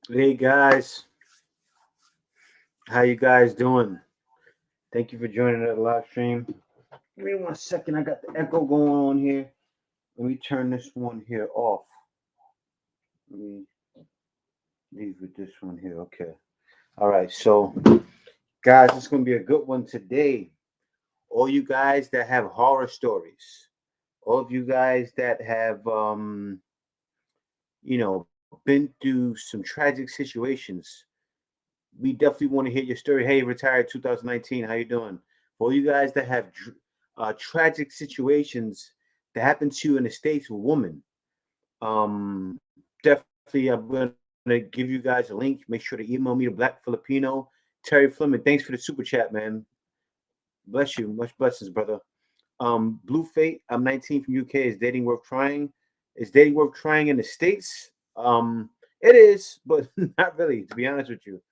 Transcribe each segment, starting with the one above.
Hey guys, how you guys doing? Thank you for joining the live stream. Give me 1 second. I got the echo going on here. Let me turn this one here off. Let me leave with this one here. Okay. All right. So, guys, it's gonna be a good one today. All you guys that have horror stories, all of you guys that have, been through some tragic situations. We definitely want to hear your story. Hey, retired 2019. How you doing? For all you guys that have tragic situations that happen to you in the states with women, definitely I'm gonna give you guys a link. Make sure to email me the Black Filipino Terry Fleming. Thanks for the super chat, man. Bless you. Much blessings, brother. Blue Fate. I'm 19 from UK. Is dating worth trying? Is dating worth trying in the states? It is, but not really. To be honest with you,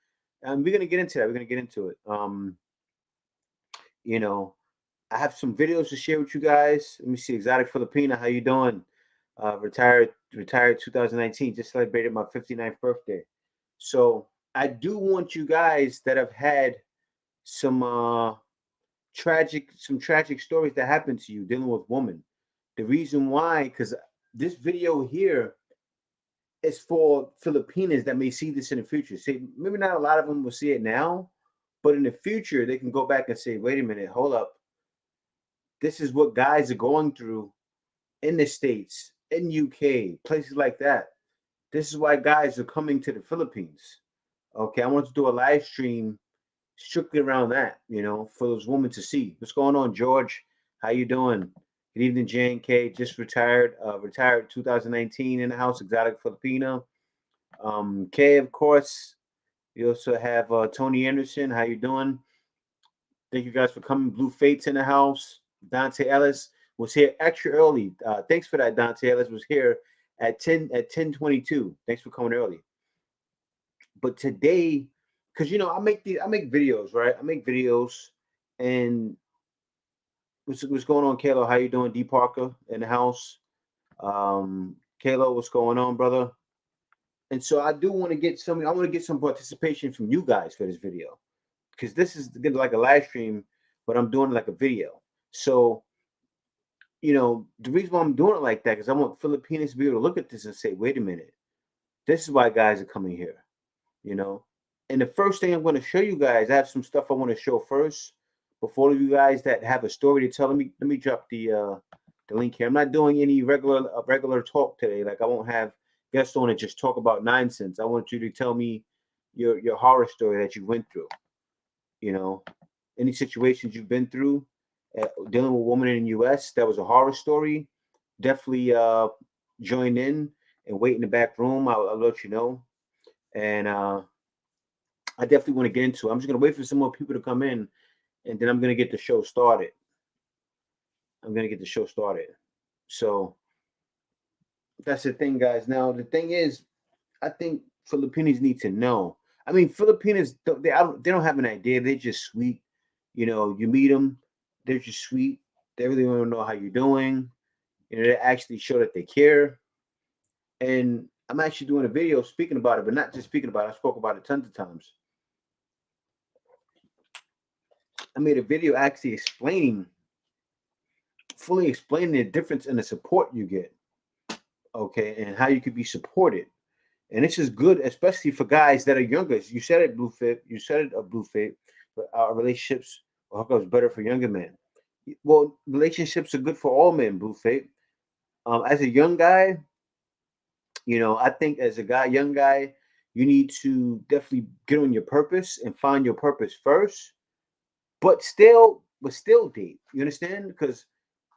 we're gonna get into that. We're gonna get into it. You know, I have some videos to share with you guys. Let me see. Exotic Filipina, how you doing? Retired 2019. Just celebrated my 59th birthday. So I do want you guys that have had some tragic stories that happened to you dealing with women. The reason why, because this video here is for Filipinas that may see this in the future. See, maybe not a lot of them will see it now, but in the future they can go back and say, "Wait a minute, hold up. This is what guys are going through in the States, in UK, places like that. This is why guys are coming to the Philippines." Okay, I want to do a live stream strictly around that, for those women to see. What's going on, George? How you doing? Good evening, J&K. Just retired 2019 in the house, exotic Filipino. Kay, of course. We also have Tony Anderson. How you doing? Thank you guys for coming. Blue Fates in the house. Dante Ellis was here extra early. Thanks for that. Dante Ellis was here at 10:22. Thanks for coming early. But today, because I make videos, right? I make videos, and what's going on, Kalo? How you doing, D Parker in the house? Kalo, what's going on, brother? And so I do want to get some. I want to get some participation from you guys for this video because this is like a live stream, but I'm doing like a video. So the reason why I'm doing it like that is I want Filipinos to be able to look at this and say, "Wait a minute, this is why guys are coming here." You know, and the first thing I'm going to show you guys, I have some stuff I want to show first. Before you guys that have a story to tell, let me drop the link here. I'm not doing any regular talk today. Like I won't have guests on and just talk about nonsense. I want you to tell me your horror story that you went through. You know, any situations you've been through dealing with a woman in the U.S. that was a horror story. Definitely join in and wait in the back room. I'll let you know. And I definitely want to get into it. I'm just gonna wait for some more people to come in, and then I'm gonna get the show started. I'm gonna get the show started. So that's the thing, guys. Now the thing is, I think Filipinos need to know. I mean, Filipinos they don't have an idea. They're just sweet. You meet them, they're just sweet. They really want to know how you're doing. They actually show that they care. And I'm actually doing a video speaking about it, but not just speaking about it. I spoke about it tons of times. I made a video actually fully explaining the difference in the support you get, okay, and how you could be supported. And this is good, especially for guys that are younger. You said it, Bluefit. You said it, Bluefit. But our relationships or hookups better for younger men. Well, relationships are good for all men, Bluefit. As a young guy, I think as a young guy, you need to definitely get on your purpose and find your purpose first, but still date. You understand? Because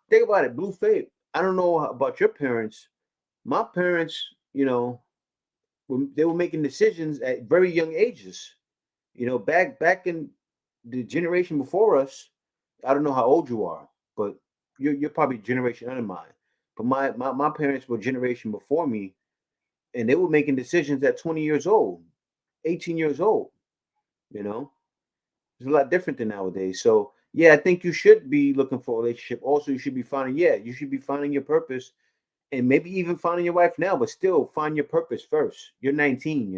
think about it, Blue Fate. I don't know about your parents. My parents, they were making decisions at very young ages. Back in the generation before us. I don't know how old you are, but you're probably a generation under mine. But my parents were a generation before me, and they were making decisions at 20 years old, 18 years old. You know, it's a lot different than nowadays. So yeah, I think you should be looking for a relationship. Also, you should be finding your purpose and maybe even finding your wife now, but still find your purpose first. You're 19,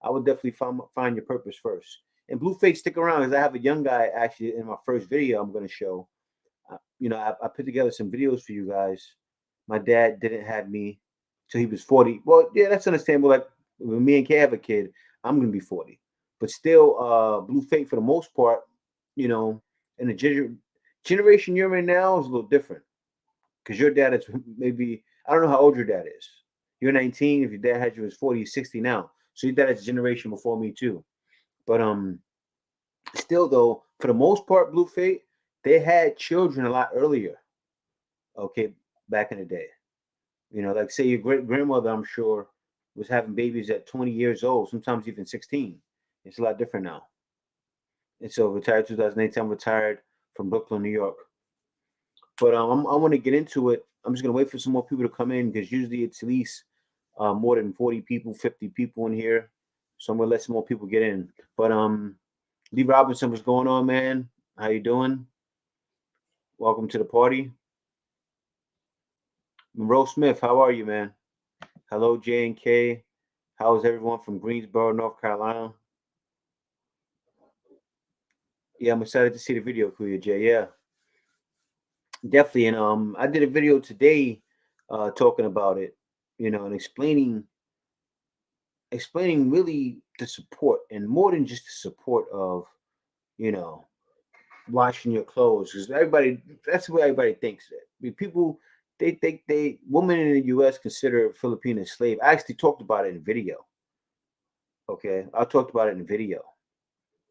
I would definitely find your purpose first. And Blueface, stick around because I have a young guy actually in my first video I'm going to show. I put together some videos for you guys. My dad didn't have me till he was 40. Well, yeah, that's understandable. Like when me and Kay have a kid, I'm gonna be 40. But still, Blueface for the most part, you know, in the generation you're in now is a little different. Because your dad is maybe, I don't know how old your dad is. You're 19. If your dad had you as 40, he's 60 now. So your dad is a generation before me too. But still though, for the most part, Blueface, they had children a lot earlier. Okay, back in the day. Like say your great grandmother, I'm sure, was having babies at 20 years old, sometimes even 16. It's a lot different now. And so retired 2018, I'm retired from Brooklyn, New York. But I want to get into it. I'm just gonna wait for some more people to come in because usually it's at least more than 40 people, 50 people in here. So I'm gonna let some more people get in. But Lee Robinson, what's going on, man? How you doing? Welcome to the party. Monroe Smith, how are you, man? Hello, J and K. How is everyone from Greensboro, North Carolina? Yeah, I'm excited to see the video for you, Jay. Yeah, definitely. And I did a video today, talking about it, and explaining really the support and more than just the support of, you know, washing your clothes because that's what everybody thinks. I mean, people they think women in the U.S. consider Filipinas slave. I actually talked about it in video. Okay, I talked about it in video,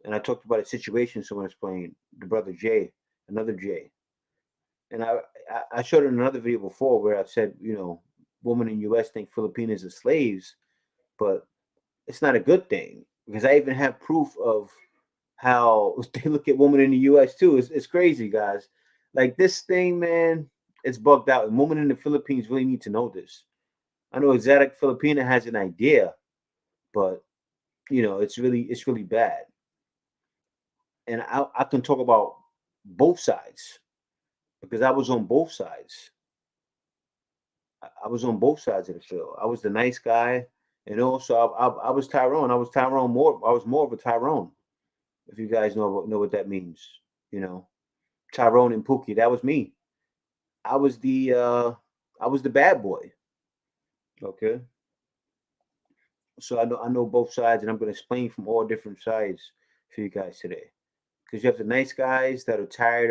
and I talked about a situation someone explained. The brother Jay, another Jay, and I showed it in another video before where I said, women in U.S. think Filipinas are slaves, but it's not a good thing because I even have proof of how they look at women in the U.S. too. It's crazy, guys. Like this thing, man, it's bugged out. And women in the Philippines really need to know this. I know Exotic Filipina has an idea, but it's really bad. And I can talk about both sides because I was on both sides. I was on both sides of the field. I was the nice guy, and also I was Tyrone. I was Tyrone more. I was more of a Tyrone. If you guys know what that means, you know, Tyrone and Pookie. That was me. I was the uh, I was the bad boy. Okay, so I know both sides, and I'm going to explain from all different sides for you guys today. Because you have the nice guys that are tired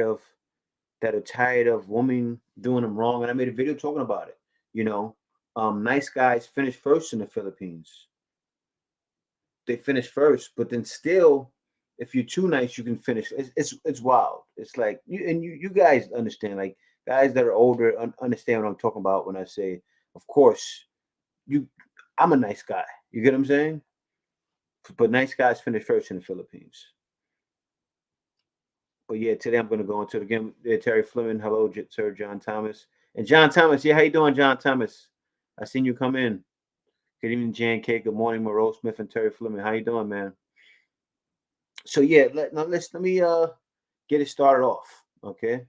of women doing them wrong, and I made a video talking about it. You know, nice guys finish first in the Philippines. They finish first, but then still, if you're too nice, you can finish. It's wild. It's like you guys understand, like guys that are older understand what I'm talking about when I say, of course, you. I'm a nice guy. You get what I'm saying? But nice guys finish first in the Philippines. But yeah, today I'm going to go into it again. Terry Fleming, hello, Sir John Thomas, and John Thomas. Yeah, how you doing, John Thomas? I seen you come in. Good evening, Jan K. Good morning, Monroe Smith and Terry Fleming. How you doing, man? So yeah, let me get it started off. Okay,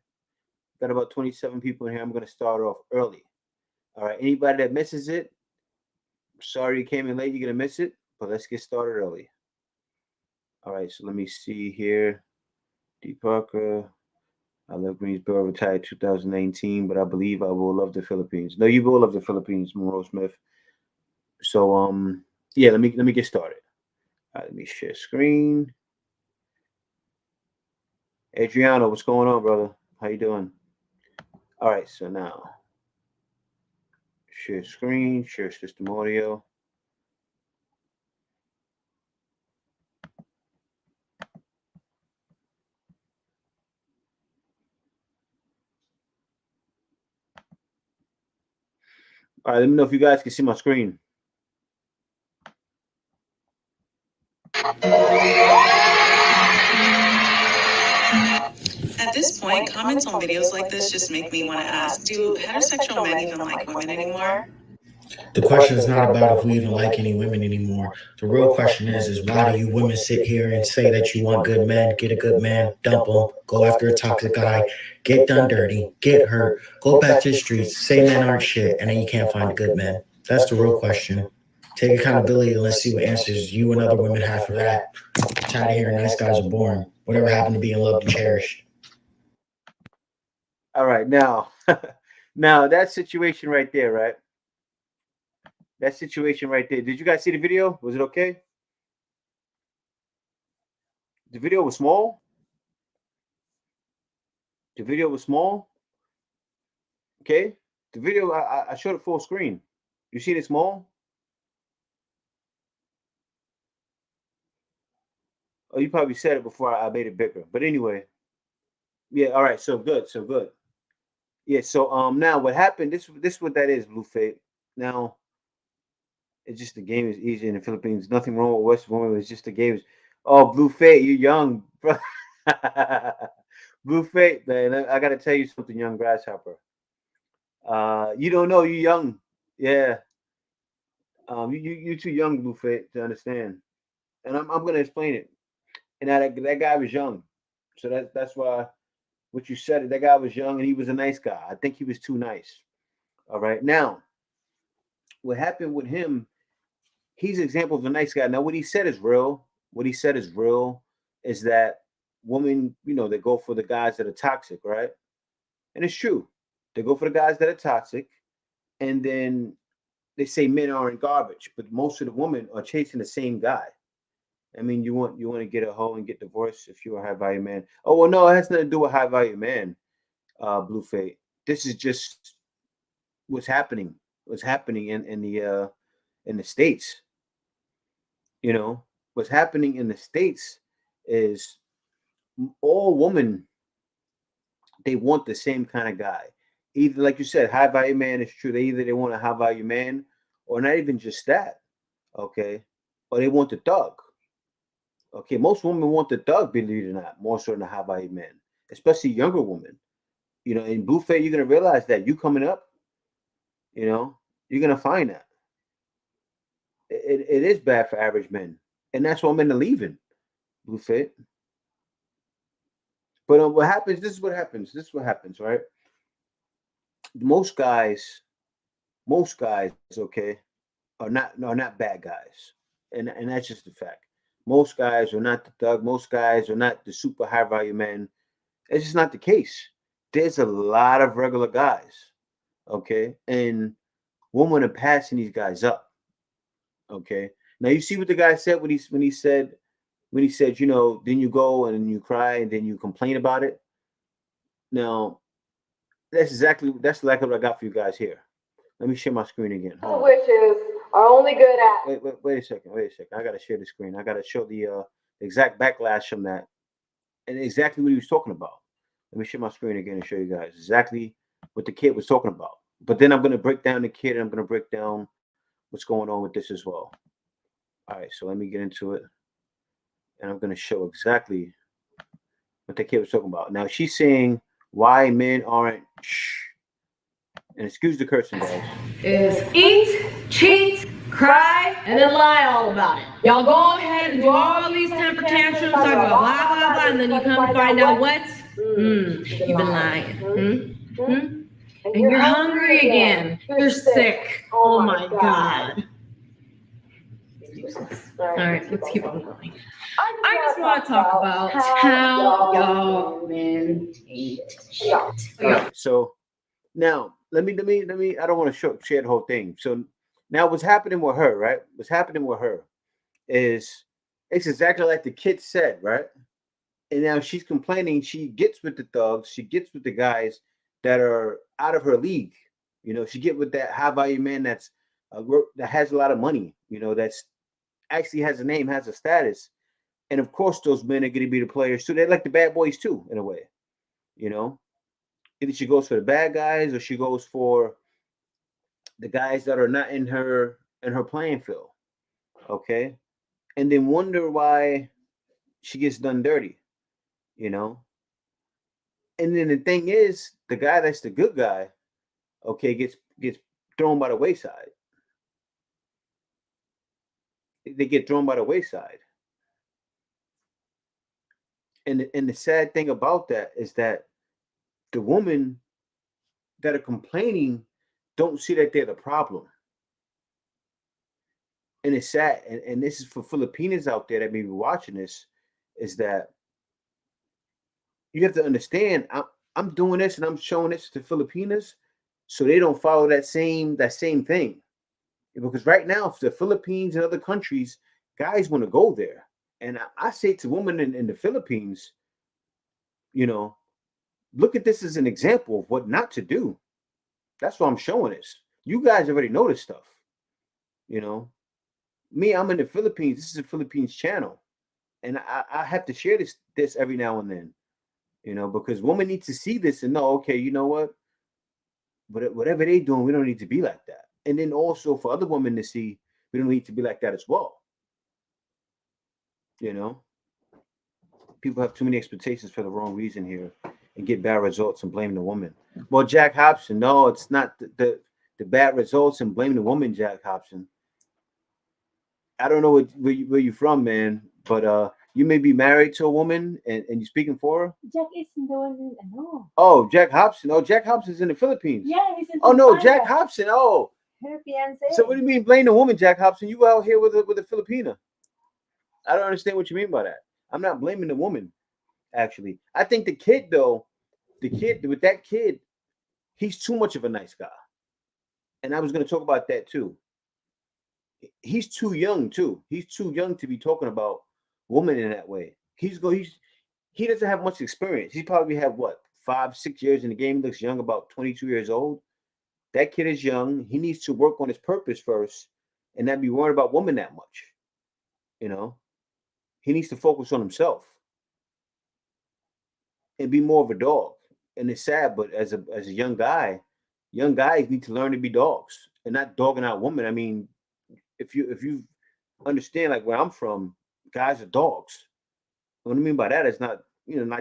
got about 27 people in here. I'm going to start off early. All right, anybody that misses it, sorry you came in late. You're going to miss it, but let's get started early. All right, so let me see here. D. Parker. I love Greensboro, retired 2019, but I believe I will love the Philippines. No, you will love the Philippines, Monroe Smith. So yeah, let me get started. All right, let me share screen. Adriano, what's going on, brother? How you doing? All right, so now share screen, share system audio. All right, let me know if you guys can see my screen. At this point, comments on videos like this just make me want to ask, do heterosexual men even like women anymore? The question is not about if we even like any women anymore. The real question is why do you women sit here and say that you want good men, get a good man, dump them, go after a toxic guy, get done dirty, get hurt, go back to the streets, say men aren't shit, and then you can't find a good man? That's the real question. Take accountability and let's see what answers you and other women have for that. Tired of hearing nice guys are boring. Whatever happened to being loved and cherished? All right, now, now that situation right there, right? That situation right there. Did you guys see the video? Was it okay? The video was small. The video was small. Okay. The video I showed it full screen. You see it small? Oh, you probably said it before I made it bigger. But anyway, yeah. All right. So good. So good. Yeah. So now what happened? This what that is, Blue Fate. Now it's just the game is easy in the Philippines. Nothing wrong with West women. It's just the game is. Oh, Blue Fate, you're young, bro. Blue Fate, man. I gotta tell you something, young grasshopper. You don't know you're young. Yeah. You too young, Blue Fate, to understand. And I'm gonna explain it. And that guy was young, so that's why what you said. That guy was young and he was a nice guy. I think he was too nice. All right. Now, what happened with him? He's an example of a nice guy. Now, what he said is real. What he said is real. Is that women, they go for the guys that are toxic, right? And it's true. They go for the guys that are toxic, and then they say men aren't garbage, but most of the women are chasing the same guy. I mean, you want to get a hoe and get divorced if you're a high value man. Oh well, no, it has nothing to do with high value man, Blue Fate. This is just what's happening. What's happening in the states. What's happening in the states is all women they want the same kind of guy. Either like you said, high value man is true. They want a high value man, or not even just that. Okay, or they want the thug. Okay, most women want the thug, believe it or not, more so than the high value men, especially younger women. In Buffet, you're gonna realize that you coming up, you're gonna find that it is bad for average men, and that's why men are leaving Buffet. But what happens? This is what happens. This is what happens, right? Most guys, okay, are not bad guys, and that's just the fact. Most guys are not the thug. Most guys are not the super high value men. It's just not the case. There's a lot of regular guys, okay, and women are passing these guys up, okay. Now you see what the guy said when he said, then you go and you cry and then you complain about it. Now that's exactly what I got for you guys here. Let me share my screen again. Hold on. Wishes are only good at. Wait a second. Wait a second. I gotta share the screen. I gotta show the exact backlash from that and exactly what he was talking about. Let me share my screen again and show you guys exactly what the kid was talking about. But then I'm gonna break down the kid and I'm gonna break down what's going on with this as well. All right, so let me get into it, and I'm gonna show exactly what the kid was talking about. Now she's saying why men aren't. And excuse the cursing, guys. Is eat, cheat, cry, and then lie all about it. Y'all go ahead and do all these temper tantrums, talk about blah, blah, blah, and then you come to find out what? You've been lying. And you're hungry again. You're sick. Oh my God. All right, let's keep on going. I just want to talk about how y'all men eat shit. Okay, so now let me. I don't want to share the whole thing. So now what's happening with her, right? What's happening with her is it's exactly like the kid said, right? And now she's complaining. She gets with the thugs. She gets with the guys that are out of her league. She get with that high value man that has a lot of money. That's actually has a name, has a status, and of course those men are going to be the players too. They're like the bad boys too, in a way. Either she goes for the bad guys or she goes for the guys that are not in her playing field. Okay, and then wonder why she gets done dirty. And then the thing is, the guy that's the good guy, okay, gets thrown by the wayside. They get thrown by the wayside. And the sad thing about that is that the women that are complaining don't see that they're the problem. And it's sad, and this is for Filipinos out there that may be watching this, is that you have to understand I'm doing this and I'm showing this to Filipinas so they don't follow that same thing. Because right now, for the Philippines and other countries, guys want to go there. And I say to women in the Philippines, you know, look at this as an example of what not to do. That's why I'm showing this. You guys already know this stuff. You know, me, I'm in the Philippines. This is a Philippines channel. And I have to share this every now and then, because women need to see this and know, okay, you know what? Whatever they doing, we don't need to be like that. And then also for other women to see, we don't need to be like that as well. People have too many expectations for the wrong reason here and get bad results and blame the woman. Well, Jack Hobson, no, it's not the bad results and blame the woman, Jack Hobson. I don't know where you're from, man, but you may be married to a woman and you're speaking for her. Jack is the one, ano. Oh, Jack Hobson. Oh, Jack Hobson's in the Philippines. Yeah, he's in Oh no, Pampanga. Jack Hobson. Oh, Her fiance. so what do you mean blame the woman, Jack Hobson? You out here with a Filipina. I don't understand what you mean by that. I'm not blaming the woman, actually. I think the kid, with that kid, he's too much of a nice guy. And I was going to talk about that too. He's too young too. He's too young to be talking about women in that way. He doesn't have much experience. He probably have 5-6 years in the game. He looks young, about 22 years old. That kid is young. He needs to work on his purpose first and not be worried about women that much. He needs to focus on himself and be more of a dog. And it's sad, but as a young guy, young guys need to learn to be dogs and not dogging out women. I mean, if you understand, like where I'm from, guys are dogs. What I mean by that is not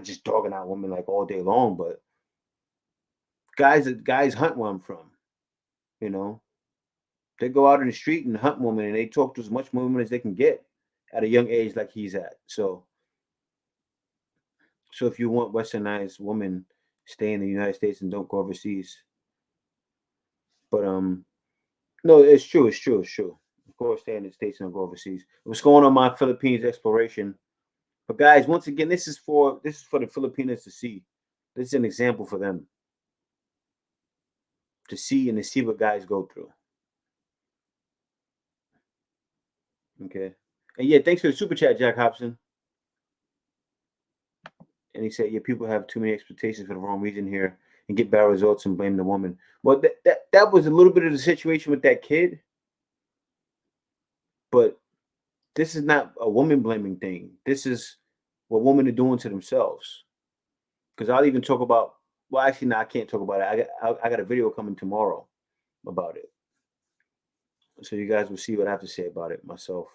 just dogging out women like all day long, but guys hunt where I'm from. They go out in the street and hunt women, and they talk to as much women as they can get at a young age, like he's at. So if you want westernized women, stay in the United States and don't go overseas. But no, it's true. Of course, stay in the States and don't go overseas. What's going on my Philippines exploration? But guys, once again, this is for the Filipinos to see. This is an example for them to see and to see what guys go through. Okay. And yeah, thanks for the super chat, Jack Hobson. And he said, yeah, people have too many expectations for the wrong reason here and get bad results and blame the woman. Well, that was a little bit of the situation with that kid. But this is not a woman blaming thing. This is what women are doing to themselves. Because I'll even talk about, well, actually, no, I can't talk about it. I got a video coming tomorrow about it. So you guys will see what I have to say about it myself.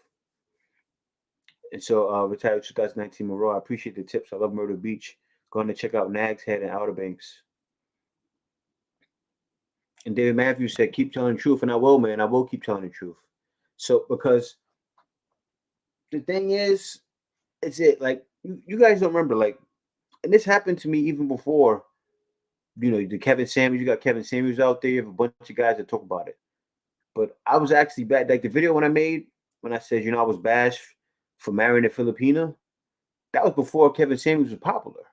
And so, retired 2019 Monroe, I appreciate the tips. I love Myrtle Beach. Going to check out Nag's Head and Outer Banks. And David Matthews said, keep telling the truth. And I will, man. I will keep telling the truth. So, because the thing is, it's it. Like, you guys don't remember, like, and this happened to me even before, the Kevin Samuels. You got Kevin Samuels out there. You have a bunch of guys that talk about it. But I was actually bad. Like, the video when I said, I was bashed for marrying a Filipina, that was before Kevin Samuels was popular.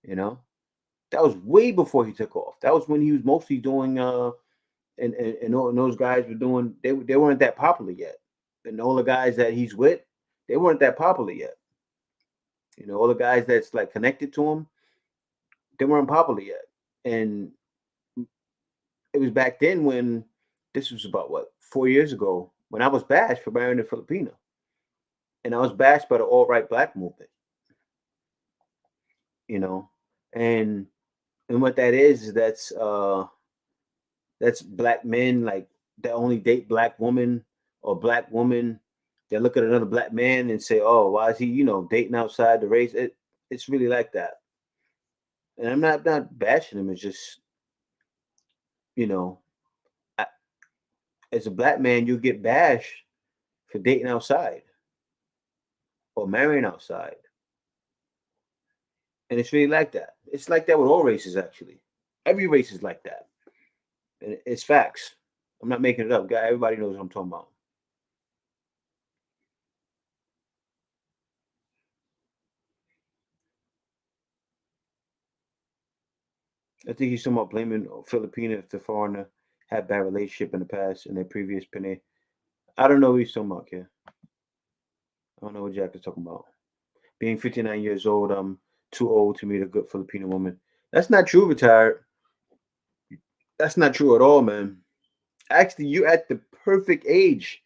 That was way before he took off. That was when he was mostly doing and those guys were doing, they weren't that popular yet. And all the guys that he's with, they weren't that popular yet. All the guys that's like connected to him, they weren't popular yet. And it was back then when, this was about 4 years ago, when I was bashed for marrying a Filipina. And I was bashed by the alt-right black movement. And what that is that's black men like that only date black women, or black woman that look at another black man and say, oh, why is he, dating outside the race? It's really like that. And I'm not bashing him. It's just, as a black man, you get bashed for dating outside or marrying outside. And it's really like that. It's like that with all races, actually. Every race is like that. And it's facts. I'm not making it up. Everybody knows what I'm talking about. I think he's talking about blaming Filipina if the foreigner had bad relationship in the past in their previous penny. I don't know what he's talking about, kid. I don't know what Jack is talking about. Being 59 years old, I'm too old to meet a good Filipino woman. That's not true, retired. That's not true at all, man. Actually, you're at the perfect age.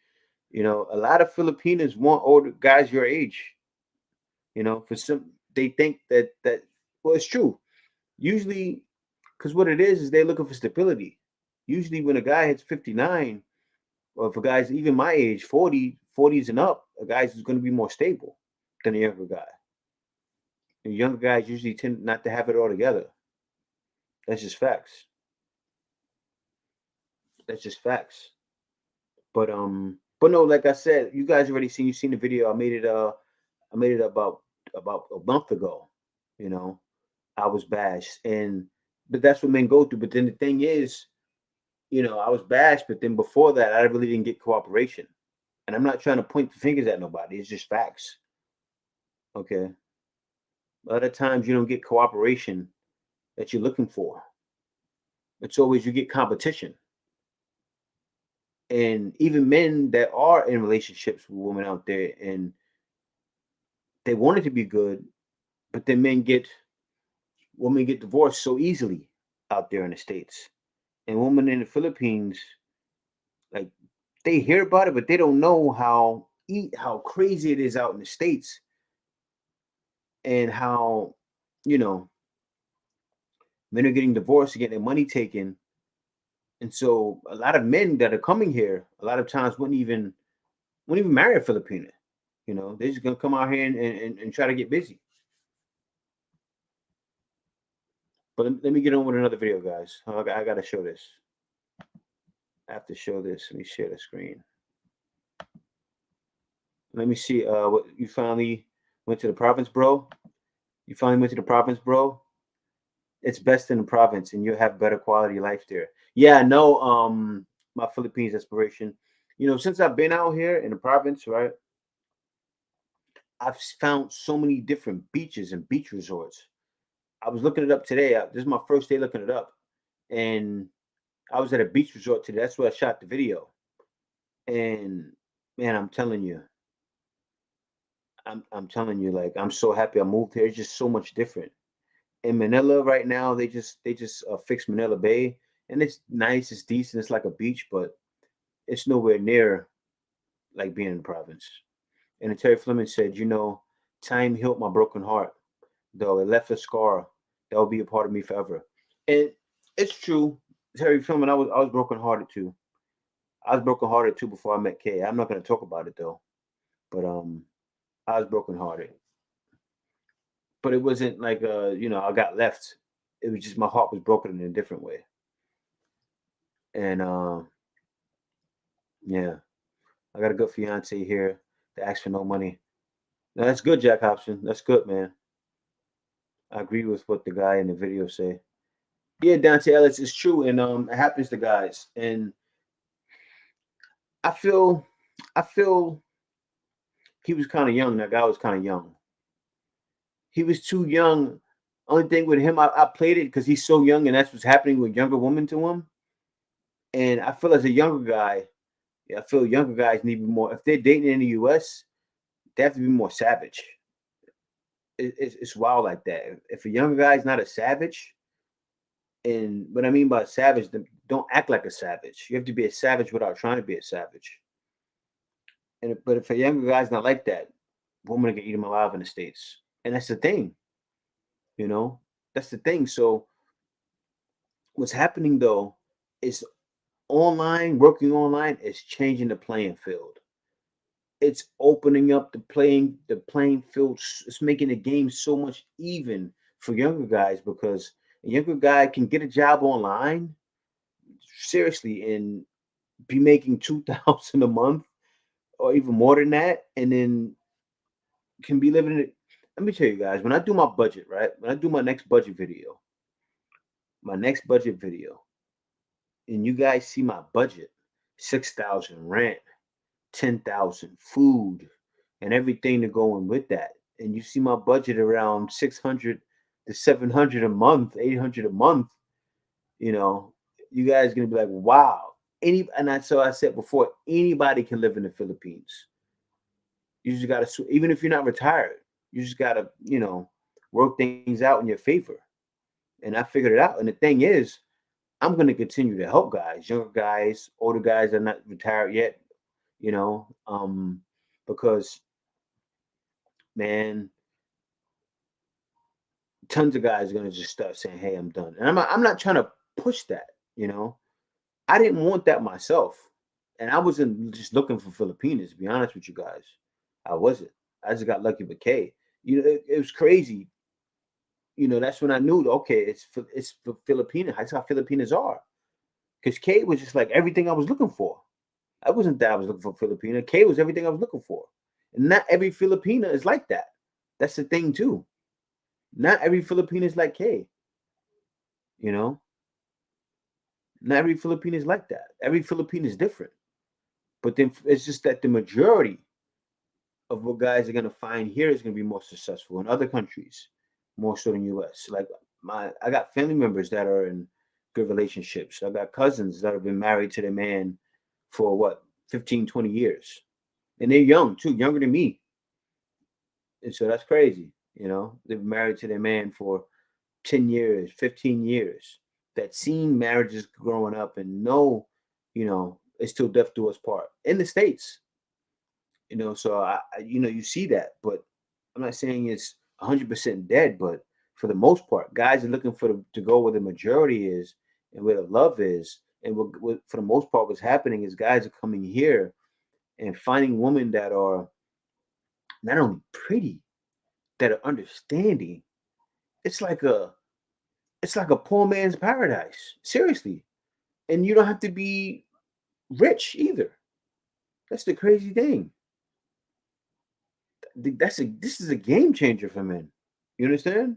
A lot of Filipinos want older guys your age. For some, they think that well, it's true. Usually, because what it is they're looking for stability. Usually, when a guy hits 59, or if a guy's even my age, 40s and up, a guy's going to be more stable than a younger guy. And younger guys usually tend not to have it all together. That's just facts. That's just facts. But no, like I said, you guys already seen the video. I made it about a month ago. You know, I was bashed, but that's what men go through. But then the thing is, I was bashed, but then before that, I really didn't get cooperation. And I'm not trying to point the fingers at nobody. It's just facts. Okay. A lot of times you don't get cooperation that you're looking for. It's always you get competition. And even men that are in relationships with women out there and they want it to be good, but then women get divorced so easily out there in the States. And women in the Philippines, like they hear about it, but they don't know how crazy it is out in the States and how, you know, men are getting divorced, getting their money taken. And so a lot of men that are coming here, a lot of times wouldn't even marry a Filipina. They're just gonna come out here and try to get busy. But let me get on with another video, guys. I gotta show this. I have to show this. Let me share the screen. Let me see. What you finally went to the province, bro? You finally went to the province, bro? It's best in the province, and you'll have better quality life there. Yeah, I know. My Philippines aspiration. Since I've been out here in the province, right? I've found so many different beaches and beach resorts. I was looking it up today. This is my first day looking it up, and I was at a beach resort today. That's where I shot the video. And man, I'm telling you, like I'm so happy I moved here. It's just so much different. In Manila right now, they just fixed Manila Bay, and it's nice, it's decent, it's like a beach, but it's nowhere near like being in the province. And Terry Fleming said, time healed my broken heart, though it left a scar that will be a part of me forever. And it's true, Terry Fleming. I was brokenhearted too. I was brokenhearted too before I met Kay. I'm not going to talk about it though, but I was brokenhearted. But it wasn't like I got left. It was just my heart was broken in a different way. And yeah, I got a good fiance here that asks for no money. Now that's good, Jack Hobson. That's good, man. I agree with what the guy in the video say. Yeah, Dante Ellis is true, and it happens to guys. And I feel, I feel he was kind of young. That guy was kind of young. He was too young. Only thing with him, I played it because he's so young, and that's what's happening with younger women to him. And I feel as a younger guy, yeah, I feel younger guys need to be more. If they're dating in the U.S., they have to be more savage. It's wild like that. If a younger guy is not a savage, and what I mean by savage, don't act like a savage. You have to be a savage without trying to be a savage. But if a younger guy's not like that, women can eat him alive in the States. And that's the thing, you know. That's the thing. So what's happening though is working online is changing the playing field. It's opening up the playing field. It's making the game so much even for younger guys because a younger guy can get a job online seriously and be making 2,000 a month or even more than that, and then can be living it. Let me tell you guys, when I do my budget, right? When I do my next budget video, and you guys see my budget, 6,000 rent, 10,000 food, and everything to go in with that. And you see my budget around 600 to 700 a month, 800 a month. you know, you guys are gonna be like, wow. So I said before, anybody can live in the Philippines. You just gotta, even if you're not retired, you just gotta, work things out in your favor. And I figured it out. And the thing is, I'm gonna continue to help guys, younger guys, older guys that are not retired yet, you know, because man, tons of guys are gonna just start saying, "Hey, I'm done." And I'm not trying to push that, you know. I didn't want that myself, and I wasn't just looking for Filipinas. To be honest with you guys, I wasn't. I just got lucky with K. It was crazy. That's when I knew. Okay, it's for Filipina. That's how Filipinas are. Because K was just like everything I was looking for. I wasn't that I was looking for Filipina. K was everything I was looking for, and not every Filipina is like that. That's the thing too. Not every Filipina is like K. You know, not every Filipina is like that. Every Filipina is different. But then it's just that the majority of what guys are gonna find here is gonna be more successful in other countries, more so than US. Like I got family members that are in good relationships. I got cousins that have been married to their man for what, 15, 20 years. And they're young too, younger than me. And so that's crazy. They've been married to their man for 10 years, 15 years, that seen marriages growing up and know, it's till death do us part in the States. So you see that, but I'm not saying it's 100% dead, but for the most part, guys are looking to go where the majority is and where the love is. And for the most part, what's happening is guys are coming here and finding women that are not only pretty, that are understanding. It's like a poor man's paradise. Seriously. And you don't have to be rich either. That's the crazy thing. This is a game changer for men. You understand?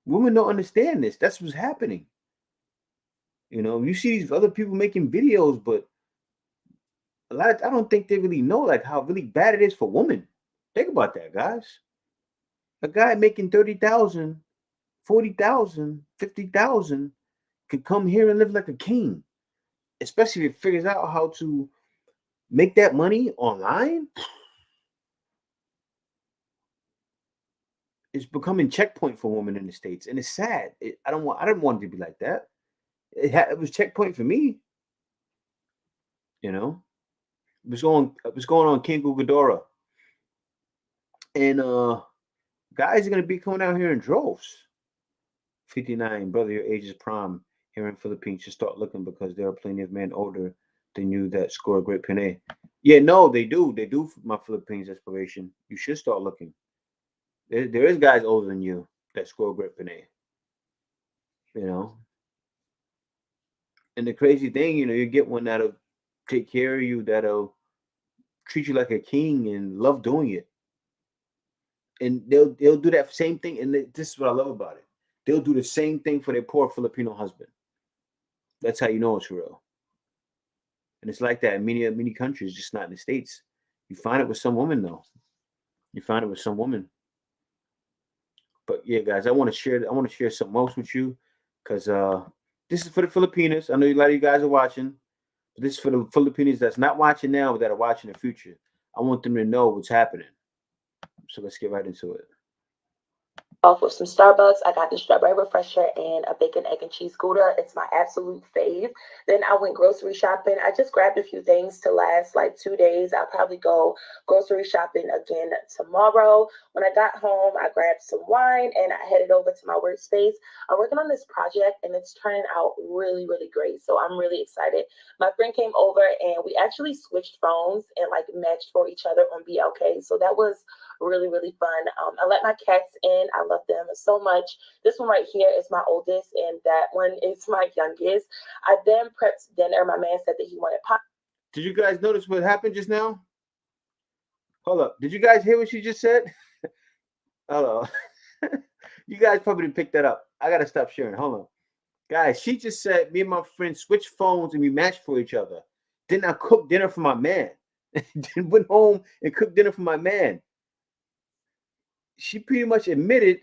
Women don't understand this. That's what's happening. You see these other people making videos, but I don't think they really know like how really bad it is for women. Think about that, guys. A guy making 30,000, 40,000, 50,000 could come here and live like a king, especially if he figures out how to make that money online. It's becoming checkpoint for women in the States, and it's sad. I don't want it to be like that. It was checkpoint for me. It was going on King Ghidorah, and guys are gonna be coming out here in droves. 59, brother, your age is prime. Here in Philippines, should start looking because there are plenty of men older than you that score a great penne. Yeah, no, they do. They do. My Philippines aspiration. You should start looking. There is guys older than you that score a great penne. And the crazy thing, you get one that'll take care of you, that'll treat you like a king and love doing it. And they'll do that same thing. And this is what I love about it. They'll do the same thing for their poor Filipino husband. That's how you know it's real. And it's like that in many countries, just not in the States. You find it with some women though. You find it with some women. But yeah, guys, I want to share something else with you because this is for the Filipinas. I know a lot of you guys are watching, but this is for the Filipinas that's not watching now, but that are watching in the future. I want them to know what's happening. So let's get right into it. Off with some Starbucks. I got the strawberry refresher and a bacon, egg, and cheese Gouda. It's my absolute fave. Then I went grocery shopping. I just grabbed a few things to last like 2 days. I'll probably go grocery shopping again tomorrow. When I got home, I grabbed some wine and I headed over to my workspace. I'm working on this project and it's turning out really, really great. So I'm really excited. My friend came over and we actually switched phones and like matched for each other on BLK. So that was really, really fun. I let my cats in. I love them so much. This one right here is my oldest, and that one is my youngest. I then prepped dinner. My man said that he wanted pop. Did you guys notice what happened just now? Hold up. Did you guys hear what she just said? Hello. You guys probably didn't pick that up. I gotta stop sharing. Hold on. Guys, she just said me and my friend switched phones and we matched for each other. Then I cooked dinner for my man. Then went home and cooked dinner for my man. She pretty much admitted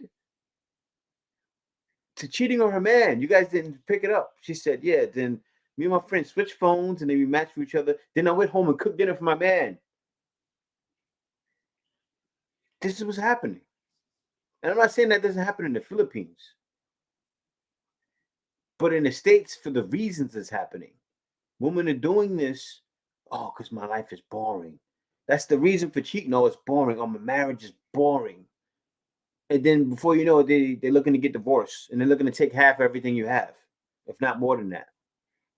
to cheating on her man. You guys didn't pick it up. She said, yeah. Then me and my friend switched phones and then we matched with each other. Then I went home and cooked dinner for my man. This is what's happening. And I'm not saying that doesn't happen in the Philippines, but in the States, for the reasons it's happening. Women are doing this, oh, because my life is boring. That's the reason for cheating. Oh, it's boring. Oh, my marriage is boring. And then before you know it, they're looking to get divorced and they're looking to take half everything you have, if not more than that.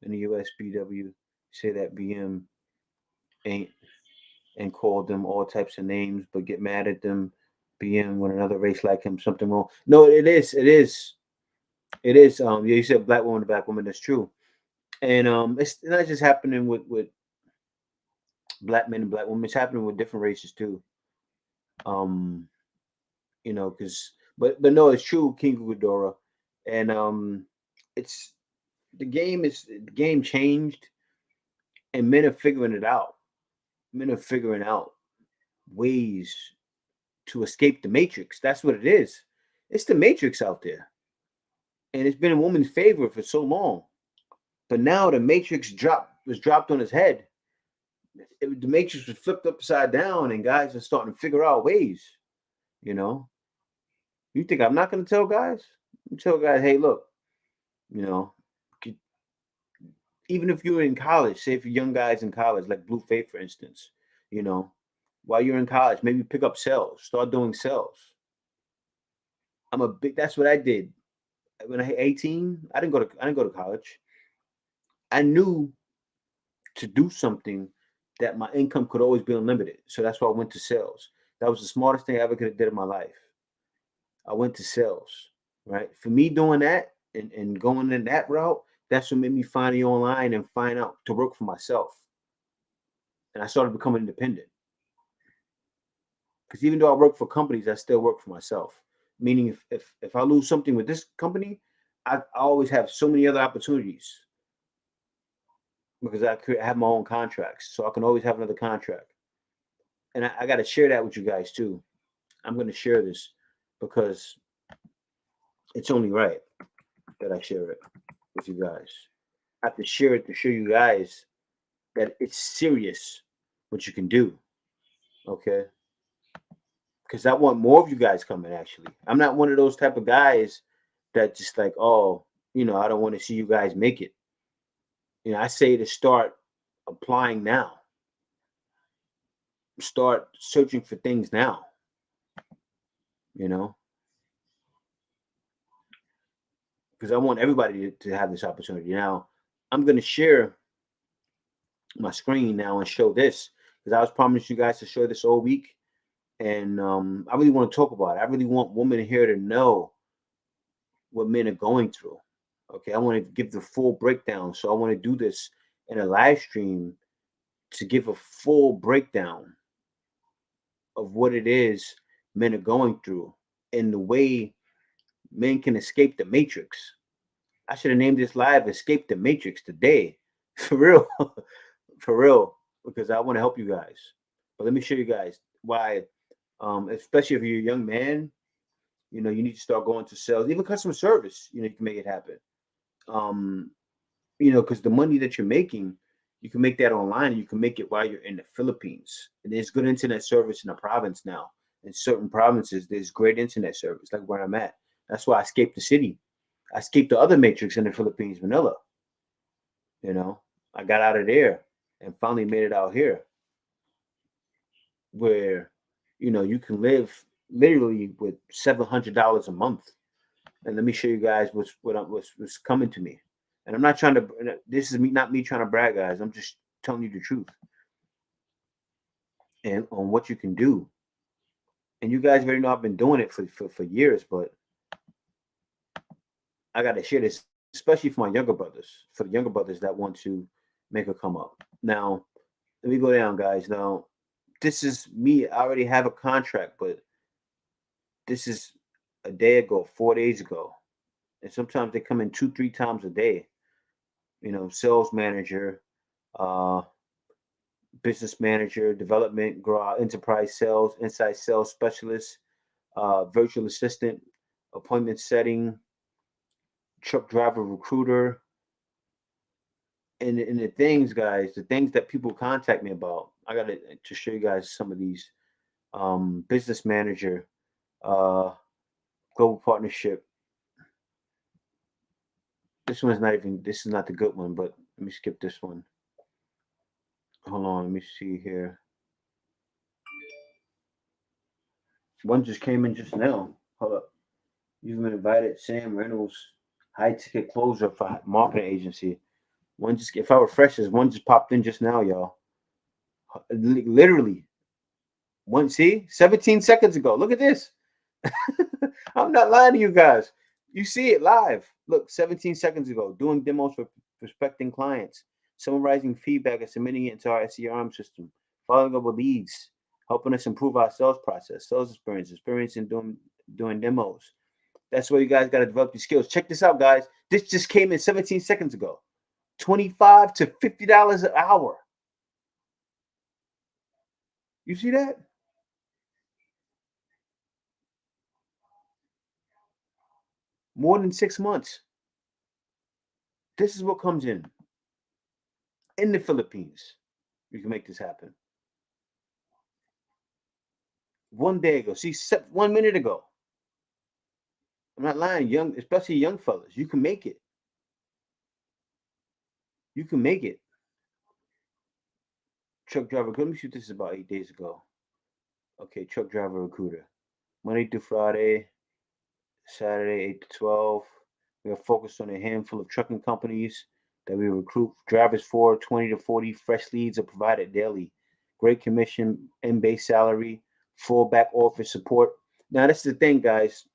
In the USPW, say that BM ain't and called them all types of names, but get mad at them. BM when another race like him, something wrong. No, it is. Yeah, you said black woman to black woman. That's true. And it's not just happening with black men and black women. It's happening with different races too. Um, because but no, it's true, King Ghidorah, and it's the game changed, and men are figuring it out. Men are figuring out ways to escape the matrix. That's what it is. It's the matrix out there, and it's been in woman's favor for so long. But now the matrix was dropped on his head. The matrix was flipped upside down, and guys are starting to figure out ways. You know, you think I'm not going to tell guys? You tell guys, hey, look, you know, even if you're in college, say for young guys in college, like Blue Faith, for instance, you know, while you're in college, maybe pick up sales, start doing sales. That's what I did when I hit 18. I didn't go to college. I knew to do something that my income could always be unlimited. So that's why I went to sales. That was the smartest thing I ever could have did in my life. I went to sales, right? For me doing that and going in that route, that's what made me find the online and find out to work for myself. And I started becoming independent. Because even though I work for companies, I still work for myself. Meaning if I lose something with this company, I always have so many other opportunities because I have my own contracts. So I can always have another contract. And I got to share that with you guys too. I'm going to share this because it's only right that I share it with you guys. I have to share it to show you guys that it's serious what you can do. Okay. Because I want more of you guys coming, actually. I'm not one of those type of guys that just like, oh, I don't want to see you guys make it. I say to start applying now. Start searching for things now. Because I want everybody to have this opportunity. Now, I'm going to share my screen now and show this because I was promised you guys to show this all week. And I really want to talk about it. I really want women here to know what men are going through. Okay, I want to give the full breakdown. So I want to do this in a live stream to give a full breakdown of what it is men are going through and the way men can escape the matrix. I should have named this live Escape the Matrix today. For real. For real. Because I want to help you guys. But let me show you guys why, especially if you're a young man, you need to start going to sales, even customer service, you can make it happen. Because the money that you're making, you can make that online. You can make it while you're in the Philippines. And there's good internet service in the province now. In certain provinces, there's great internet service, like where I'm at. That's why I escaped the city. I escaped the other matrix in the Philippines, Manila. I got out of there and finally made it out here where, you can live literally with $700 a month. And let me show you guys what's coming to me. And I'm not trying to, this is not me trying to brag, guys. I'm just telling you the truth and on what you can do. And you guys already know I've been doing it for years, but I got to share this, especially for my younger brothers, for the younger brothers that want to make a come up. Now, let me go down, guys. Now, this is me. I already have a contract, but this is a day ago, 4 days ago. And sometimes they come in 2-3 times a day. Sales manager, business manager, development, grow enterprise sales, inside sales specialist, virtual assistant, appointment setting, truck driver recruiter. And the things, guys, the things that people contact me about, I got to show you guys some of these. Business manager, global partnership. This is not the good one, but let me skip this one. Hold on, let me see here. One just came in just now. Hold up. You've been invited, Sam Reynolds, high ticket closer for marketing agency. If I refresh this, one just popped in just now, y'all. Literally. 17 seconds ago. Look at this. I'm not lying to you guys. You see it live. Look, 17 seconds ago, doing demos for prospecting clients, summarizing feedback and submitting it into our SCRM system, following up with leads, helping us improve our sales process, sales experience in doing demos. That's where you guys got to develop your skills. Check this out, guys. This just came in 17 seconds ago. $25 to $50 an hour. You see that? More than 6 months. This is what comes in the Philippines. You can make this happen. 1 day ago. See, 1 minute ago. I'm not lying, especially young fellas. You can make it. You can make it. Truck driver. Let me shoot this about 8 days ago. Okay, truck driver recruiter. Monday through Friday, Saturday 8 to 12. We are focused on a handful of trucking companies that we recruit drivers for. 20 to 40 fresh leads are provided daily. Great commission and base salary, full back office support. Now, that's the thing, guys,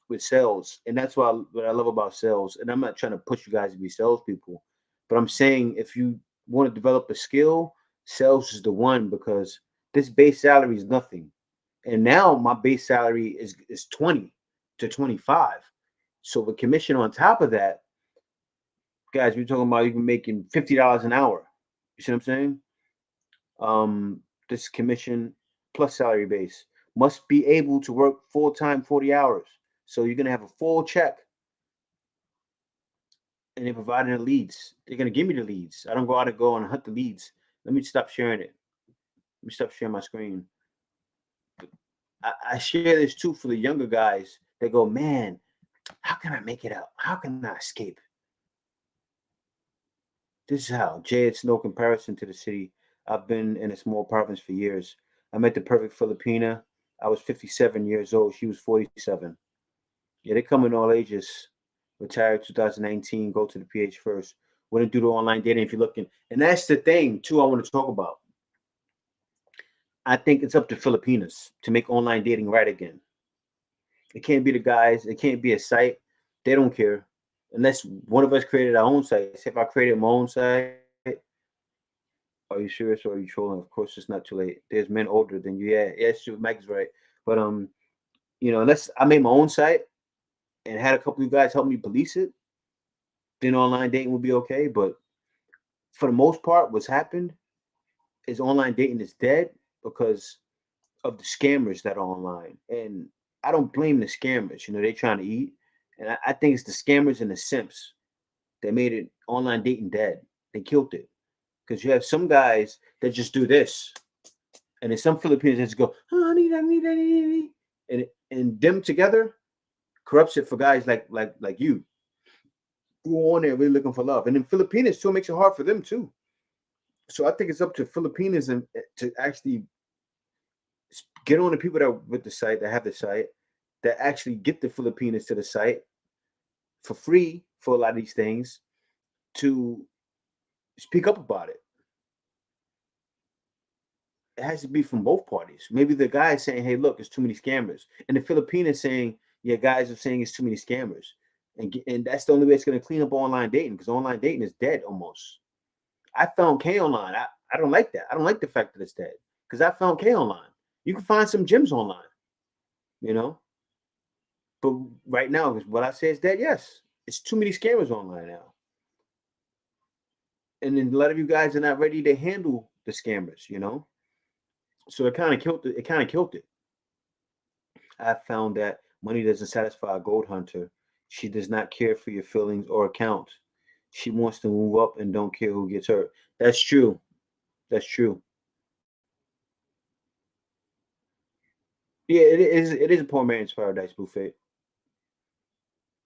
with sales. And that's what I love about sales. And I'm not trying to push you guys to be salespeople, but I'm saying if you want to develop a skill, sales is the one, because this base salary is nothing. And now my base salary is 20 to 25. So the commission on top of that, guys, we're talking about even making $50 an hour. You see what I'm saying? This commission plus salary base must be able to work full time 40 hours. So you're gonna have a full check. And they're providing the leads. They're gonna give me the leads. I don't go out and go and hunt the leads. Let me stop sharing it. Let me stop sharing my screen. I share this too for the younger guys. They go, man, how can I make it out? How can I escape? This is how. Jay, it's no comparison to the city. I've been in a small province for years. I met the perfect Filipina. I was 57 years old. She was 47. Yeah, they come in all ages. Retired 2019. Go to the PH first. Wouldn't do the online dating if you're looking. And that's the thing, too, I want to talk about. I think it's up to Filipinas to make online dating right again. It can't be the guys. It can't be a site. They don't care. Unless one of us created our own site. If I created my own site, are you serious or are you trolling? Of course, it's not too late. There's men older than you. Yeah, it's true. Mike's right. But unless I made my own site and had a couple of you guys help me police it, then online dating would be okay. But for the most part, what's happened is online dating is dead because of the scammers that are online. And I don't blame the scammers. They're trying to eat. And I think it's the scammers and the simps that made it online dating dead. They killed it. Because you have some guys that just do this. And then some Filipinos that just go, oh, I need. And them together corrupts it for guys like you who are on there really looking for love. And then Filipinos too makes it hard for them too. So I think it's up to Filipinos and to actually get on the people that are with the site, that have the site, that actually get the Filipinos to the site for free for a lot of these things, to speak up about it. It has to be from both parties. Maybe the guy is saying, hey, look, it's too many scammers. And the Filipinos saying, yeah, guys are saying it's too many scammers. And that's the only way it's going to clean up online dating, because online dating is dead almost. I found K online. I don't like that. I don't like the fact that it's dead, because I found K online. You can find some gyms online, But right now, what I say is dead, yes. It's too many scammers online now. And then a lot of you guys are not ready to handle the scammers, So it kind of killed it. I found that money doesn't satisfy a gold hunter. She does not care for your feelings or accounts. She wants to move up and don't care who gets hurt. That's true. That's true. Yeah, it is. It is a poor man's paradise, Buffet.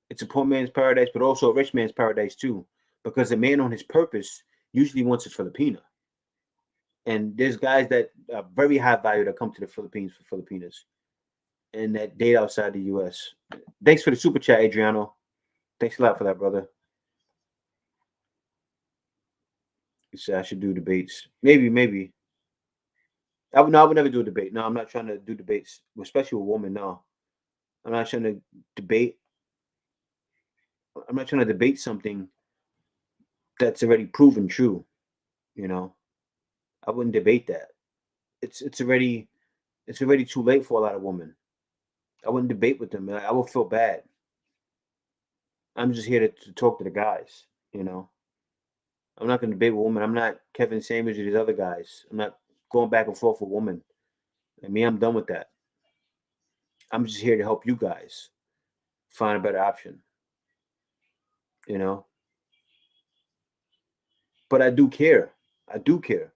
It's a poor man's paradise, but also a rich man's paradise too, because a man on his purpose usually wants a Filipina. And there's guys that are very high value that come to the Philippines for Filipinas and that date outside the U.S. Thanks for the super chat, Adriano. Thanks a lot for that, brother. You said I should do debates. Maybe. I would never do a debate. No, I'm not trying to do debates, especially with women. No, I'm not trying to debate. I'm not trying to debate something that's already proven true. You know, I wouldn't debate that. It's already too late for a lot of women. I wouldn't debate with them. I would feel bad. I'm just here to talk to the guys. You know, I'm not going to debate with women. I'm not Kevin Samuels or these other guys. I'm not going back and forth with women. I mean, I'm done with that. I'm just here to help you guys find a better option. You know, but I do care. I do care.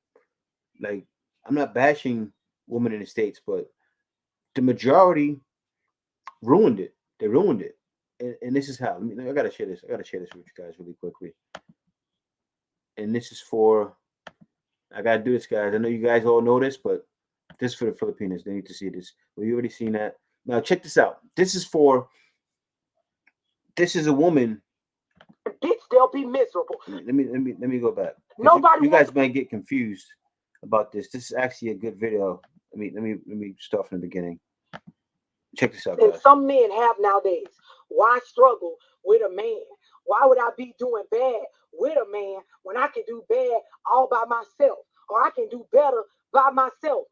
Like, I'm not bashing women in the States, but the majority ruined it. They ruined it. And this is how. I gotta share this. I gotta share this with you guys really quickly. And this is for. I gotta do this, guys. I know you guys all know this, but this is for the Filipinos. They need to see this. Well, you already seen that. Now check this out. This is for. This is a woman. Bitch, they'll be miserable. Let me go back. Nobody you guys might get confused about this. This is actually a good video. Let me start from the beginning. Check this out, and guys. some men have nowadays. Why struggle with a man? Why would I be doing bad with a man when I can do bad all by myself? Or I can do better by myself?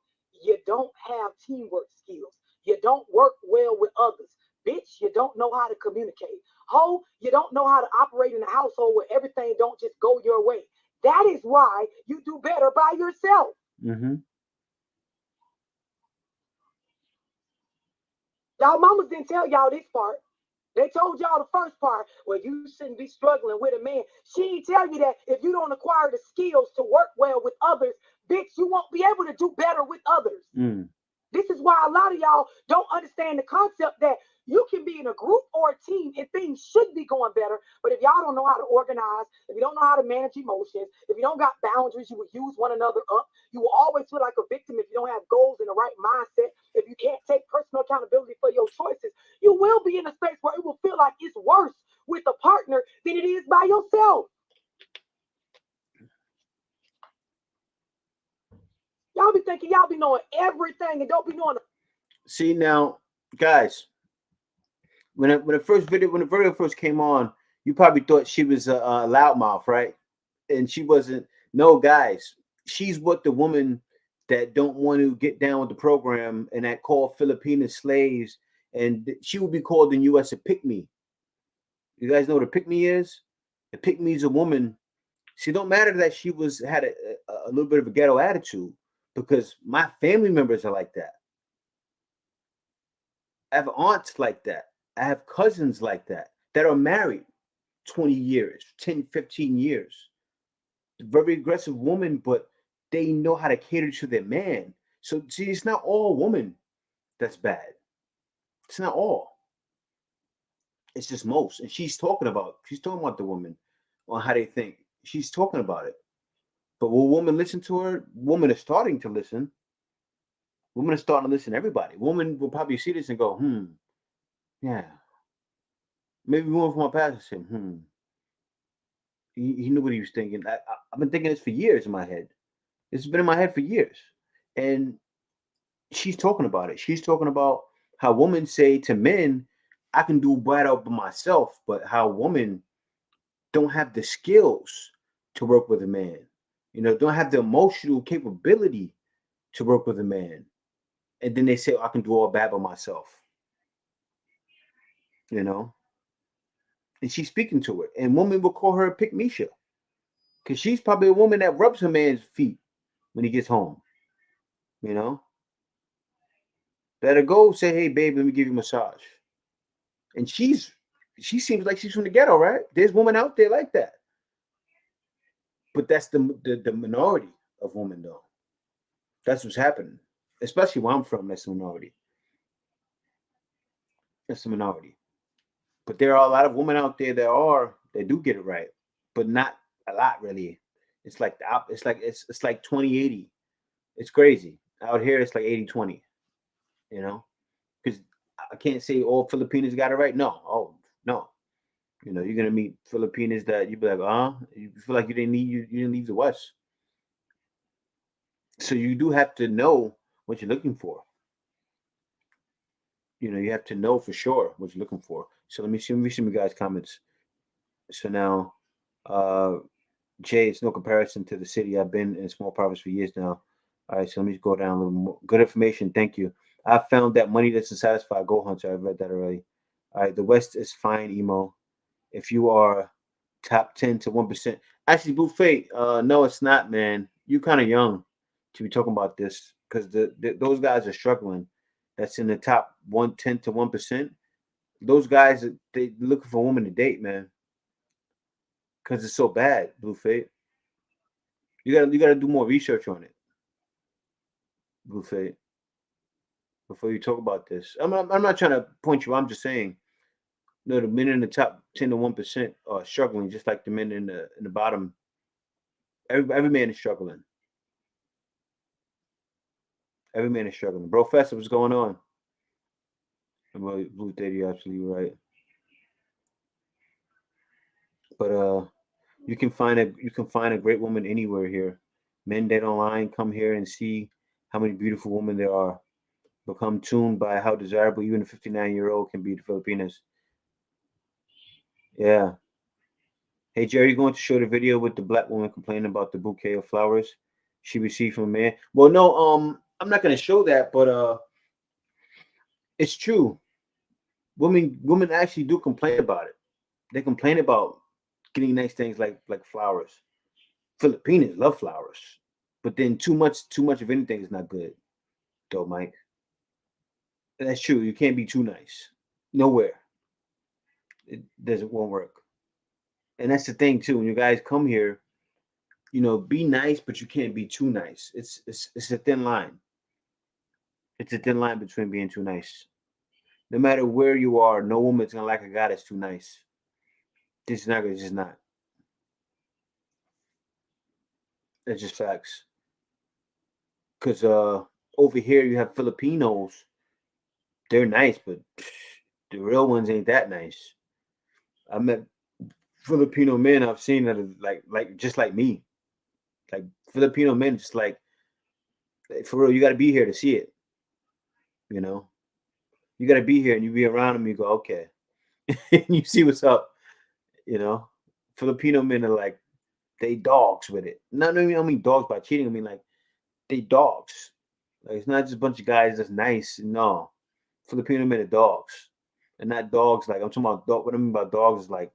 You don't have teamwork skills. You don't work well with others. Bitch, you don't know how to communicate. Ho, you don't know how to operate in a household where everything don't just go your way. That is why you do better by yourself. Mm-hmm. Y'all mamas didn't tell y'all this part. They told y'all the first part, well, you shouldn't be struggling with a man. She didn't tell you that if you don't acquire the skills to work well with others, bitch, you won't be able to do better with others. Mm. This is why a lot of y'all don't understand the concept that you can be in a group or a team and things should be going better. But if y'all don't know how to organize, if you don't know how to manage emotions, if you don't got boundaries, you will use one another up. You will always feel like a victim if you don't have goals and the right mindset. If you can't take personal accountability for your choices, you will be in a space where it will feel like it's worse with a partner than it is by yourself. Y'all be thinking y'all be knowing everything and don't be knowing. See now, guys, when the video first came on, you probably thought she was a loudmouth, right? And she wasn't. No, guys, she's what the woman that don't want to get down with the program and that call Filipinas slaves, and she would be called in U.S. a pick-me. You guys know what a pick-me is? A pick-me is a woman. See, don't matter that she had a little bit of a ghetto attitude, because my family members are like that. I have aunts like that. I have cousins like that are married 20 years, 10, 15 years. Very aggressive woman, but they know how to cater to their man. So, see, it's not all women that's bad. It's not all. It's just most. And she's talking about the woman on how they think. She's talking about it. But will women listen to her? Women are starting to listen. Women are starting to listen to everybody. Women will probably see this and go, yeah. Maybe one from my past said, He knew what he was thinking. I've been thinking this for years in my head. It's been in my head for years. And she's talking about it. She's talking about how women say to men, I can do better by myself, but how women don't have the skills to work with a man. Don't have the emotional capability to work with a man. And then they say, I can do all bad by myself. And she's speaking to it. And women will call her a pick-me-sha. Because she's probably a woman that rubs her man's feet when he gets home. Let her go say, hey, babe, let me give you a massage. And she's she seems like she's from the ghetto, right? There's women out there like that. But that's the minority of women, though. That's what's happening. Especially where I'm from, that's the minority. That's the minority. But there are a lot of women out there that do get it right, but not a lot really. It's like it's like 20-80. It's crazy. Out here it's like 80-20, you know? Because I can't say all Filipinos got it right. No. Oh, no. You know, you're gonna meet Filipinos that you be like, you feel like you didn't leave the West. So you do have to know what you're looking for. You know, you have to know for sure what you're looking for. So let me see you guys' comments. So now, uh, Jay, it's no comparison to the city. I've been in a small province for years now. All right, so let me go down a little more. Good information. Thank you. I found that money doesn't satisfy. Go Hunter. I've read that already. All right, the West is fine, emo. If you are top 10 to 1%. Actually, Blue Fate, no, it's not, man. You're kind of young to be talking about this because those guys are struggling. That's in the top 110 to 1%. Those guys, they looking for a woman to date, man. Because it's so bad, Blue Fate. You gotta do more research on it, Blue Fate, before you talk about this. I'm not trying to point you. I'm just saying, no, the men in the top 10 to 1% are struggling, just like the men in the bottom. Every man is struggling. Every man is struggling. Bro, Festa, what's going on? Blue Fate, you're absolutely right. But you can find a great woman anywhere here. Men that online come here and see how many beautiful women there are. Become tuned by how desirable even a 59-year-old can be to Filipinas. Yeah. Hey Jerry, you going to show the video with the black woman complaining about the bouquet of flowers she received from a man? Well, no, I'm not gonna show that, but it's true. Women actually do complain about it. They complain about getting nice things like flowers. Filipinos love flowers, but then too much of anything is not good, though, Mike. That's true. You can't be too nice. Nowhere. It won't work. And that's the thing too. When you guys come here, be nice, but you can't be too nice. It's a thin line. It's a thin line between being too nice. No matter where you are, no woman's gonna like a guy that's too nice. This is not. It's just not. That's just facts. Cause over here you have Filipinos. They're nice, but the real ones ain't that nice. I met Filipino men I've seen that are like just like me. Like Filipino men, just like for real, you got to be here to see it. You know, you got to be here and you be around them. You go, okay, and you see what's up. You know, Filipino men are like they dogs with it. Not I mean dogs by cheating. I mean like they dogs. Like it's not just a bunch of guys that's nice. No, Filipino men are dogs, and not dogs like I'm talking about. What I mean by dogs is like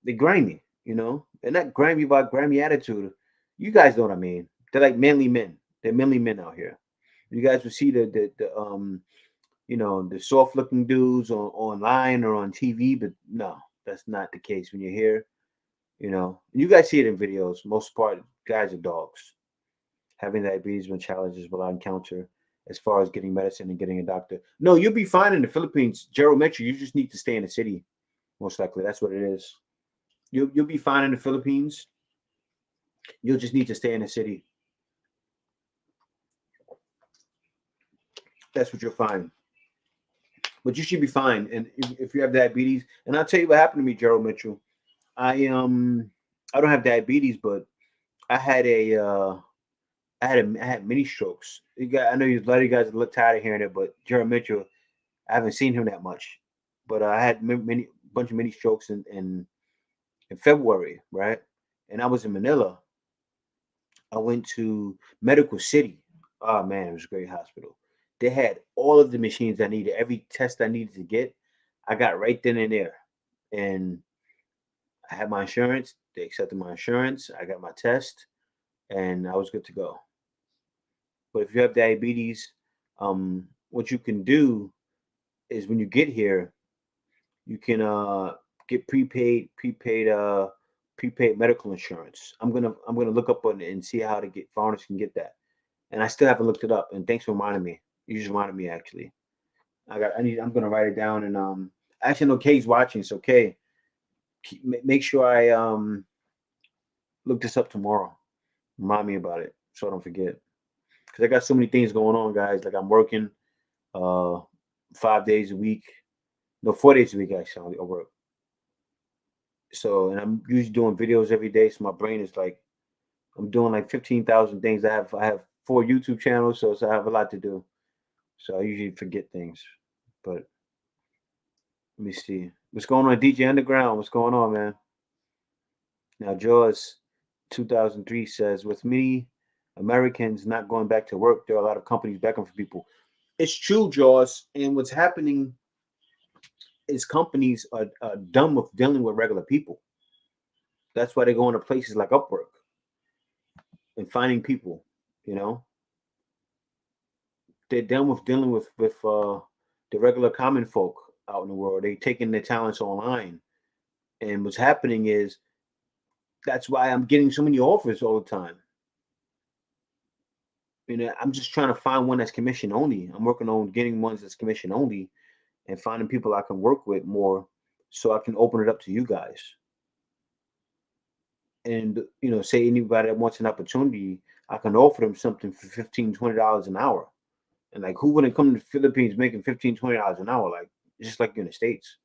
they grimy. They're not grimy by grimy attitude. You guys know what I mean. They're like manly men. They're manly men out here. You guys will see the soft looking dudes online or on TV, but no, that's not the case when you're here. You guys see it in videos. Most part, guys are dogs. Having diabetes when challenges will I encounter as far as getting medicine and getting a doctor. No, you'll be fine in the Philippines. Gerald Metro, you just need to stay in the city. Most likely, that's what it is. You'll be fine in the Philippines. You'll just need to stay in the city. That's what you'll find. But you should be fine. And if you have diabetes, and I'll tell you what happened to me, Gerald Mitchell. I don't have diabetes, but I had I had mini strokes. I know a lot of you guys look tired of hearing it, but Gerald Mitchell, I haven't seen him that much. But I had bunch of mini strokes in February, right? And I was in Manila. I went to Medical City. Oh man, it was a great hospital. They had all of the machines I needed, every test I needed to get. I got right then and there, and I had my insurance. They accepted my insurance. I got my test, and I was good to go. But if you have diabetes, what you can do is when you get here, You can get prepaid medical insurance. I'm gonna look up on it and see how to get foreigners can get that. And I still haven't looked it up. And thanks for reminding me. You just reminded me actually. I'm gonna write it down and actually no Kay's watching, so Kay, make sure I look this up tomorrow. Remind me about it so I don't forget. Because I got so many things going on, guys. Like I'm working 5 days a week. No, 4 days a week actually. I work. So and I'm usually doing videos every day. So my brain is like I'm doing like 15,000 things. I have 4 YouTube channels, so I have a lot to do. So I usually forget things. But let me see. What's going on, DJ Underground? What's going on, man? Now, Jaws 2003 says, with many Americans not going back to work, there are a lot of companies begging for people. It's true, Jaws. And what's happening is companies are done with dealing with regular people. That's why they go into places like Upwork and finding people, you know. They're done with dealing with the regular common folk out in the world. They're taking their talents online. And what's happening is that's why I'm getting so many offers all the time. You know, I'm just trying to find one that's commission only. I'm working on getting ones that's commission only and finding people I can work with more so I can open it up to you guys. And, you know, say anybody that wants an opportunity, I can offer them something for $15, $20 an hour. And like, who wouldn't come to the Philippines making $15, $20 an hour? Like, just like in the States,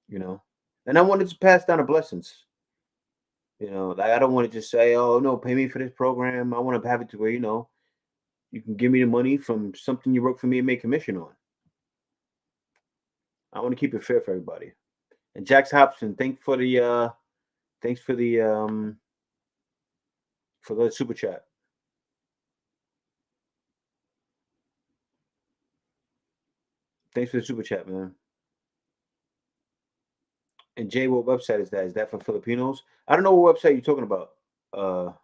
you know? And I wanted to pass down the blessings. You know, like I don't want to just say, "Oh no, pay me for this program." I want to have it to where you can give me the money from something you work for me and make commission on. I want to keep it fair for everybody. And Jax Hobson, thanks for the super chat. Thanks for the super chat, man. And Jay, what website is that? Is that for Filipinos? I don't know what website you're talking about.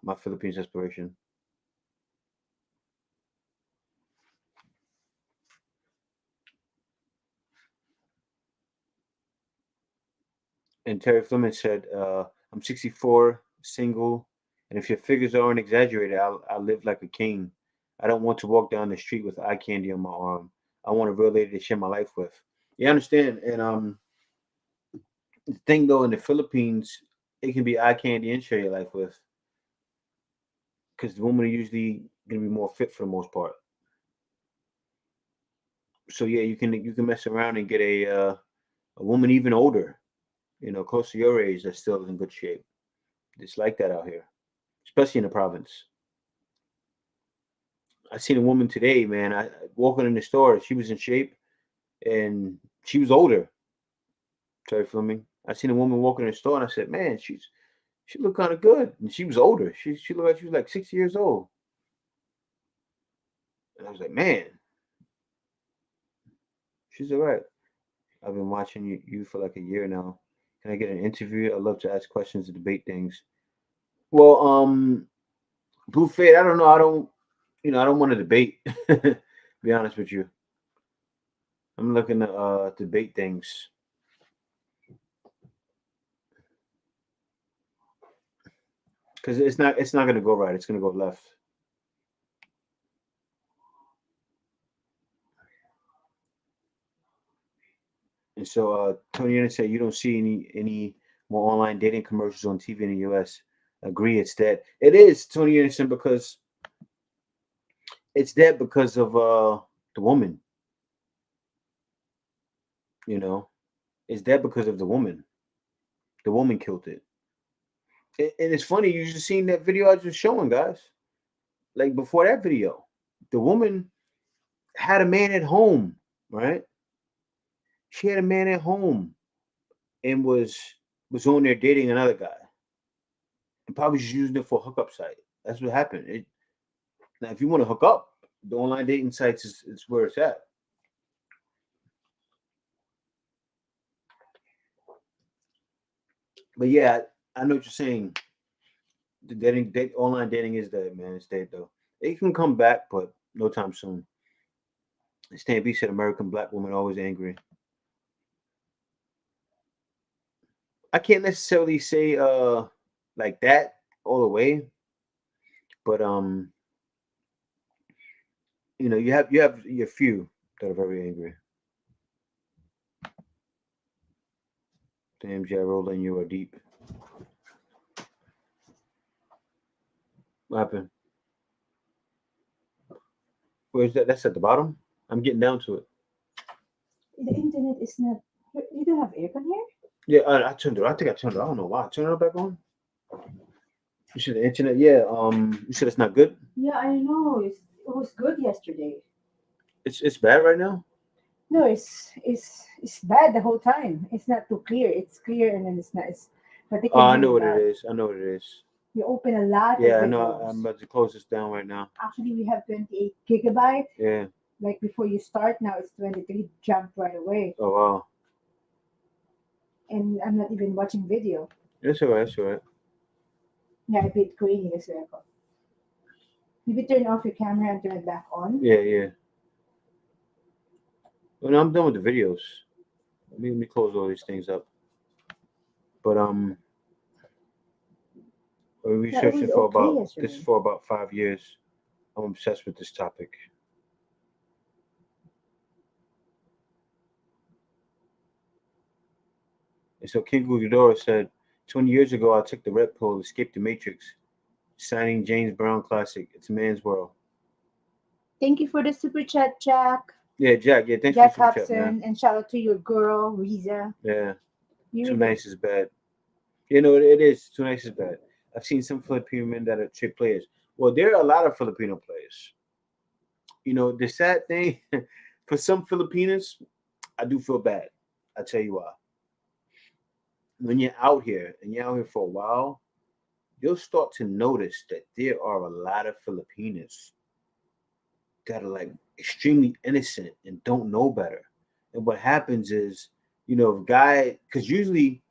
My Philippines Inspiration. And Terry Fleming said, I'm 64, single, and if your figures aren't exaggerated, I'll live like a king. I don't want to walk down the street with eye candy on my arm. I want a real lady to share my life with. You understand? And the thing though, in the Philippines, it can be eye candy and share your life with, because the woman are usually gonna be more fit for the most part. So yeah, you can mess around and get a woman even older, you know, close to your age that's still in good shape. It's like that out here, especially in the province. I seen a woman today, man. I walking in the store. She was in shape, and she was older. Sorry for me. I seen a woman walking in the store, and I said, "Man, she looked kind of good." And she was older. She looked like she was like 60 years old. And I was like, "Man, she's all right." I've been watching you for like a year now. Can I get an interview? I love to ask questions and debate things. Well, Blue Fade, I don't know. I don't want to debate. Be honest with you. I'm looking to debate things. Because it's not gonna go right. It's gonna go left. And so Tony Anderson said you don't see any more online dating commercials on TV in the US. Agree, it's dead. It is, Tony Anderson, because it's dead because of the woman. You know, it's dead because of the woman. The woman killed it. And it's funny, you just seen that video I was just showing, guys. Like before that video, the woman had a man at home, right? She had a man at home and was on there dating another guy, and probably just using it for a hookup site. That's what happened. Now, if you want to hook up, the online dating sites is where it's at. But yeah, I know what you're saying. The online dating is dead, man. It's dead though. It can come back, but no time soon. Stan B said, "American black woman always angry." I can't necessarily say like that all the way, but you know, you have your few that are very angry. Damn, J. Roland, you are deep. What happened? Where's that? That's at the bottom. I'm getting down to it. The internet is not. You don't have aircon here? Yeah, I turned it. I think I turned it. I don't know why. Turn it back on. You said the internet. Yeah. You said it's not good. Yeah, I know. It was good yesterday. It's bad right now. No, it's bad the whole time. It's not too clear. It's clear and then it's not. But they Oh, can I hear know you what it loud. is. I know what it is. You open a lot Yeah, of I know. I'm windows. about to close this down right now. Actually, we have 28 gigabyte. Yeah. Like before you start, now it's 23. Jumped right away, Oh wow. and I'm not even watching video. That's all right. That's all right. Yeah, I paid Queenie as well. Maybe turn off your camera and turn it back on. Yeah, yeah. Well, no, I'm done with the videos. Let me close all these things up. But we Yeah, it researched was it for okay about this yesterday. for about 5 years. I'm obsessed with this topic. And so King Ghidorah said, 20 years ago, I took the red pill, escaped the matrix, signing James Brown classic. It's a man's world. Thank you for the super chat, Jack. Yeah, Jack. Yeah, thanks for the Jack super chat, man. Hobson, and shout out to your girl, Riza. Yeah, You too really, nice is bad. You know, it is. Too nice is bad. I've seen some Filipino men that are chick players. Well, there are a lot of Filipino players. You know, the sad thing for some Filipinas, I do feel bad. I tell you why. When you're out here and you're out here for a while, you'll start to notice that there are a lot of Filipinas that are like extremely innocent and don't know better. And what happens is, you know, because usually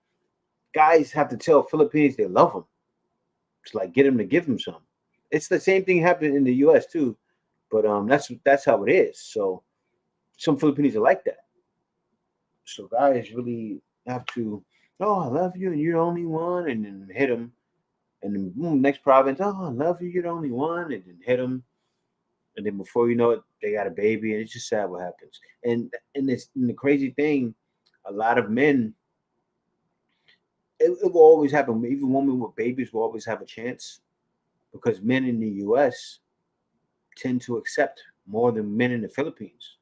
guys have to tell Filipinos they love them to like get them to give them some. It's the same thing happening in the U.S. too, but that's how it is. So some Filipinos are like that. So guys really have to, oh, I love you and you're the only one, and then hit them, and then boom, next province, oh, I love you, you're the only one, and then hit them, and then before you know it, they got a baby, and it's just sad what happens. And the crazy thing, a lot of men, it will always happen. Even women with babies will always have a chance because men in the U.S. tend to accept more than men in the Philippines.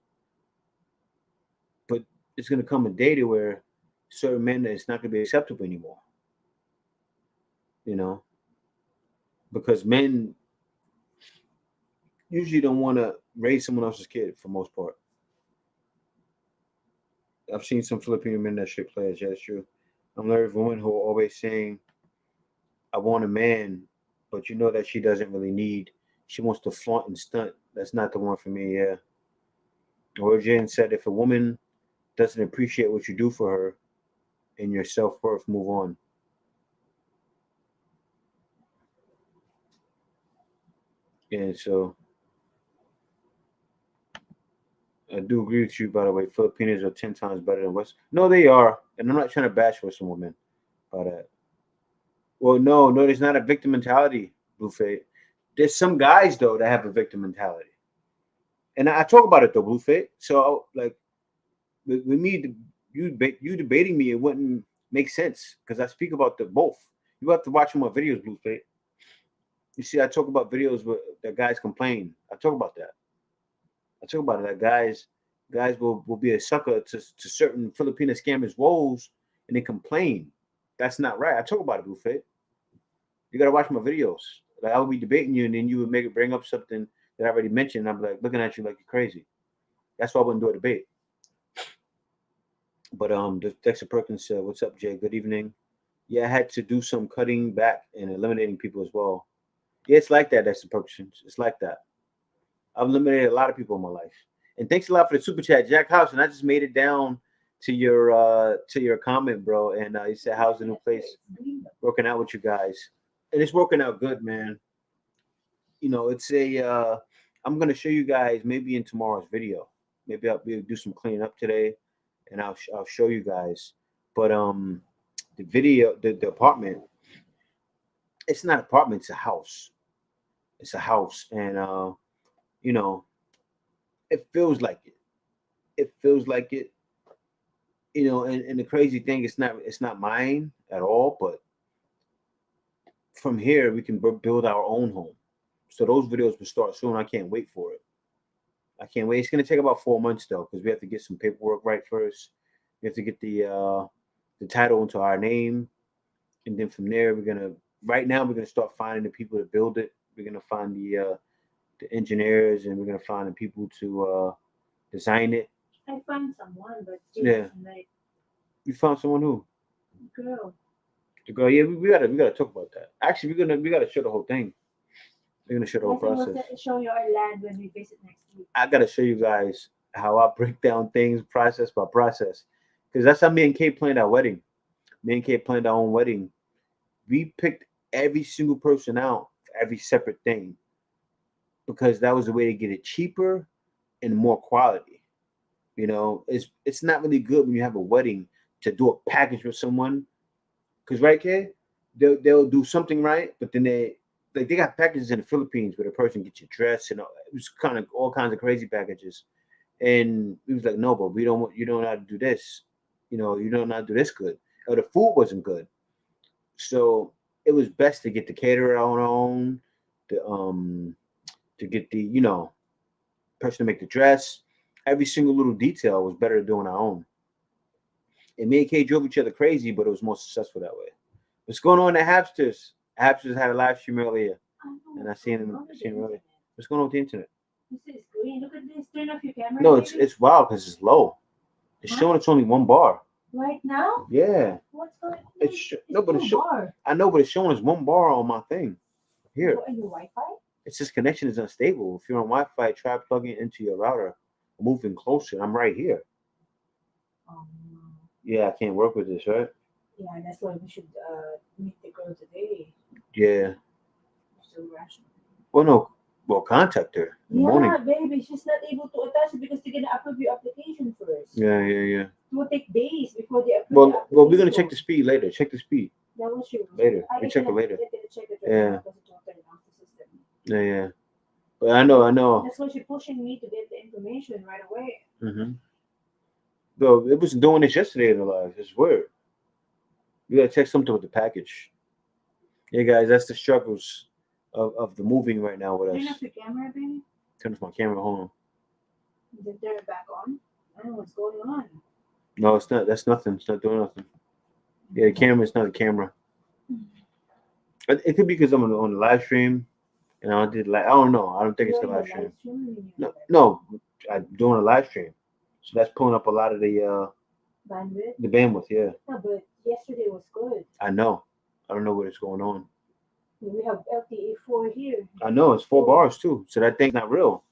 But it's going to come a day to where certain men it's not going to be acceptable anymore. You know, because men usually don't want to raise someone else's kid for most part. I've seen some Filipino men that shit players. Yeah, that's true. I'm learning women who are always saying, "I want a man," but you know that she doesn't really need. She wants to flaunt and stunt. That's not the one for me. Yeah. Or Jen said, if a woman doesn't appreciate what you do for her and your self worth, move on. And so I do agree with you. By the way, Filipinos are 10 times better than West. No, they are, and I'm not trying to bash Western women by that. Well, no, there's not a victim mentality, Bluefit. There's some guys though that have a victim mentality, and I talk about it though, Bluefit. So like with me, you debating me, it wouldn't make sense because I speak about the both. You have to watch my videos, Bluefit. You see, I talk about videos where that guys complain. I talk about that. I talk about it. That guys will be a sucker to certain Filipino scammers' woes and they complain. That's not right. I talk about it, Bluefit. You gotta watch my videos. Like I would be debating you, and then you would bring up something that I already mentioned. And I'm like looking at you like you're crazy. That's why I wouldn't do a debate. But Dexter Perkins said, "What's up, Jay? Good evening. Yeah, I had to do some cutting back and eliminating people as well. Yeah, it's like that, Dexter Perkins. It's like that. I've eliminated a lot of people in my life. And thanks a lot for the super chat, Jack House. And I just made it down to your comment, bro. And he said, "How's the new place working out with you guys?" And it's working out good, man. You know, it's a. I'm gonna show you guys maybe in tomorrow's video. Maybe I'll do some cleaning up today, and I'll show you guys. But the video, the apartment. It's not an apartment. It's a house. It's a house, and you know, it feels like it. It feels like it. You know, and the crazy thing, it's not mine at all, but from here we can build our own home. So those videos will start soon. I can't wait for it. I can't wait. It's gonna take about 4 months though, because we have to get some paperwork right first. We have to get the title into our name, and then from there we're gonna. Right now we're gonna start finding the people to build it. We're gonna find the engineers, and we're gonna find the people to design it. I found someone, but still Yeah. like You found someone who? girl. The girl. Yeah, we gotta talk about that. Actually, we gotta show the whole thing. We're gonna show the whole process. Show you our land when we visit next week. I gotta show you guys how I break down things process by process, because that's how me and Kate planned our wedding. Me and Kate planned our own wedding. We picked every single person out for every separate thing, because that was a way to get it cheaper and more quality. You know, it's not really good when you have a wedding to do a package with someone, because right, Kate, they'll do something right, but then they got packages in the Philippines where the person gets your dress and it was kind of all kinds of crazy packages. And we was like, no, but we don't want, you don't know how to do this. You know, you don't know how to do this good. Or the food wasn't good. So it was best to get the caterer on our own, to get the, person to make the dress. Every single little detail was better doing our own. And me and Kay drove each other crazy, but it was more successful that way. What's going on at Hapsters? Hapsters had a live stream earlier, and I seen him earlier. What's going on with the internet? This is green. Look at this. Turn off your camera. No, baby. it's wild because it's low. It's showing it's only one bar. Right now. Yeah. What's going on? No, but it's bar. I know, but it's showing us one bar on my thing. Here. And your Wi-Fi? It says connection is unstable. If you're on Wi-Fi, try plugging it into your router, moving closer. I'm right here. Yeah, I can't work with this, right? Yeah, that's why we should meet the girl today. Yeah. So rational. Well, no. Well, contact her in the morning. Baby, she's not able to attach it because they're gonna approve your application first. Yeah. It will take days before they approve. Well, we're gonna check the speed later. Check the speed. That was true. Later. We check it later. Yeah. Yeah. But I know. That's why she's pushing me to get the information right away. Mm-hmm. Bro, it was doing this yesterday in the live. It's weird. You gotta check something with the package. Yeah, guys, that's the struggles of the moving right now with us. Turn off your camera, baby. Turn off my camera. Hold on. Then turn it back on. I don't know what's going on. No, it's not. That's nothing. It's not doing nothing. Yeah, the camera. It's not a camera. It could be because I'm on the live stream, and I did I don't know. I don't think it's the live stream. No, I'm doing a live stream, so that's pulling up a lot of the bandwidth. The bandwidth, yeah. No, but yesterday was good. I know. I don't know what is going on. We have LTA4 here. I know it's 4 bars too, so that thing's not real.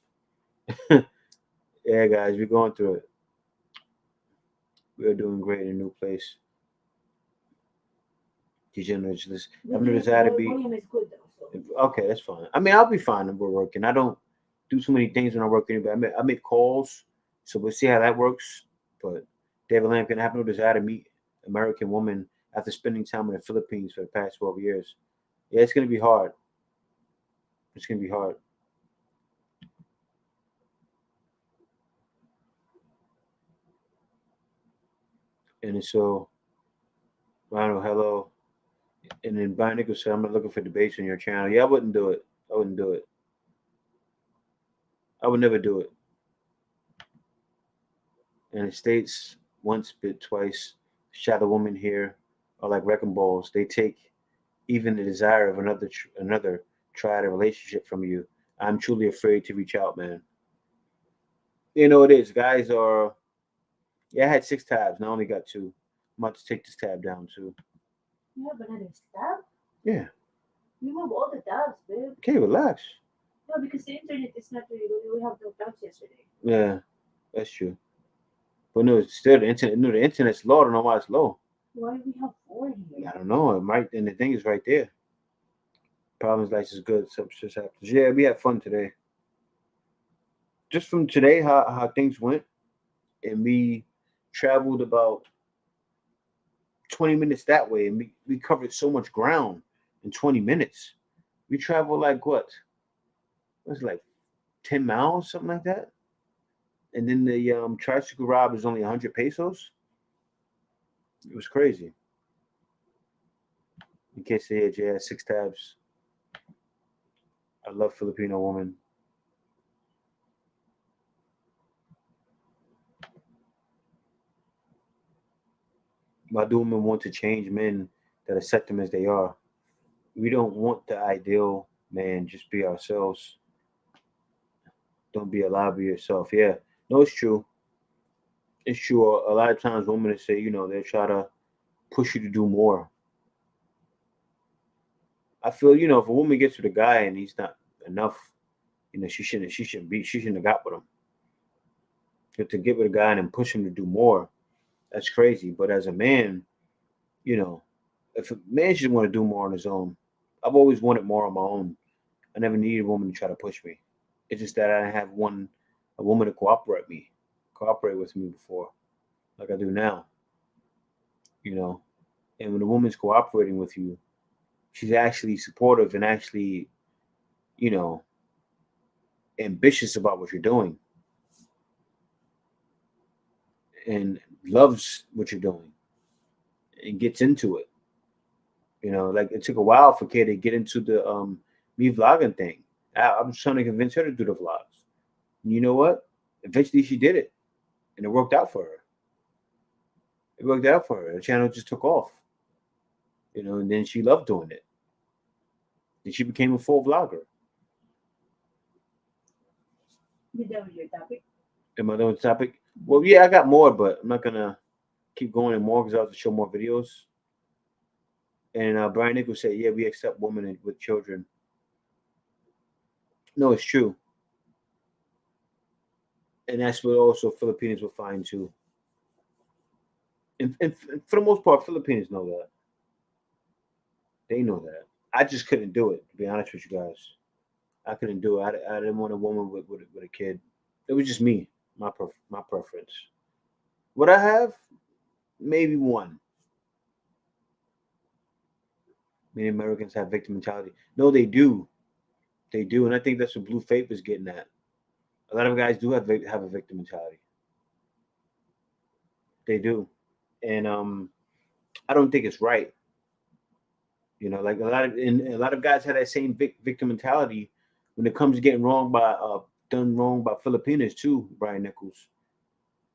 Yeah, guys, we're going through it. We're doing great in a new place. Degenerates. I've noticed how to be. Volume is good though, so. Okay, that's fine. I mean, I'll be fine if we're working. I don't do so many things when I work anyway. I make calls, so we'll see how that works. But David Lampkin, I have no desire to meet American woman after spending time in the Philippines for the past 12 years. Yeah, it's gonna be hard. It's gonna be hard. And so, Ronald, hello. And then Brian Nichols said, I'm not looking for debates on your channel. Yeah, I wouldn't do it. I wouldn't do it. I would never do it. And it states once, bit twice, shadow women here are like wrecking balls. They take even the desire of another try a relationship from you. I'm truly afraid to reach out, man. You know it is. Guys are. Yeah, I had 6 tabs. Now I only got 2. I'm about to take this tab down too. You have another tab? Yeah. You have all the tabs, babe. Okay, relax. No, because the internet is not really good. We have no tabs yesterday. Yeah, that's true. But no, it's still the internet. No, the internet's low. I don't know why it's low. Why do we have 4 here? I don't know. It might, and the thing is right there. Problems like is good. Substance happens. Yeah, we had fun today. Just from today, how things went, and we traveled about 20 minutes that way, and we covered so much ground in 20 minutes. We traveled like what? It was like 10 miles, something like that. And then the tricycle ride was only 100 pesos. It was crazy. In case they had yeah, 6 tabs. I love Filipino women. Why do women want to change men that accept them as they are? We don't want the ideal man. Just be ourselves. Don't be a lie of yourself. Yeah, no, it's true. It's true. A lot of times, women say, they try to push you to do more. I feel, if a woman gets with a guy and he's not enough, she shouldn't have got with him. But to get with a guy and then push him to do more, that's crazy. But as a man, you know, if a man should want to do more on his own, I've always wanted more on my own. I never needed a woman to try to push me. It's just that I didn't have a woman to cooperate with me before, like I do now. And when a woman's cooperating with you, she's actually supportive and actually, you know, ambitious about what you're doing and loves what you're doing and gets into it. Like it took a while for Kay to get into the me vlogging thing. I was trying to convince her to do the vlogs. And you know what? Eventually she did it. And it worked out for her. It worked out for her. The channel just took off. And then she loved doing it. And she became a full vlogger. You done with your topic? Am I done with the topic? Well, yeah, I got more, but I'm not gonna keep going in more because I have to show more videos. And Brian Nichols said, "Yeah, we accept women with children." No, it's true, and that's what also Filipinos will find too. And for the most part, Filipinos know that. They know that. I just couldn't do it. To be honest with you guys, I couldn't do it. I didn't want a woman with a kid. It was just me, my preference. Would I have? Maybe one. Many Americans have victim mentality. No, they do. They do, and I think that's what Blue Faith is getting at. A lot of guys do have a victim mentality. They do, and I don't think it's right. Like a lot of guys have that same victim mentality when it comes to getting done wrong by Filipinos too. Brian Nichols,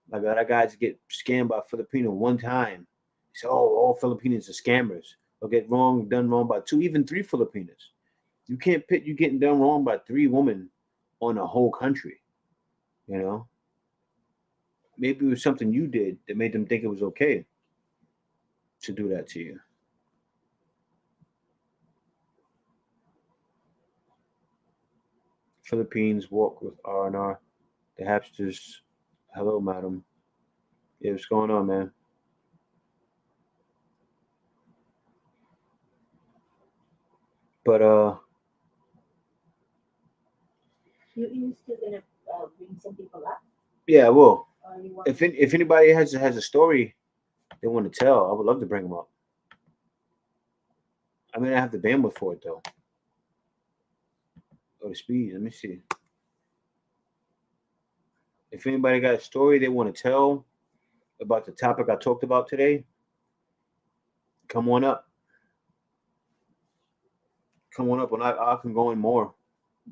like a lot of guys get scammed by Filipino one time. Say, "Oh, all Filipinos are scammers." Or get done wrong by 2, even 3 Filipinos. You can't pit you getting done wrong by 3 women on a whole country. Maybe it was something you did that made them think it was okay to do that to you. Philippines walk with R&R. The Hapsters. Hello, madam. Yeah, what's going on, man? But You still gonna bring some people up? yeah, I will. You If anybody has a story they want to tell, I would love to bring them up. I mean, I have the bandwidth for it though. Or the speed. Let me see. If anybody got a story they want to tell about the topic I talked about today, come on up. Come on up, and I can go in more.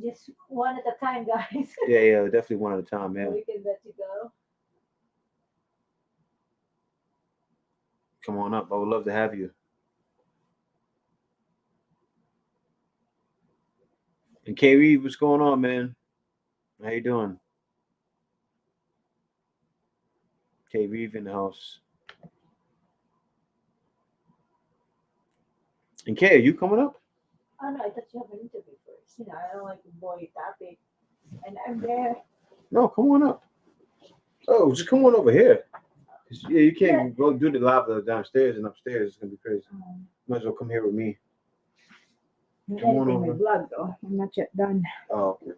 just one at a time, guys. Yeah, definitely one at a time, man. We can let you go. Come on up. I would love to have you. And K Reed, what's going on, man? How you doing? K Reed in the house. And Kay, are you coming up? Oh no, I thought you have an interview first. I don't like to boy topic. And I'm there. No, come on up. Oh, just come on over here. Yeah, you can't go do the live downstairs and upstairs. It's gonna be crazy. Might as well come here with me. I'm Come on editing my over. vlog though. I'm not yet done. Oh, okay.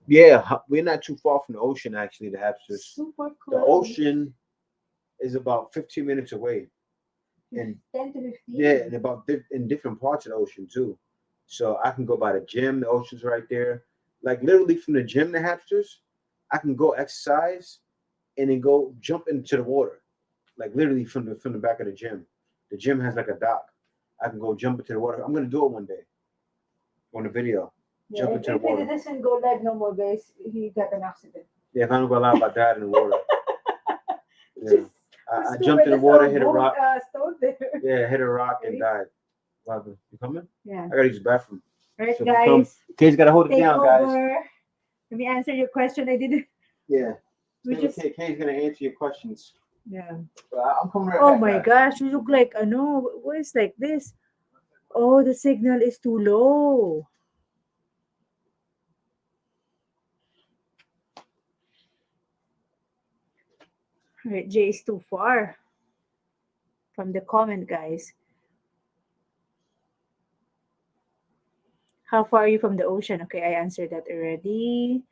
Yeah, we're not too far from the ocean, actually. The Hapsters. Super The close. ocean is about 15 minutes away, and 10 to 15. yeah, and about in different parts of the ocean too. So I can go by the gym. The ocean's right there. Like literally from the gym to Hamsters, I can go exercise and then go jump into the water. Like literally from the back of the gym. The gym has like a dock. I can go jump into the water. I'm gonna do it one day on the video. Yeah, Jump if, into the if water. it doesn't go live no more, guys, he got an accident. Yeah, if I don't go live, I died in the water. Yeah. Just- I Just jumped in the there's water, a hit a bone, rock. Stone there. Yeah, hit a rock and Really? died. What happened? You coming? Yeah. I gotta use the bathroom. All right, So if you come, guys. Kay's gotta hold it Take down, over. guys. Let me answer your question. I didn't. Yeah. We just. Kay's gonna answer your questions. Yeah. I'm coming right Oh back. my guys. gosh, you look like no. What is like this? Oh, the signal is too low. Right, Jay is too far from the comment, guys. How far are you from the ocean? Okay, I answered that already.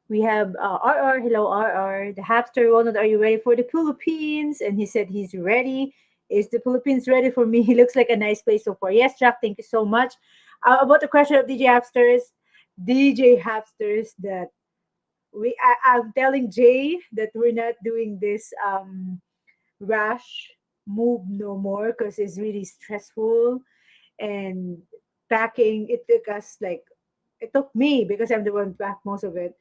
We have RR. Hello, RR. The hamster Ronald, are you ready for the Philippines? And he said he's ready. Is the Philippines ready for me? He looks like a nice place so far. Yes, Jack, thank you so much. About the question of DJ Hamsters, that I'm telling Jay that we're not doing this rash move no more because it's really stressful, and packing it took us like it took me, because I'm the one who packed most of it,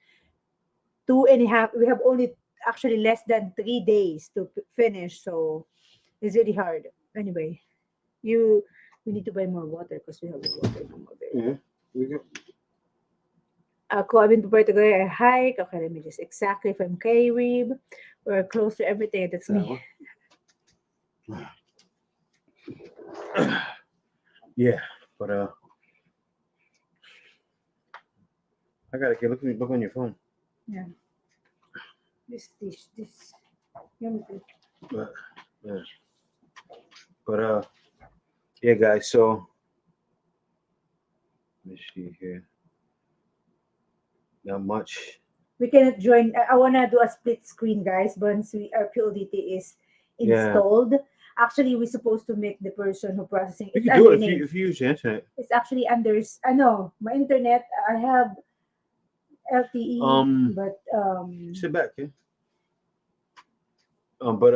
2.5. We have only actually less than 3 days to finish, so it's really hard. Anyway, we need to buy more water because we have the water no more there. Yeah. We go. Ako, I've been prepared to go a hike. Okay, let me just exactly from K-Rib. We're close to everything. That's me. Yeah, but I gotta get look on your phone. Yeah. This. You want me to- But yeah, guys. So let me see here. Not much. We cannot join. I wanna do a split screen, guys. Once our PLDT is Yeah. installed. Actually, we're supposed to meet the person who processing. You It's can do it underneath. if you use the internet. It's actually under. I know my internet. I have LTE, but Sit back, yeah. But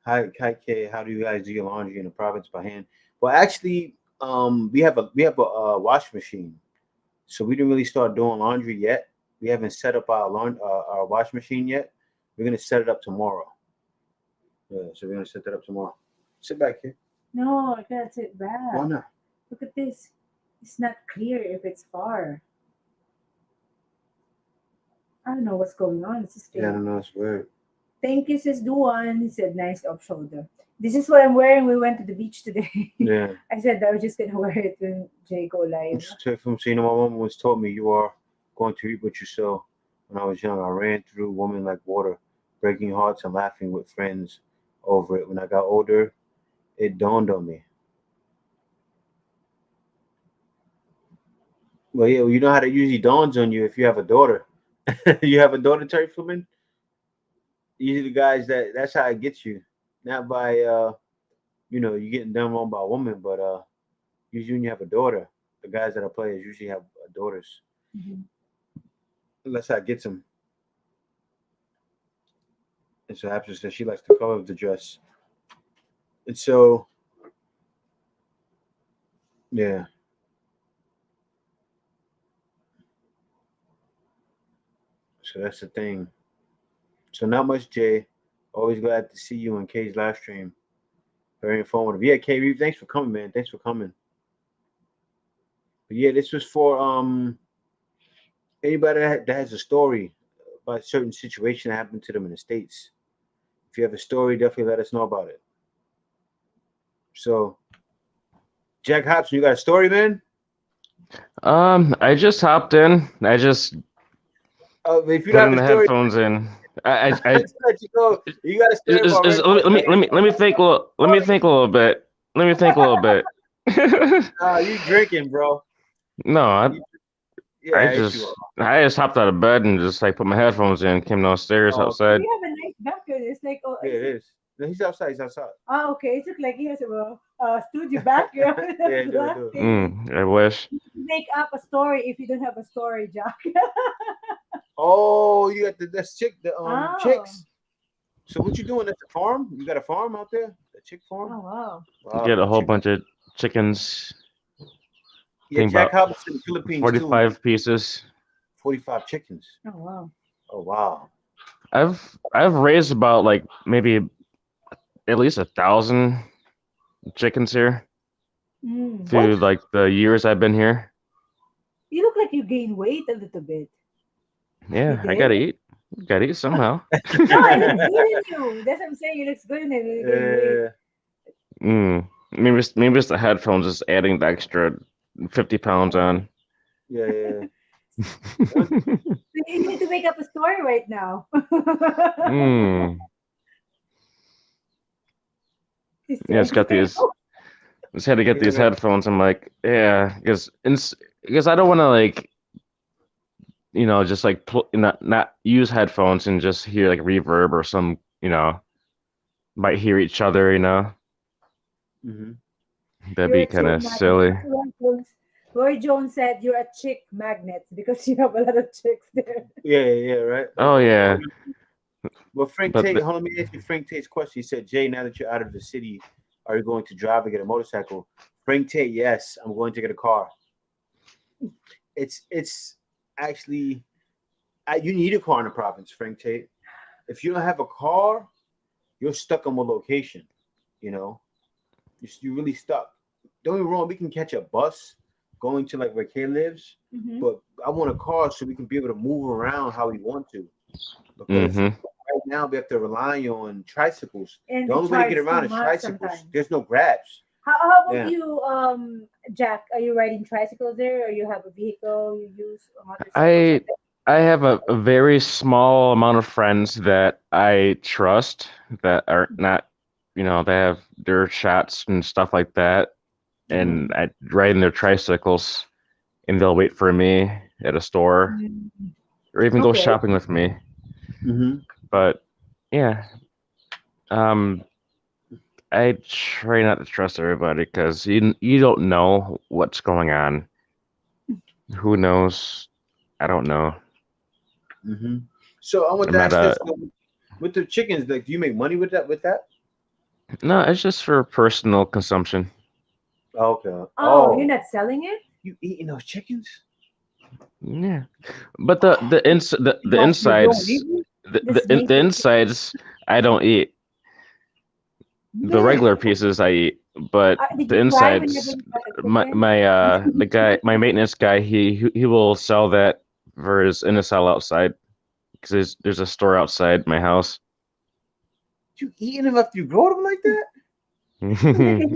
hi Kay, how do you guys do your laundry in the province by hand? Well, actually, we have a wash machine, so we didn't really start doing laundry yet. We haven't set up our wash machine yet. We're gonna set it up tomorrow. Yeah, so we're gonna set that up tomorrow. Sit back here. no, I can't sit back. Why not? Look at this. It's not clear if it's far. I don't know what's going on. It's just Yeah, I don't know. It's weird. Thank you, sis Duan. He said, nice off shoulder. This is what I'm wearing. We went to the beach today. Yeah. I said I was just gonna wear it when Jay go live. From seeing my mom once told me you are going to reap what you sow. When I was young, I ran through women like water, breaking hearts and laughing with friends over it. When I got older, it dawned on me. Well, yeah, well, you know how it usually dawns on you if you have a daughter. You have a daughter, Terry Flumin? Usually the guys that's how it gets you. Not by you getting done wrong by a woman, but usually when you have a daughter, the guys that are players usually have daughters. Mhm. That's how it gets them. And so happens that she likes the color of the dress. And so, yeah. So that's the thing. So not much, Jay. Always glad to see you on Kay's live stream. Very informative. Yeah, Kay Reeve, thanks for coming, man. Thanks for coming. But yeah, this was for anybody that has a story about a certain situation that happened to them in the States. If you have a story, definitely let us know about it. So, Jack Hobson, you got a story, man? I just hopped in. I just if you put have in a the story, headphones in. I let you go. You got a story let me think a little. Let me think a little bit. Let me think a little bit. You drinking, bro? No, Yeah, I just hopped out of bed and just like put my headphones in, came downstairs outside. We have a nice background. It's like Yeah, it is. No, he's outside. He's outside. Oh, okay. It looks like he has a studio background. Yeah, do it, do it. I wish. Make up a story if you don't have a story, Jack. Oh, you got that's chick the Oh. chicks. So what you doing at the farm? You got a farm out there? A chick farm? Oh wow. Wow, Get a whole chick- bunch of chickens. Yeah, think Jack about Hobbs in the Philippines 45 too. pieces. 45 chickens. Oh wow. Oh wow. I've raised about like maybe at least 1,000 chickens here Mm. through like the years I've been here. You look like you gain weight a little bit. Yeah, You I did? gotta eat. Gotta eat somehow. No, it looks good in you. That's what I'm saying. It looks good in you. You gain weight. Maybe it's the headphones just adding the extra 50 pounds on. Yeah. You need to make up a story right now. Mm. Yeah, it's got these. Just had to get these headphones. I'm like, yeah, because I don't want to like, just like not use headphones and just hear like reverb or some, might hear each other. Mm-hmm. That'd You're be a kind of chick silly. magnet. Roy Jones said you're a chick magnet because you have a lot of chicks there. Yeah, right. Oh yeah. Well, Frank But Tate, the- hold on, let me ask you Frank Tate's question. He said, Jay, now that you're out of the city, are you going to drive or get a motorcycle? Frank Tate, yes, I'm going to get a car. It's actually, you need a car in the province, Frank Tate. If you don't have a car, you're stuck on one location. You're really stuck. Don't get me wrong, we can catch a bus going to like where Kay lives, Mhm. but I want a car so we can be able to move around how we want to. Because Mhm. right now we have to rely on tricycles. And The they only way to get charge around too is much tricycles. sometimes. There's no grabs. How about Yeah. you, Jack? Are you riding tricycles there, or you have a vehicle you use, a motorcycle? I something? I have a very small amount of friends that I trust that are not, they have their shots and stuff like that, and I ride in their tricycles, and they'll wait for me at a store Mm. or even go Okay. shopping with me. Mm-hmm. But yeah, I try not to trust everybody because you don't know what's going on. Who knows? I don't know. Mm-hmm. So I want to I'm ask at this: a with the chickens, like, do you make money with that? no. It's just for personal consumption. Okay. Oh, you're not selling it? You eating those chickens? Yeah, but the insides, the insides, I don't eat. The regular pieces I eat, but Did the you cry when you're insides, going to my maintenance guy, he will sell that for in a sell outside because there's a store outside my house. You eating them after you grow them like that?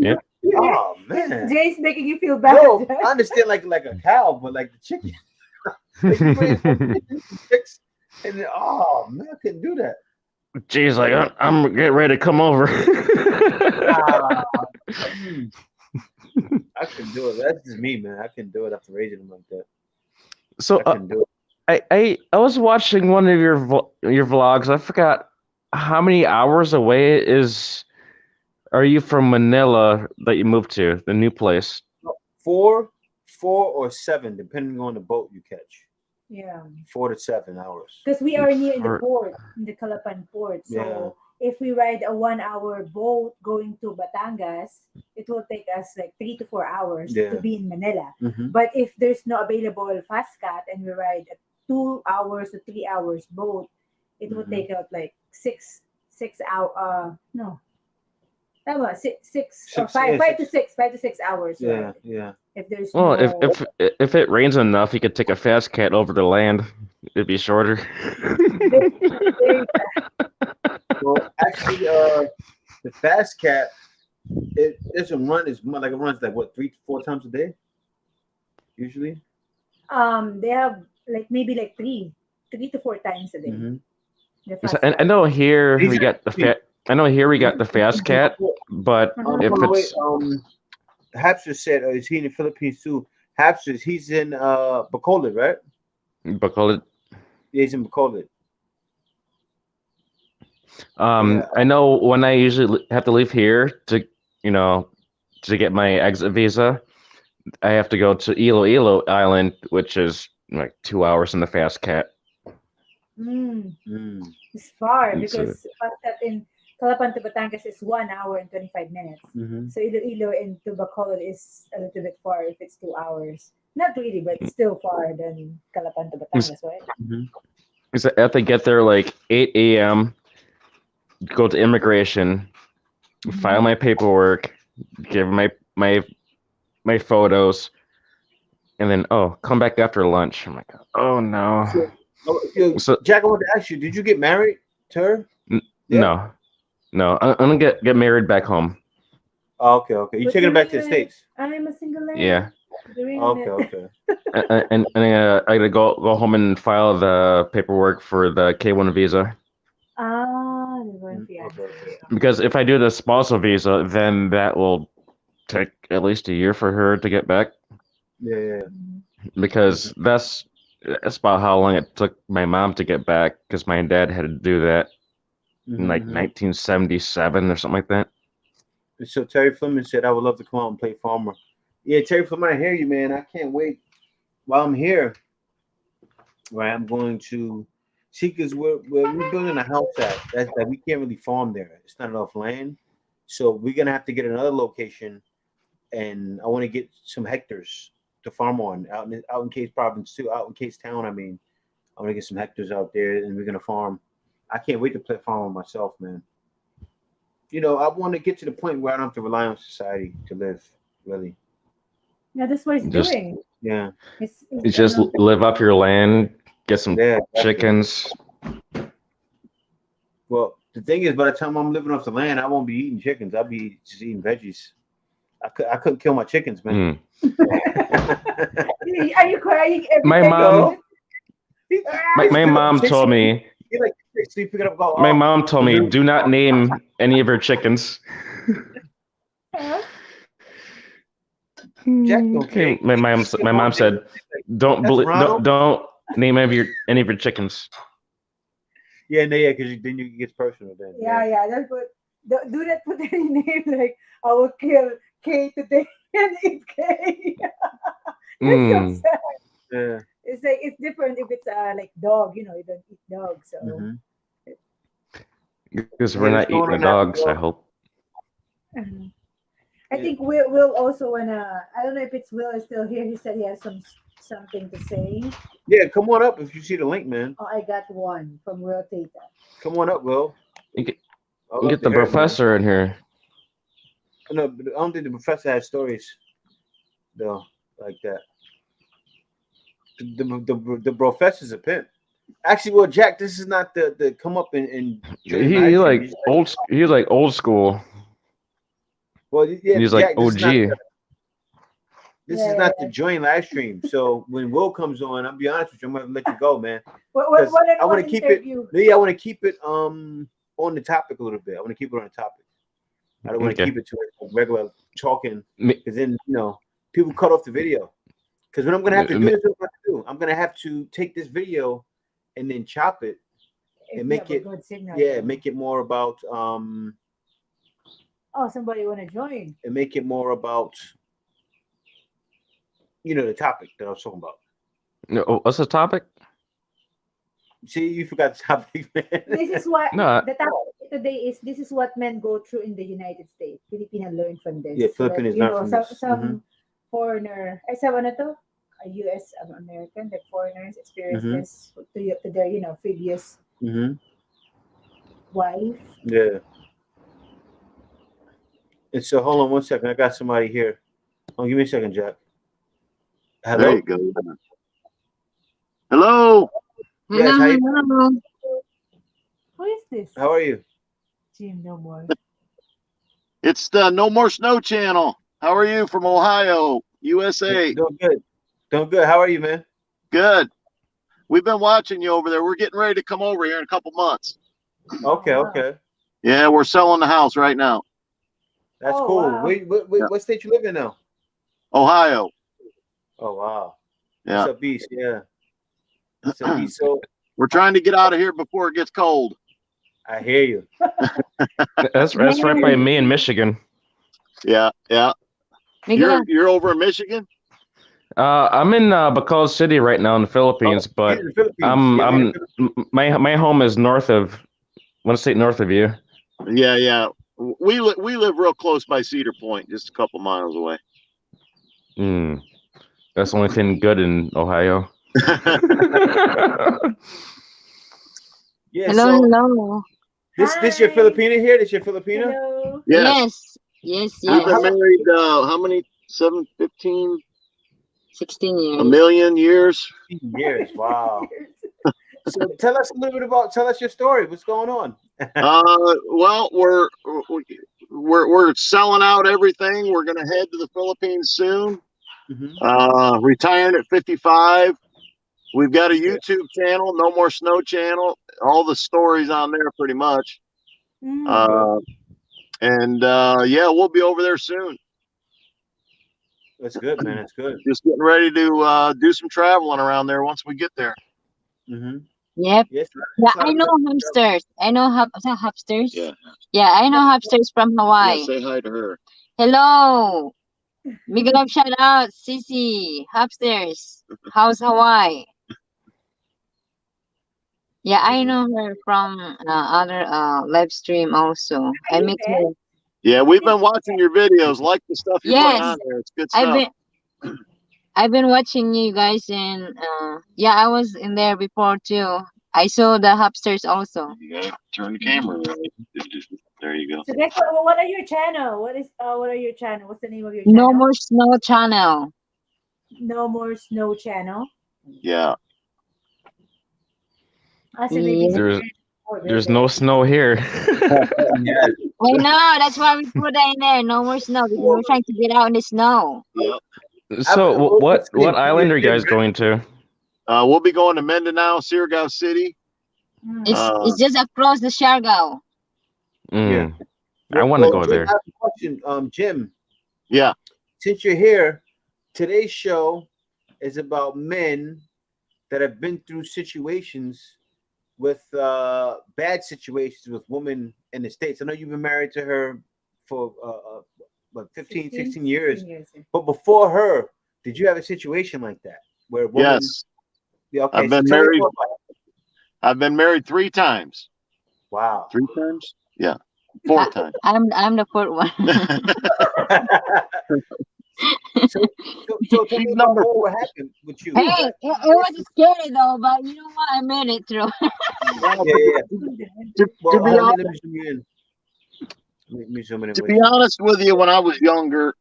Yeah. Oh man. Jay's making you feel bad. No, I understand like a cow, but like the chicken. Like you put in chicks, and then, oh man, I couldn't do that. Jeez, like I'm getting ready to come over. I couldn't do it. That's just me, man. I couldn't do it after raising them like that. So I couldn't do it. I was watching one of your vlogs. I forgot how many hours away are you from Manila that you moved to, the new place? 4 or 7, depending on the boat you catch. Yeah. 4 to 7 hours. Because we are near in the For- port, in the Calapan port. So Yeah. if we ride a 1-hour boat going to Batangas, it will take us like 3 to 4 hours Yeah. to be in Manila. Mm-hmm. But if there's no available fast cat and we ride a 2 hours to 3 hours boat, it will Mhm. take out like 6 hour no. Tama, 6 or 5 to 6 hours. Yeah, Right? yeah. If there's Well, no if it rains enough, you could take a fast cat over the land. It'd be shorter. very Well, actually, the fast cat, it doesn't run as much. Like it runs like what 3 to 4 times a day, usually. they have like maybe like 3 to 4 times a day. Mm-hmm. The So, fast and I cat. know here These we are- got the fat. I know here we got the fast cat, but if it's Hapster said, is he in the Philippines too? Hapster, he's in Bacolod, right? Bacolod, Yeah, he's in Bacolod. I know when I usually have to leave here to, to get my exit visa, I have to go to Iloilo Island, which is like 2 hours in the fast cat. It's far And so, because Pastat in Calapan to Batangas is 1 hour and 25 minutes. So Iloilo and to Bacolod is a little bit far if it's 2 hours. Not really, but it's still far than Calapan to Batangas, right? because I have to get there like 8 a.m., go to immigration, file my paperwork, give my photos, and then come back after lunch. I'm like, oh no. So, Jack, I want to ask you, did you get married to her? No. I'm gonna get married back home. Okay. You taking it back to the States? I'm a single lady. Yeah. Okay. and I gotta go home and file the paperwork for the K1 visa. Because if I do the spousal visa, then that will take at least a year for her to get back. Yeah. Because that's about how long it took my mom to get back. Because my dad had to do that in like 1977 or something like that. So Terry Fleming said, "I would love to come out and play farmer." Yeah, Terry Fleming, I hear you, man. I can't wait. While I'm here, right, I'm going to see because we're building a house that we can't really farm there. It's not enough land, so we're gonna have to get another location, and I want to get some hectares to farm on out in Case Province too, out in Case Town. I mean, I want to get some hectares out there, and we're gonna farm. I can't wait to play farm myself, man. I want to get to the point where I don't have to rely on society to live, really. Yeah, that's what it's doing. Yeah. It's just live up your land, get some chickens. Well, the thing is, by the time I'm living off the land, I won't be eating chickens. I'll be just eating veggies. I couldn't kill my chickens, man. Are you crying? My mom told me. My mom told me, do not name any of her chickens. Jack, my mom said, don't name any of your chickens. Yeah, because then you get personal. Then that's what. Do not put any name like I will kill K today and eat K. That's so sad. Yeah. It's like it's different if it's like dog. You don't eat dogs, so. Because we're not eating the dogs, I hope. I think Will also wanna. I don't know if it's Will is still here. He said he has something to say. Yeah, come on up if you see the link, man. Oh, I got one from Will Tata. Come on up, Will. You get the professor in here. No, but I don't think the professor has stories, though, like that. The professor's a pimp. Actually, well, Jack, this is not the come up and he's like old school. Well, yeah, he's Jack, like OG. This is not the joint live stream. So when Will comes on, I'll be honest with you, I'm gonna let you go, man. I want to keep it. Maybe I want to keep it on the topic a little bit. I want to keep it on the topic. I don't want to keep it to regular talking because then people cut off the video. Because what I'm gonna have to do, I'm gonna have to take this video and then chop it and make it make it more about somebody want to join and make it more about the topic that I was talking about. No, what's the topic? See, you forgot the topic, man. This is what the topic today is. This is what men go through in the United States. Filipino learn from this. Yeah, Filipinos learn from this. Some foreigner, a U.S. American, the foreigners experience this to their previous wife. Yeah. And so, hold on one second. I got somebody here. Give me a second, Jack. Hello. There you go. Hello. Yes. How you? Who is this? How are you? Jim, no more. It's the No More Snow channel. How are you from Ohio, USA? Doing good. Doing good. How are you, man? Good. We've been watching you over there. We're getting ready to come over here in a couple months. Okay. Yeah, we're selling the house right now. That's cool. Wow. What state you live in now? Ohio. Oh, wow. Yeah. It's a beast, yeah. It's a beast. So we're trying to get out of here before it gets cold. I hear you. That's right by me in Michigan. Yeah. Miguel, You're over in Michigan? I'm in Bacolod City right now in the Philippines, Oh, but he's in the Philippines. I'm Yeah, I'm my home is one state north of you. Yeah. We live real close by Cedar Point, just a couple miles away. That's the only thing good in Ohio. yeah. hello, So hello. this your Hi. Filipina here? This your Filipina? Hello. Yes. Yes, We've been How- married how many? 7, 15, 16 a years. million years? Years. Wow. So tell us a little bit tell us your story. What's going on? Well, we're selling out everything. We're gonna head to the Philippines soon. Retiring at 55. We've got a YouTube channel, No More Snow channel. All the stories on there, pretty much. Yeah, we'll be over there soon. That's good, man. That's good. Just getting ready to do some traveling around there once we get there. Yep. Yes. Yeah, I know hamsters. I know hamsters. Yeah. Yeah, I know hamsters from Hawaii. Yeah, say hi to her. Hello. Big love shout out, Sisi, hamsters. How's Hawaii? Yeah, I know her from other live stream also. I met her. Yeah, we've been watching your videos. Like the stuff you're putting Yes, on there. It's good stuff. I've been watching you guys, and yeah, I was in there before too. I saw the hamsters also. You gotta turn the camera right. There you go. So guys, what are your channel? What are your channel? What's the name of your No channel? More Snow channel. No More Snow channel. Yeah. I said maybe There's no snow here. I know, that's why we put that in there. No more snow because we're trying to get out in the snow. Yep. So what island are you guys going to? We'll be going to Mindanao, Surigao City. It's just across the Siargao. I want to go there. I have a question, Jim. Yeah. Since you're here, today's show is about men that have been through situations with bad situations with women in the States. I know you've been married to her for 15, 16 years. But before her, did you have a situation like that? Where women, yes. Yeah, okay, I've been married. I've been married 3 times. Wow. 3 times? Yeah. 4 times. I'm the 4th one. So tell me about what happened with you. Hey, it was scary though, but you know what? I made it through. To be honest with you, when I was younger,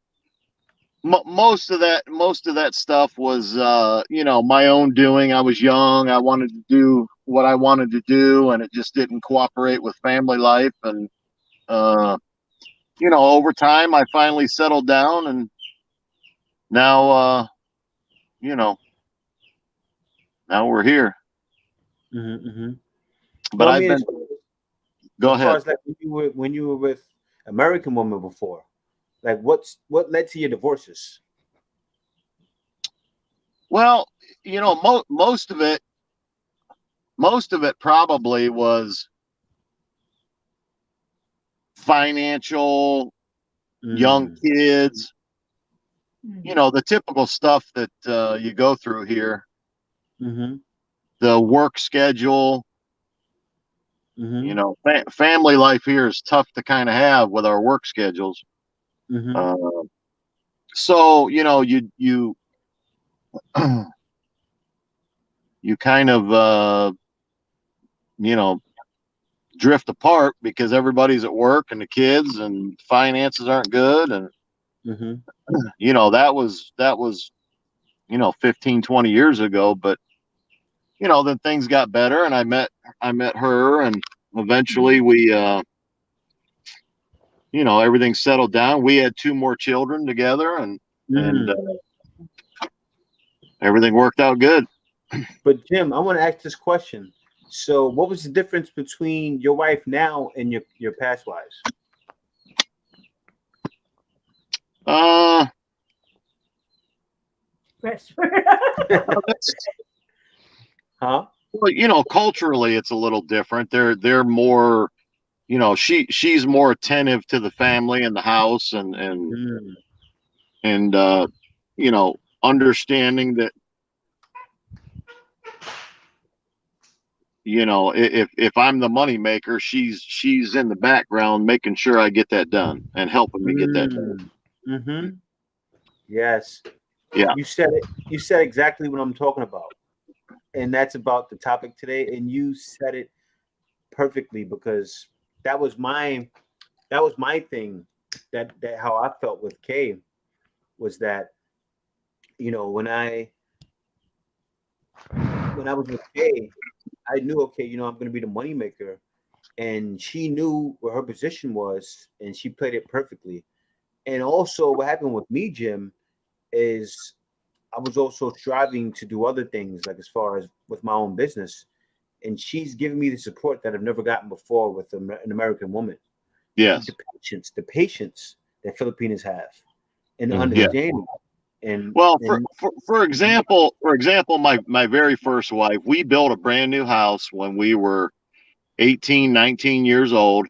most of that stuff was my own doing. I was young. I wanted to do what I wanted to do, and it just didn't cooperate with family life. And over time, I finally settled down, and now now we're here. But I've been. Go ahead. As far as like when you were with American women before, like what led to your divorces? Well, most of it probably was financial, young kids, the typical stuff that you go through here. The work schedule, family life here is tough to kind of have with our work schedules. So you you kind of drift apart because everybody's at work and the kids and finances aren't good, and that was 15, 20 years ago. But then things got better, and I met her, and eventually we everything settled down. We had 2 more children together, and everything worked out good. But Jim, I want to ask this question. So what was the difference between your wife now and your past wives? Huh? Well, culturally it's a little different. They're more you know, she's more attentive to the family and the house, and you know, understanding that, you know, if I'm the money maker, she's in the background making sure I get that done and helping me get that done. Mm-hmm. Yes. Yeah. You said it. You said exactly what I'm talking about. And that's about the topic today. And you said it perfectly, because that was my thing, that how I felt with Kay, was that, you know, when I was with Kay, I knew, okay, you know, I'm gonna be the money maker. And she knew where her position was, and she played it perfectly. And also what happened with me, Jim, is I was also striving to do other things, like as far as with my own business. And she's giving me the support that I've never gotten before with an American woman. Yes. The patience that Filipinos have, and the Yeah. understanding. And Well, for example, my very first wife, we built a brand new house when we were 18, 19 years old.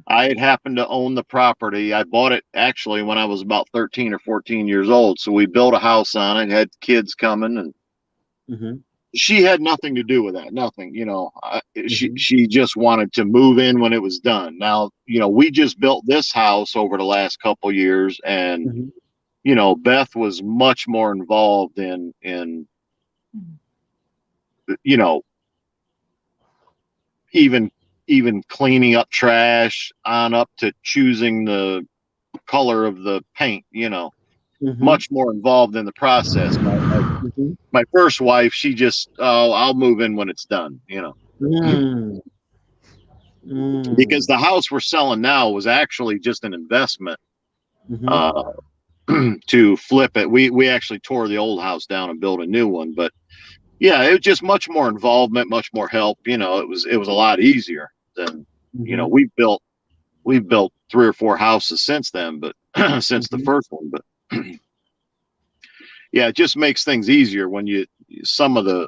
I had happened to own the property. I bought it actually when I was about 13 or 14 years old. So we built a house on it, had kids coming, and she had nothing to do with that. Nothing, you know. She just wanted to move in when it was done. Now, you know, we just built this house over the last couple years, and you know, Beth was much more involved in you know, even cleaning up trash on up to choosing the color of the paint, you know, much more involved in the process. My first wife, she just, oh, I'll move in when it's done, you know. Because the house we're selling now was actually just an investment to flip it. We actually tore the old house down and built a new one, but yeah, it was just much more involvement, much more help. You know, it was a lot easier than, you know, we've built 3 or 4 houses since then, but since the first one, but yeah, it just makes things easier when some of the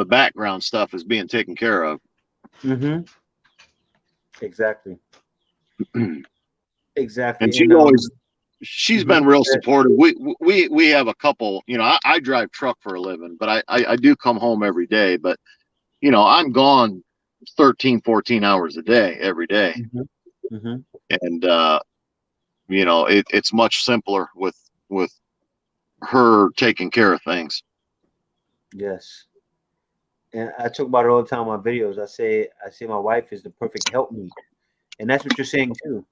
background stuff is being taken care of. Exactly. Exactly. And she's been real supportive. We have a couple, you know, I drive truck for a living, but I do come home every day, but you know, I'm gone 13, 14 hours a day, every day. And, you know, it's much simpler with her taking care of things. Yes. And I talk about it all the time on my videos. I say my wife is the perfect helpmeet. And that's what you're saying too.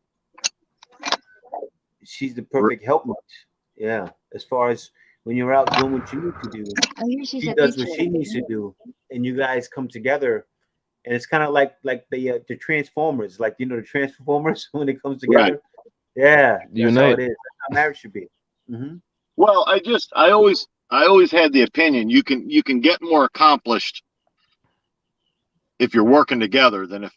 She's the perfect helpmeet. Yeah. As far as when you're out doing what you need to do, she does what she needs to do, and you guys come together. And it's kind of like the Transformers, like, you know, the Transformers when it comes together. Right. Yeah, that's Unite. how it is. That's how marriage should be. Well, I always had the opinion you can get more accomplished if you're working together than if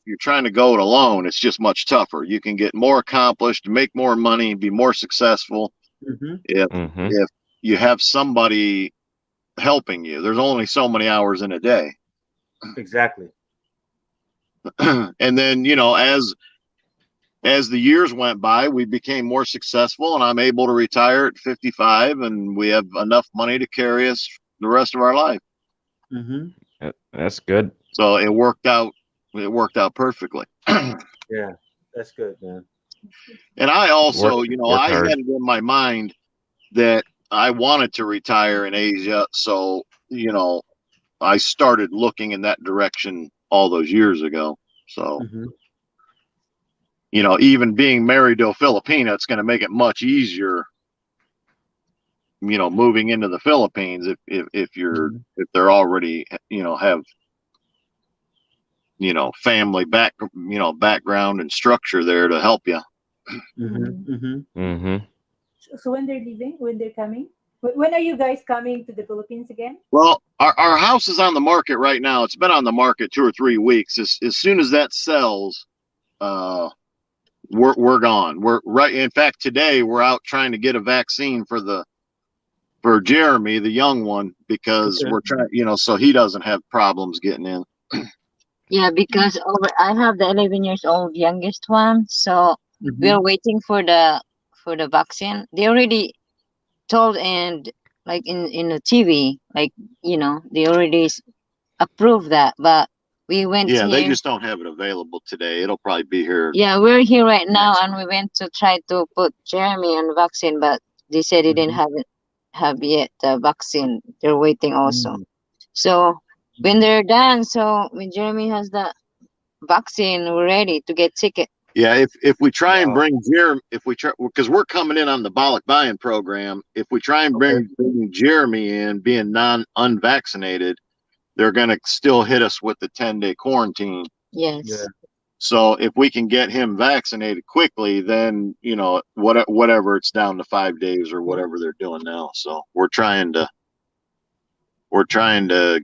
you're trying to go it alone. It's just much tougher. You can get more accomplished, make more money, be more successful if you have somebody helping you. There's only so many hours in a day. Exactly. And then, you know, as the years went by, we became more successful, and I'm able to retire at 55, and we have enough money to carry us the rest of our life. That's good. So it worked out perfectly. Yeah, that's good, man. And I also, you know, I hard. had it in my mind that I wanted to retire in Asia. So, you know, I started looking in that direction all those years ago. So, you know, even being married to a Filipina, it's going to make it much easier, you know, moving into the Philippines if they're already, you know, have, you know, family background and structure there to help you. So when they're leaving, when they're coming, when are you guys coming to the Philippines again? Well, our house is on the market right now. It's been on the market 2 or 3 weeks. As soon as that sells, we're gone. We're right. In fact, today we're out trying to get a vaccine for Jeremy, the young one, because we're trying, you know, so he doesn't have problems getting in. Yeah, because I have the 11 years old youngest one, so we're waiting for the vaccine. They already told, and like in the TV, like they already approved that, but we went Yeah, they here. just don't have it available today. It'll probably be here. Yeah, we're here right now, and we went to try to put Jeremy on vaccine, but they said they didn't have yet the vaccine. They're waiting also. So when they're done, so when Jeremy has the vaccine, we're ready to get ticket. Yeah, if we try and bring Jeremy, because we're coming in on the Bollock buy-in program, if we try and bring Jeremy in, being unvaccinated, they're going to still hit us with the 10-day quarantine. Yes. Yeah. So if we can get him vaccinated quickly, then whatever, it's down to 5 days or whatever they're doing now. So we're trying to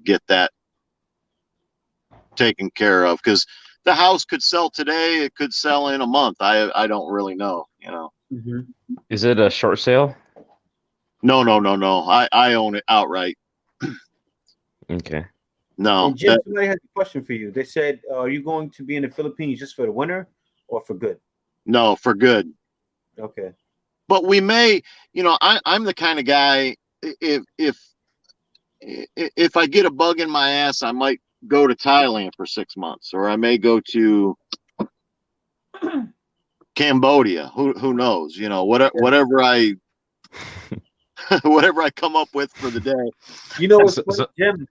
get that taken care of, because the house could sell today, it could sell in a month. I don't really know. Is it a short sale? No. I own it outright. Okay. No. And Jim, somebody has a question for you. They said, are you going to be in the Philippines just for the winter or for good? No, for good. Okay. But we may, I'm the kind of guy, if I get a bug in my ass, I might go to Thailand for 6 months, or I may go to Cambodia. Who knows? Whatever I whatever I come up with for the day. What's funny, Jim?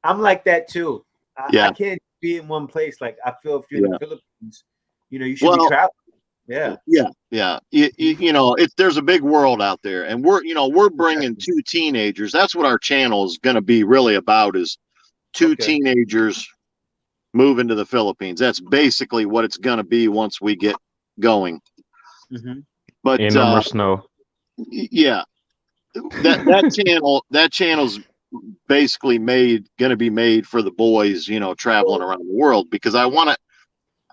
I'm like that too. Yeah. I can't be in one place. Like, I feel if you're in the Philippines, you should be traveling. Yeah. There's a big world out there, and we're bringing 2 teenagers. That's what our channel is going to be really about, is 2 teenagers moving to the Philippines. That's basically what it's going to be once we get going. But no more snow. Yeah, that channel's basically going to be made for the boys, traveling around the world, because I want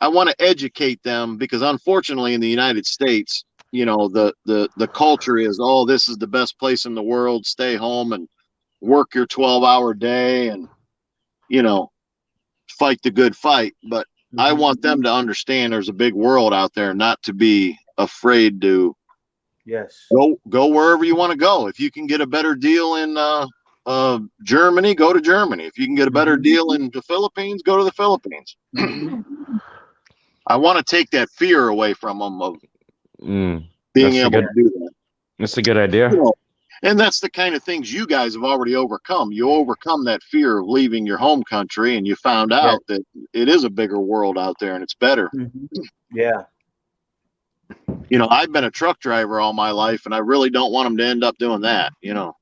to educate them, because unfortunately in the United States, the culture is, this is the best place in the world, stay home and work your 12-hour day and fight the good fight. But I want them to understand there's a big world out there, not to be afraid to go wherever you want to go. If you can get a better deal in Germany, go to Germany. If you can get a better deal in the Philippines, go to the Philippines. I want to take that fear away from them of being able to do that. That's a good idea. And that's the kind of things you guys have already overcome. You overcome that fear of leaving your home country, and you found out that it is a bigger world out there, and it's better. Yeah. I've been a truck driver all my life, and I really don't want them to end up doing that. Yeah.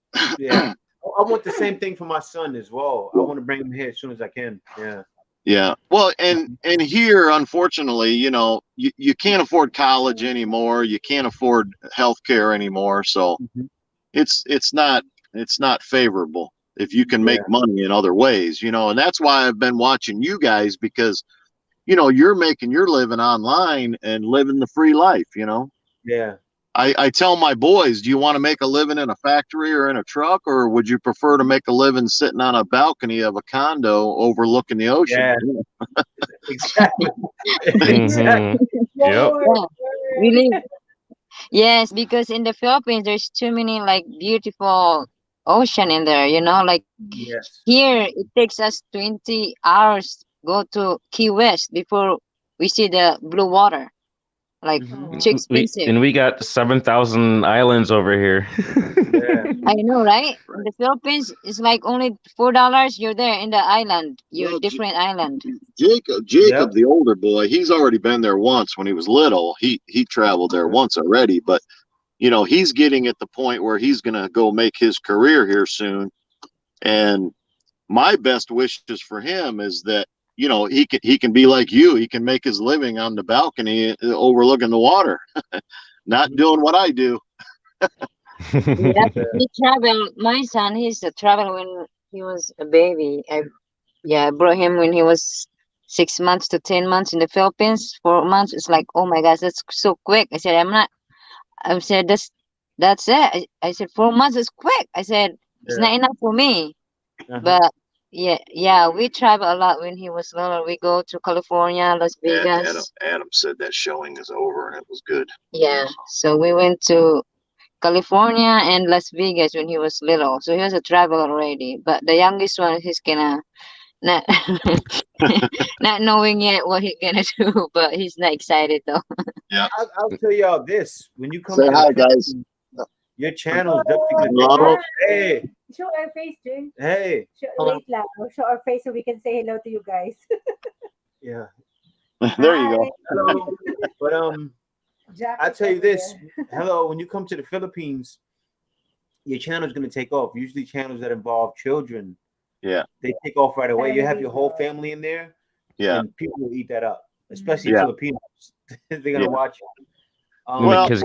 I want the same thing for my son as well. I want to bring him here as soon as I can. Yeah. Yeah. Well, and here, unfortunately, you can't afford college anymore. You can't afford health care anymore. So it's not favorable if you can make money in other ways, and that's why I've been watching you guys, because, you're making your living online and living the free life, Yeah. I tell my boys, do you want to make a living in a factory or in a truck, or would you prefer to make a living sitting on a balcony of a condo overlooking the ocean? Yeah. Exactly. Yep. Yeah, we live. Yes, because in the Philippines there's too many like beautiful ocean in there, like here it takes us 20 hours go to Key West before we see the blue water. Like too expensive. We got 7,000 islands over here. I know, right? In the Philippines, it's like only $4. You're there in the island. You're different island. Jacob, the older boy, he's already been there once when he was little. He traveled there once already, but he's getting at the point where he's gonna go make his career here soon. And my best wishes for him is that he can be like you. He can make his living on the balcony overlooking the water, not doing what I do. He traveled. My son, he's a travel when he was a baby. I brought him when he was 6 months to 10 months in the Philippines. 4 months. It's like, oh my gosh, that's so quick. I said, I said, that's it. I said, 4 months is quick. I said, it's not enough for me. But yeah, we travel a lot when he was little. We go to California, Las Vegas. Adam said that showing is over and it was good. Yeah, so we went to California and Las Vegas when he was little. So he was a traveler already. But the youngest one, he's gonna not not knowing yet what he's gonna do, but he's not excited though. Yeah. I'll tell y'all this: when you come Say to hi, the guys. Philippines, your channel is definitely gonna take Hello. off. Hey, Show our face, Jay. hey, Wait lang. Show our face so we can say hello to you guys. yeah. There you go. Hello. But Jack I is tell you over this: there. hello, when you come to the Philippines, your channel is gonna take off. Usually, channels that involve children, Yeah. they take off right away. You have your whole Family. family in there, Yeah. and people will eat that up, especially Yeah. Filipinos. They're gonna Yeah. watch it. And the Well, kids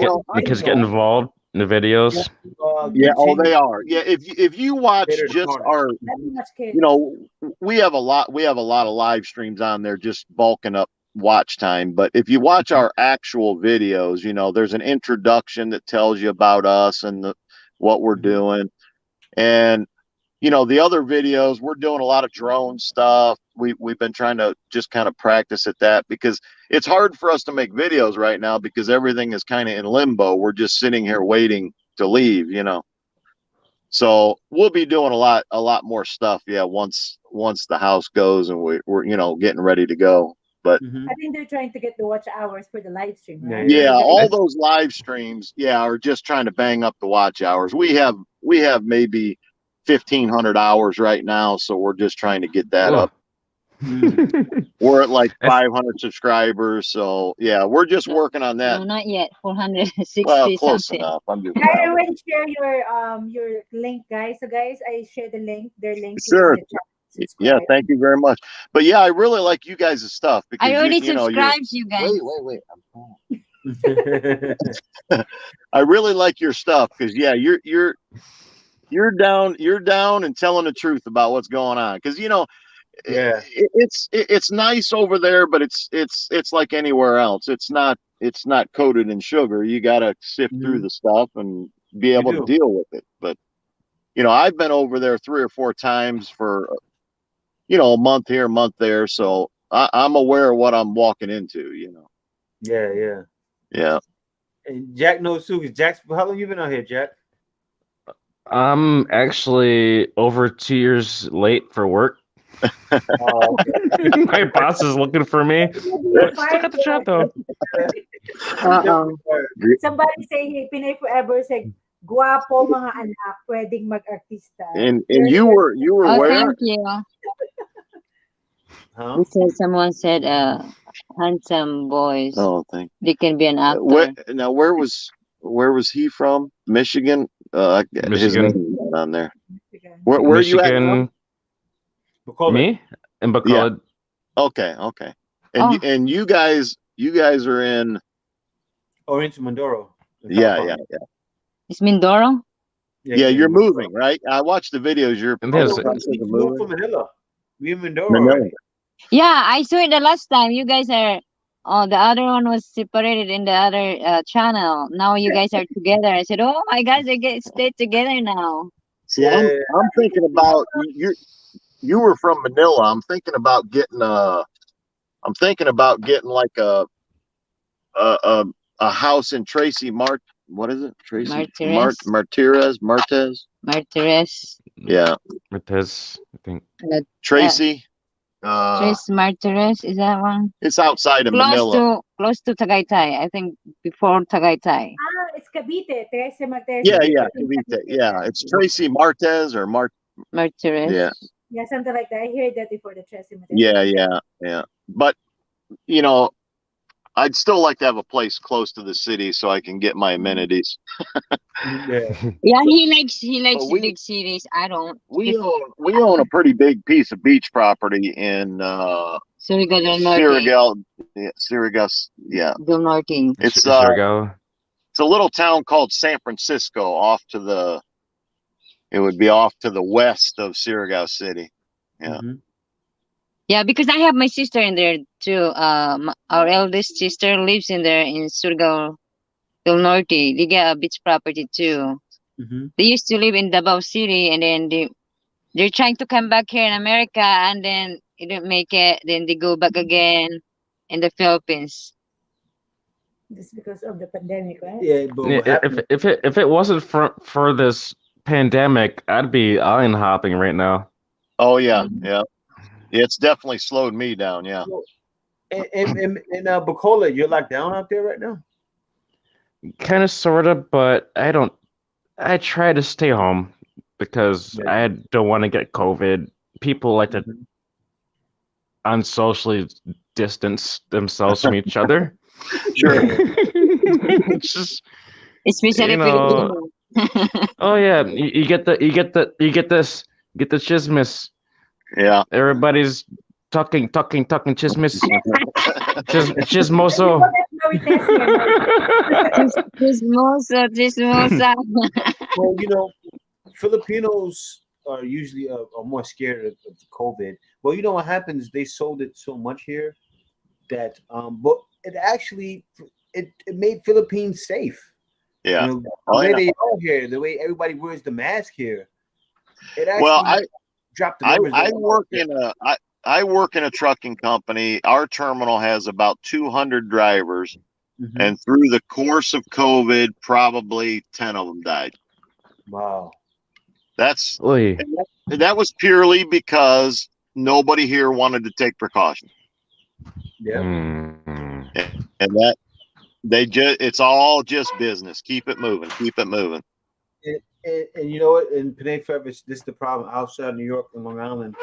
get I know. involved in the videos. Yeah. Oh, Continue they are. Yeah. If you watch better just tarnish. our, Not too much kids. you know, we have a lot of live streams on there just bulking up watch time. But if you watch our actual videos, you know, there's an introduction that tells you about us and what we're doing. And you know, the other videos, we're doing a lot of drone stuff. We've been trying to just kind of practice at that because it's hard for us to make videos right now because everything is kind of in limbo. We're just sitting here waiting to leave, you know. So we'll be doing a lot more stuff, yeah, once the house goes and we're you know getting ready to go. But I think they're trying to get the watch hours for the live stream, right? yeah, all those live streams, yeah, are just trying to bang up the watch hours. We have maybe 1,500 hours right now, so we're just trying to get that up. We're at like 500 subscribers, so yeah, we're just working on that. No, not yet. 460 Well, close something. enough. I'm just I already share your link, guys. So guys, I share the link, their link sure. in the chat. Yeah, thank you very much. But yeah, I really like you guys' stuff because I already you know subscribed you guys. Wait. I really like your stuff because yeah, you're down and telling the truth about what's going on because you know yeah it's nice over there, but it's like anywhere else. It's not coated in sugar. You got to sift through the stuff and be able to deal with it. But you know, I've been over there 3 or 4 times for you know a month here, a month there, so I'm aware of what I'm walking into. You know. Yeah. And Jack knows too. Cause Jack's how long you been out here, Jack? I'm actually over 2 years late for work. My boss is looking for me. But still got the job though. Somebody say Pinay forever say guwapo mga anak pwedeng mag-artista. And you were Oh, where? thank you. He said someone said handsome boys. Oh, thank they can be an actor. Where was he from? Michigan. His Michigan. name is not on there. Where Michigan. You at? Me in Bacolod. Okay. And you guys are in Orange Mindoro. Yeah. It's Mindoro? Yeah, you're moving, right? I watched the videos. You're moved from Manila. We in Mindoro. Already. Yeah, I saw it the last time. You guys are the other one was separated in the other channel. Now you guys are together. I said, oh my gosh, they stay together now. See, I'm thinking about you were from Manila. I'm thinking about getting like a house in Tracy what is it? Tracy Martirez. Yeah. Martez, I think. Tracy. Tracy Martirez, is that one? It's outside of Manila. Close to Tagaytay. I think before Tagaytay. It's Cavite. Tracy Martirez. Yeah, Cavite. Yeah, it's Tracy Martez or Martirez. Yeah, something like that. I heard that before, the Tracy Martirez. Yeah. But you know, I'd still like to have a place close to the city so I can get my amenities. Yeah, he likes big cities. I don't. We own a pretty big piece of beach property in Surigao del Norte. Del Norte. It's Surigao. It's a little town called San Francisco it would be off to the west of Surigao City. Yeah. Yeah, because I have my sister in there too. Our eldest sister lives in there in Surigao del Norte. They get a beach property too. They used to live in Davao City, and then they're trying to come back here in America, and then they don't make it. Then they go back again in the Philippines. Just because of the pandemic, right? Yeah, but what happened? If it wasn't for this pandemic, I'd be island hopping right now. Oh yeah, yeah. It's definitely slowed me down. Yeah. In Bacola, you're locked down out there right now. Kind of, sort of, but I try to stay home because I don't want to get COVID. People like to unsocially distance themselves from each other. Sure. It's just, Especially you know, Filipino. oh yeah, you get the chismis. Yeah. Everybody's talking chismis. Chismoso. Chismosa. Well, you know, Filipinos are usually are more scared of COVID. Well, you know what happens? They sold it so much here that but it actually it made Philippines safe. Yeah. You know, the way they are here, the way everybody wears the mask here, it actually Well, dropped the numbers. I work in a trucking company. Our terminal has about 200 drivers, and through the course of COVID, probably 10 of them died. Wow. That was purely because nobody here wanted to take precautions. Yeah. And that it's all just business. Keep it moving. Keep it moving. And you know what? In Panay Ferris, this is the problem outside New York and Long Island.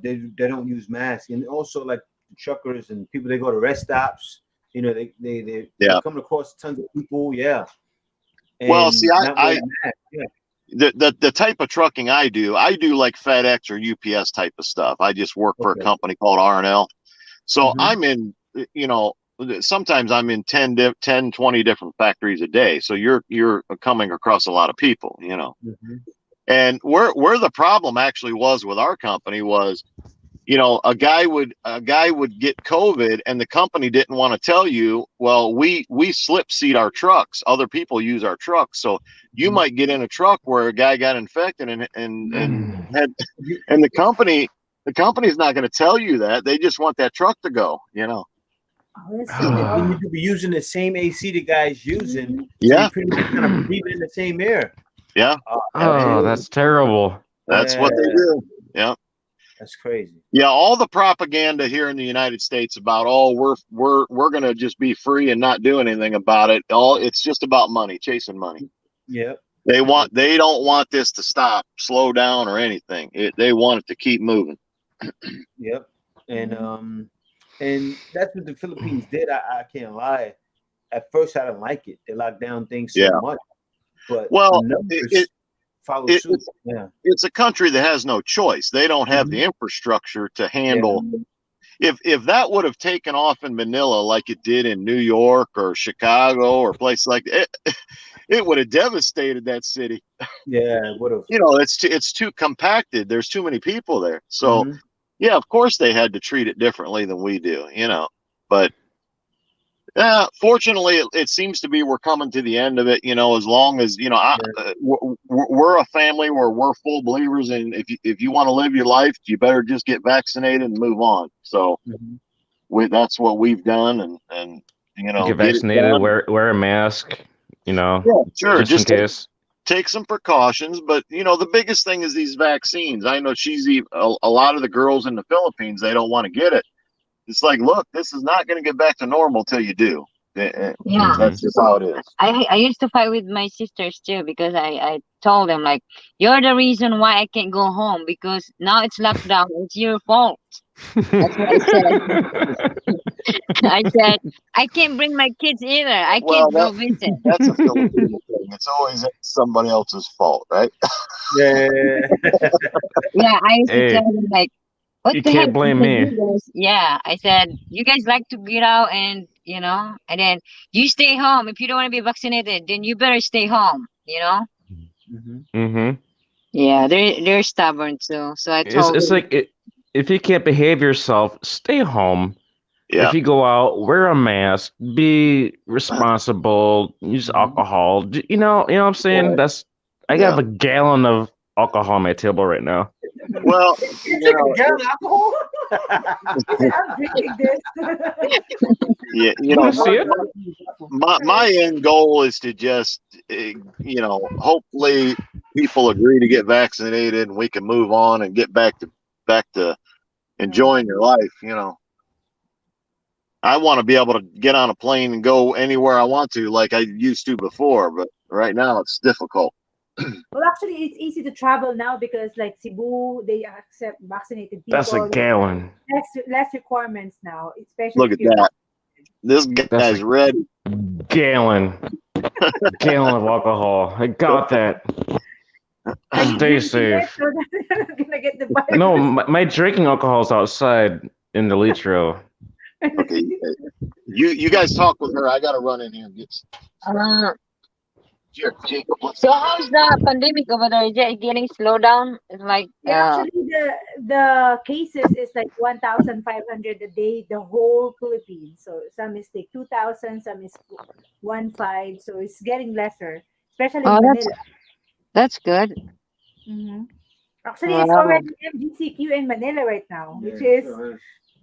They don't use masks, and also like the truckers and people, they go to rest stops. You know, they're coming across tons of people. Yeah. And well, see, the type of trucking I do like FedEx or UPS type of stuff. I just work for a company called R&L. So I'm in, you know, sometimes I'm in 10, 20 different factories a day. So you're coming across a lot of people, you know. And where the problem actually was with our company was, you know, a guy would get COVID and the company didn't want to tell you, well, we slip seat our trucks. Other people use our trucks. So you might get in a truck where a guy got infected and the company's not going to tell you that. They just want that truck to go, you know. And you could be using the same AC the guy's using. Yeah. So you pretty much kind of breathe in the same air. Yeah. That's terrible. That's what they do. Yeah. That's crazy. Yeah, all the propaganda here in the United States about we're gonna just be free and not do anything about it. It's just about money, chasing money. Yeah. They don't want this to stop, slow down, or anything. They want it to keep moving. Yep. And that's what the Philippines did. I can't lie. At first, I didn't like it. They locked down things so much. But follow suit. It's a country that has no choice. They don't have the infrastructure to handle. If that would have taken off in Manila like it did in New York or Chicago or places like that, it would have devastated that city. Yeah, it would have. You know, it's too compacted. There's too many people there. So yeah, of course they had to treat it differently than we do. You know, but. Fortunately, it seems to be we're coming to the end of it. You know, as long as you know, we're a family where we're full believers, and if you want to live your life, you better just get vaccinated and move on. So, that's what we've done, and you know, get vaccinated, wear a mask. You know, sure, just in case. Take some precautions, but you know, the biggest thing is these vaccines. I know a lot of the girls in the Philippines, they don't want to get it. It's like, look, this is not going to get back to normal till you do. Yeah, that's just how it is. I used to fight with my sisters too because I told them like, you're the reason why I can't go home because now it's lockdown. It's your fault. That's what I said. I said I can't bring my kids either. I can't go visit. That's a Filipino thing. It's always somebody else's fault, right? Yeah. Yeah, I used to tell them like. You can't blame me. Yeah, I said, you guys like to get out and, you know, and then you stay home. If you don't want to be vaccinated, then you better stay home, you know? Yeah, they're stubborn too. So I told it's like if you can't behave yourself, stay home. Yeah. If you go out, wear a mask, be responsible, use alcohol. You know what I'm saying? I got a gallon of alcohol on my table right now. Well, You drink a gallon of alcohol? I'm drinking this. yeah, You want to see it? my end goal is to just, hopefully people agree to get vaccinated and we can move on and get back to enjoying your life. I want to be able to get on a plane and go anywhere I want to, like I used to before, but right now it's difficult. Well, actually, it's easy to travel now because, like Cebu, they accept vaccinated people. That's a gallon. Less requirements now, especially Look if at you're that. This guy's ready. Gallon of alcohol. I got that. Are you Stay drinking safe. it so that you're not gonna get the virus? No, my drinking alcohol is outside in the litro. Okay, you guys talk with her. I gotta run in here and get. Jacob, So how's the pandemic over there? Is it getting slowed down? It's like Yeah, actually, the cases is like 1,500 a day, the whole Philippines. So some is like 2,000, some is 1,500. So it's getting lesser, especially in Manila. That's good. Actually, it's already MGCQ in Manila right now, which is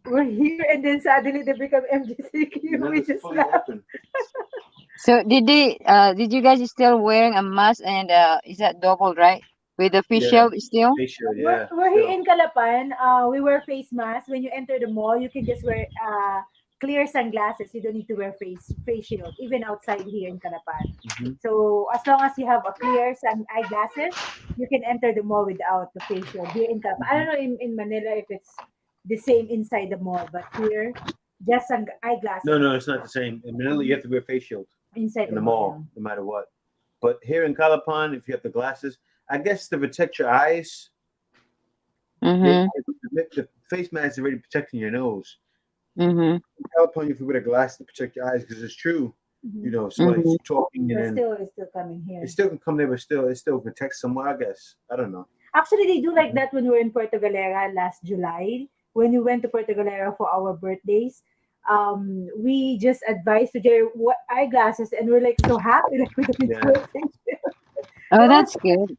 we're here and then suddenly they become MGCQ, which is not. So did you guys still wearing a mask and is that double, right? With the face shield still? Face shield, yeah. We're here in Calapan. We wear face masks. When you enter the mall, you can just wear clear sunglasses. You don't need to wear face shield, even outside here in Calapan. So as long as you have a clear eyeglasses, you can enter the mall without the face shield here in Calapan. I don't know in Manila if it's the same inside the mall, but here just eyeglasses. No, it's not the same. In Manila, you have to wear face shield inside in the mall, no matter what. But here in Calapan, if you have the glasses, I guess to protect your eyes, the face mask is already protecting your nose. In California, if you wear a glass to protect your eyes, because it's true, somebody's talking and it's still coming here. It still can come there, but it still protects someone, I guess. I don't know. Actually, they do like that when we were in Puerto Galera last July. When we went to Puerto Galera for our birthdays, we just advised to wear eyeglasses, and we're like so happy that we don't wear face shield. Oh, that's good.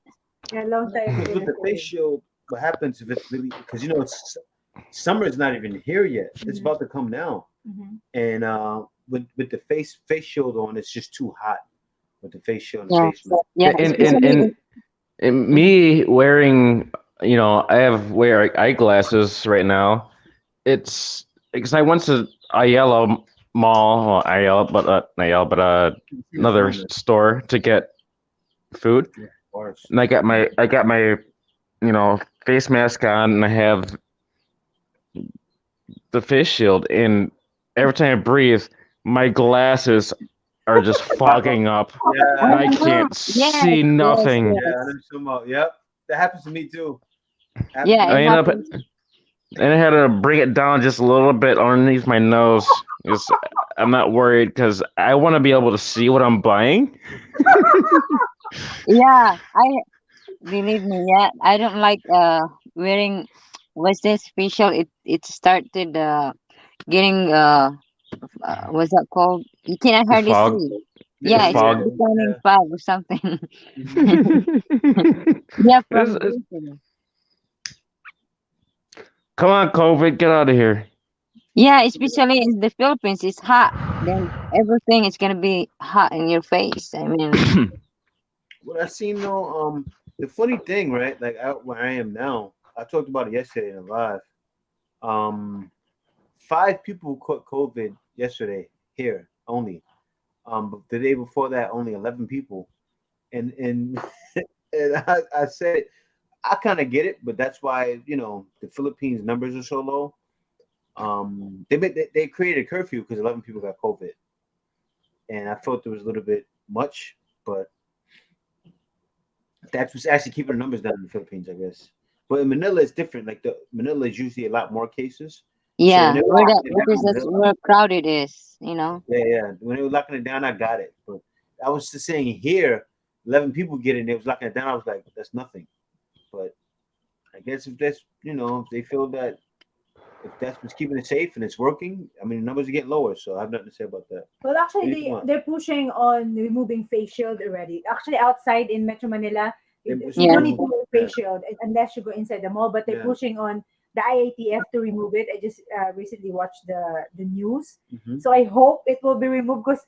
Yeah, long time. With the face shield, what happens if it's really because summer is not even here yet. It's about to come now, and with the face shield on, it's just too hot with the face shield. And me wearing, I wear eyeglasses right now. It's because I went to Ayala Mall, another store to get food. And I got my face mask on, and I have the face shield, and every time I breathe, my glasses are just fogging up, and I can't see nothing. Yep, that happens to me too. And I had to bring it down just a little bit underneath my nose. Because I'm not worried because I want to be able to see what I'm buying. Yeah, believe me. Yeah, I don't like wearing. What's this facial? It started getting what's that called? You cannot hardly see. Yeah, it's becoming fog or something. Yeah, come on, COVID, get out of here. Yeah, especially in the Philippines, it's hot. Then everything is gonna be hot in your face. I mean, what I seen though, the funny thing, right? Like out where I am now, I talked about it yesterday in live. 5 people caught COVID yesterday here only. But the day before that, only 11 people. And and I said, I kind of get it, but that's why the Philippines numbers are so low. They created a curfew because 11 people got COVID, and I felt it was a little bit much, but that's what's actually keeping the numbers down in the Philippines, I guess. But in Manila, it's different. Like Manila is usually a lot more cases. Yeah, that's where crowded is. Yeah. When they were locking it down, I got it. But I was just saying here, 11 people get in. They was locking it down. I was like, that's nothing. But I guess if that's if they feel that if that's what's keeping it safe and it's working, I mean the numbers are getting lower. So I have nothing to say about that. Well, actually, they're pushing on removing face shield already. Actually, outside in Metro Manila, They're You pushing don't to need to remove wear a it. face shield unless you go inside the mall. But they're Yeah. pushing on the IATF to remove it. I just recently watched the news, Mhm. so I hope it will be removed because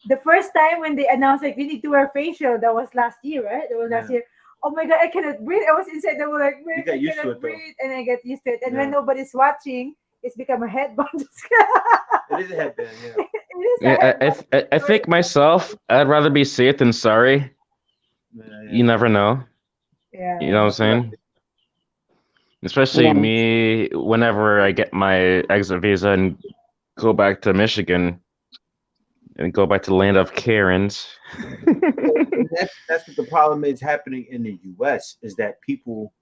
the first time when they announced like we need to wear face shield, that was last year, right? That was last Yeah. year. Oh my god, I cannot breathe. I was inside the mall like, You man, got I used to cannot it though. breathe, and I get used to it. And when Yeah. nobody's watching, it's become a headband. It is a headband. Yeah. It is a Yeah, headband. I think myself, I'd rather be safe than sorry. Yeah. You never know. You know what I'm Yeah. saying? Especially Yeah. me, whenever I get my exit visa and go back to Michigan and go back to the land of Karens. And that's what the problem is happening in the U.S. is that people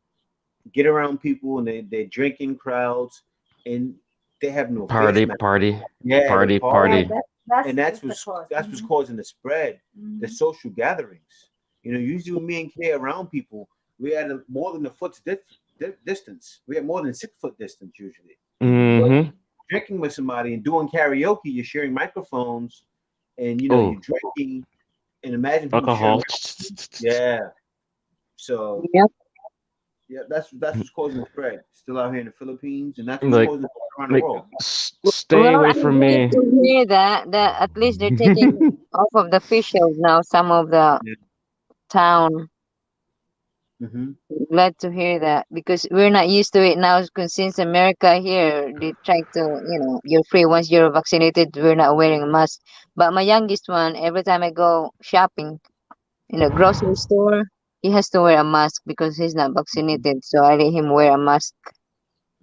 get around people and they're drinking crowds and they have no face Party, mask. party, Yeah, party, the party. Yeah, party. And that's the what's cause. causing the spread, the Mhm. social gatherings. You know, usually when me and Kay around people, we had more than a foot's distance. We had more than 6 foot distance usually. Mm-hmm. Drinking with somebody and doing karaoke, you're sharing microphones, and Oh, you're drinking. And imagine people sharing. alcohol. Yeah. So Yep. yeah, that's what's causing the spread. Still out here in the Philippines, and that's what's Like, causing the spread around the like, world. stay Well, away I'm from glad me. to hear that at least they're taking off of the fish shelves now. Some of the Yeah. town. Mm-hmm. Glad to hear that because we're not used to it now. 'Cause since America here, they try to, you're free once you're vaccinated. We're not wearing a mask. But my youngest one, every time I go shopping in a grocery store, he has to wear a mask because he's not vaccinated. So I let him wear a mask.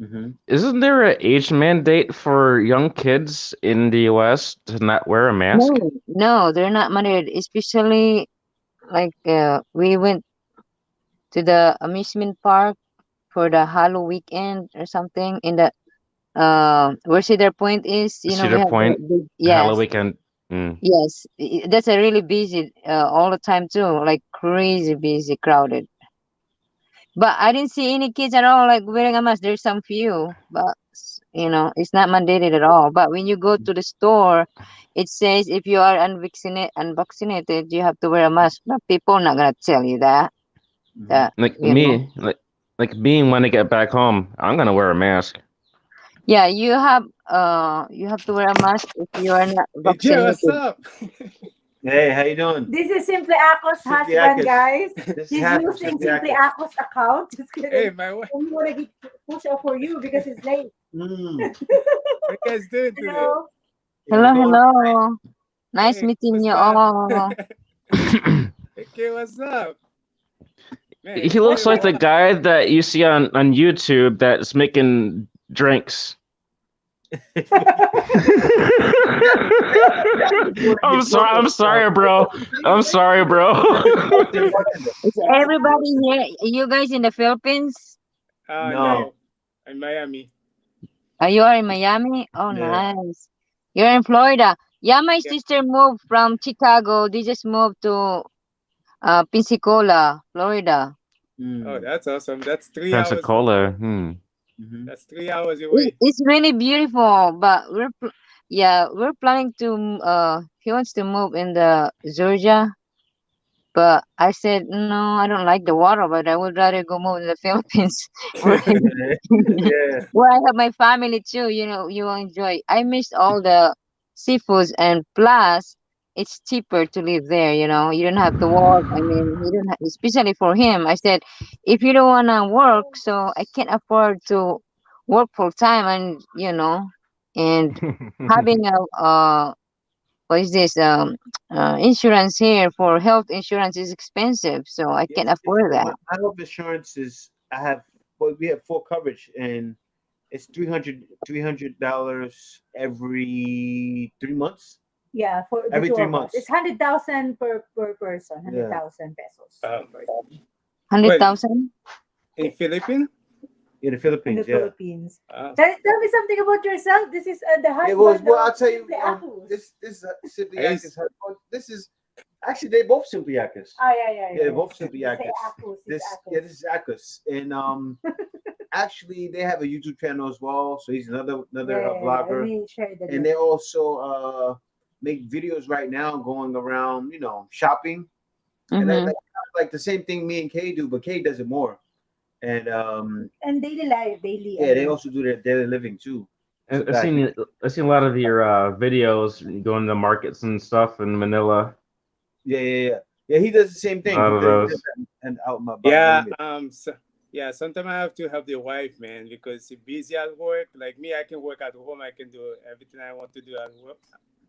Mm-hmm. Isn't there an age mandate for young kids in the US to not wear a mask? No, no, they're not mandated. Especially like we went to the amusement park for the Halloween weekend or something in the where Cedar Point is, we Cedar have the Point, big, Halloween yes, weekend. Mm. yes, that's a really busy all the time too, like crazy busy, crowded. But I didn't see any kids at all like wearing a mask. There's some few, but it's not mandated at all. But when you go to the store, it says if you are unvaccinated, you have to wear a mask. But people not gonna tell you that. Mm-hmm. That Like you know. me, like me when I get back home, I'm gonna wear a mask. Yeah, you have to wear a mask if you are not Hey Jay, what's vaccinated. up? Hey, how you doing? This is Simply Akos Simply husband, Akis. guys. This is He's Happy using Simply Simply Akis. Akos account. Just Hey, kidding. my wife. And we want to get push up for you because it's late. Mm. What you guys doing today? Hello. Yeah, Hello, what's going on? hello. Nice Hey, meeting you Costa. all. Okay, what's up? Man, He it's looks been a like the while. guy that you see on YouTube that's making drinks. I'm sorry, bro. I'm sorry, bro. Is everybody here? You guys in the Philippines? No, No. in Miami. You are in Miami? Oh, Yeah. nice. You're in Florida. Yeah, my Yeah. sister moved from Chicago. They just moved to Pensacola, Florida. Oh, Mm. that's awesome. That's 3 hours from Pensacola. here. Mm-hmm. That's 3 hours away. It's really beautiful, but we're planning to he wants to move in the Georgia, but I said no, I don't like the water, but I would rather go move to the Philippines where Yeah. where I have my family too. You will enjoy. I missed all the seafoods, and plus it's cheaper to live there. You don't have to work. I mean, you don't have, especially for him. I said, if you don't wanna work, so I can't afford to work full time, and having a what is this insurance here for health insurance is expensive, so I can't Yes, afford my that. health insurance is I have well, we have full coverage and it's $300 every 3 months. Yeah, for the Every two three of us, it's months. 100,000 per person. Yeah. 100,000 pesos per Um, person 100,000. in Philippines? In the in the Philippines, yeah. Philippines. Uh, Tell me something about yourself. This is the Yeah, well, husband well, of I'll tell you. Simply Akos. This is Simply I Akis. used, This is actually they both Simply Akis. Oh yeah, Yeah, they're both Simply You say Akis. Akos, This it's yeah, Akos. this is Akis, and actually they have a YouTube channel as well. So he's another Yeah. Let vlogger, me share the and link. they also make videos right now going around, shopping, and Mm-hmm. like like the same thing me and Kay do, but Kay does it more. And daily life, daily. yeah, they also do their daily living too. So I've seen a lot of your videos going to markets and stuff in Manila. Yeah. He does the same thing. A lot of those. And out my Yeah, sometimes I have to help the wife, man, because she's busy at work. Like me, I can work at home. I can do everything I want to do at work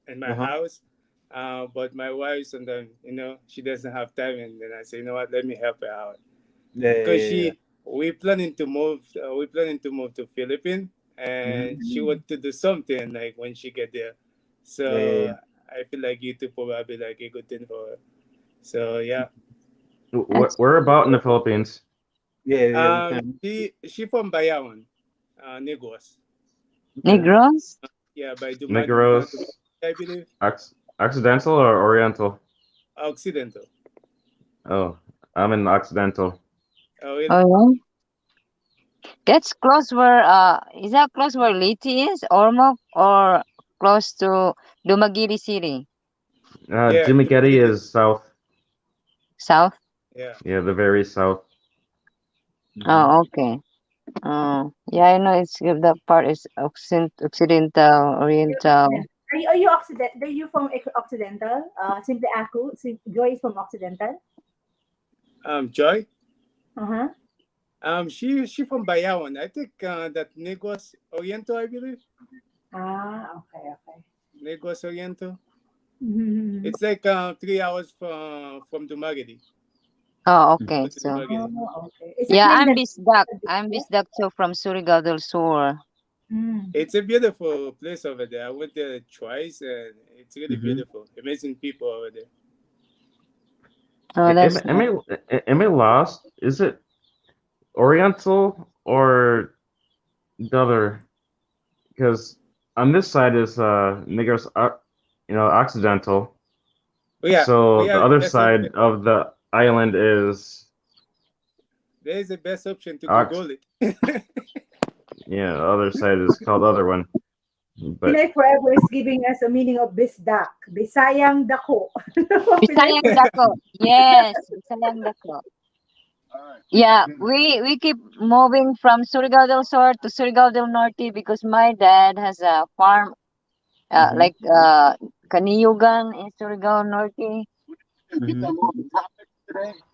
in my house. But my wife sometimes, she doesn't have time, and then I say, you know what, let me help her out. Because we're planning to move. We're planning to move to Philippines, and she wants to do something like when she get there. So I feel like YouTube probably like a good thing for her. So yeah. Where about in the Philippines? She from Bayawan, Negros. Negros? Yeah, by Negros. I believe. Occidental or Oriental? Occidental. Oh, I'm in Occidental. Oh, really? Oh, yeah. That's close where is that close where Liti is, Ormoc, or close to Dumaguete City? Dumaguete is south. South? Yeah. Yeah, the very south. Oh, okay. Yeah, I know it's that part is Occidental, Oriental. Are you Occidental? Are you from Occidental? Simply Aku. Joy is from Occidental. Joy. Uh-huh. She from Bayawan. I think that Negros Oriental, I believe. Okay. Negros Oriental. Mm-hmm. It's like 3 hours from Dumaguete. Oh, okay. So okay. yeah, I'm Bisdak. I'm Bisdak too from Surigao del Sur. It's a beautiful place over there. I went there twice, and it's really beautiful. Amazing people over there. Oh, that's am I lost? Is it Oriental or the other? Because on this side is Negros, Occidental. So the other side of the island is. There is the best option to Google it. Yeah, the other side is called other one. But Pinay Forever is giving us a meaning of Bisdak. Bisayang Dako. Bisayang Dako. Yes, Bisayang Dako. Yeah, we keep moving from Surigao del Sur to Surigao del Norte because my dad has a farm, like Kaniyugan in Surigao Norte.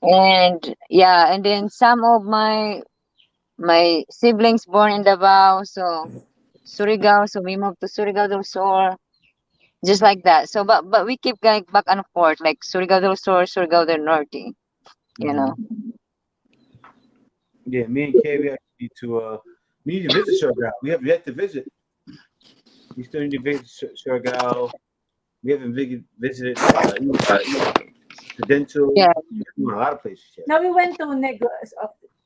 And yeah, and then some of my siblings born in Davao, so Surigao, so we moved to Surigao del Sur, just like that. So, but we keep going back and forth, like Surigao del Sur, Surigao del Norte, you know. Yeah, me and Kay, we need to visit Surigao. We have yet to visit. We still need to visit Surigao. We haven't visited Occidental. Yeah, a lot of places. Yeah. Now we went to Negros.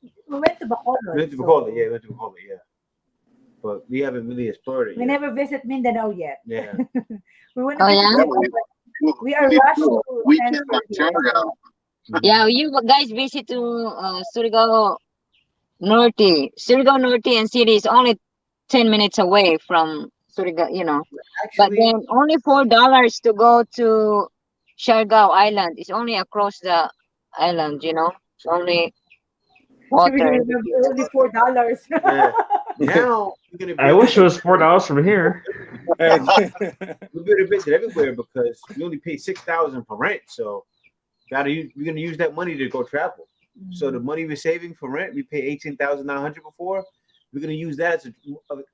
We went to Bacolod. We went to Bacolod, yeah. But we haven't really explored it We yet. never visit Mindanao yet. Yeah. We want to visit. We are rushed to Surigao. Yeah, you guys visit to Surigao Norte. Surigao Norte and City is only 10 minutes away from Surigao, but then only $4 to go to Siargao Island. It's only across the island, It's only water. Only $4. Yeah. Now we're gonna. I wish it was $4 from here. We're gonna visit everywhere because we only pay $6,000 for rent. So we're gonna use that money to go travel. So the money we're saving for rent, we pay $18,900 before. We're gonna use that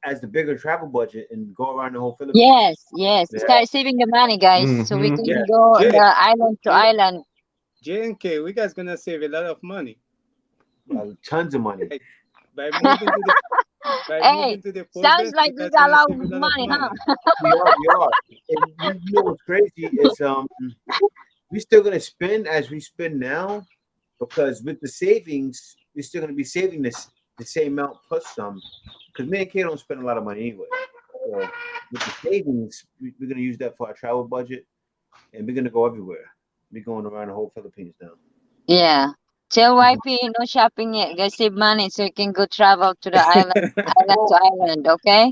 as the bigger travel budget and go around the whole Philippines. Yes. Start saving the money, guys, so we can go the island to island. J&K, we guys gonna save a lot of money. Tons of money. By moving to the Hey, sounds like we got a lot of money, huh? We are. And you know what's crazy is we're still gonna spend as we spend now, because with the savings, we're still gonna be saving the same amount plus some. Because me and Kay don't spend a lot of money anyway. So with the savings, we're gonna use that for our travel budget, and we're gonna go everywhere. We're going around the whole Philippines now. Yeah. Tell YP no shopping yet. Guys, save money so you can go travel to the island to island, okay?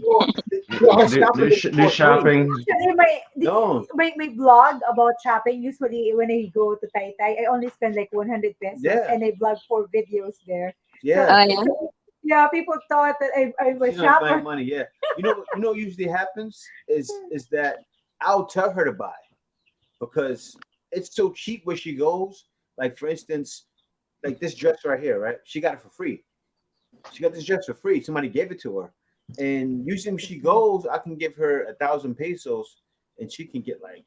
do shopping. Actually, No. my blog about shopping, usually when I go to Tai Tai, I only spend like 100 pesos Yeah. and I blog 4 videos there. Yeah. Oh yeah. So, yeah, people thought that I'm a She's not buying shopper. money. Yeah. You know what usually happens is that I'll tell her to buy because it's so cheap where she goes. Like for instance, like this dress right here, right? She got it for free. She got this dress for free. Somebody gave it to her. And usually when she goes, I can give her 1,000 pesos and she can get like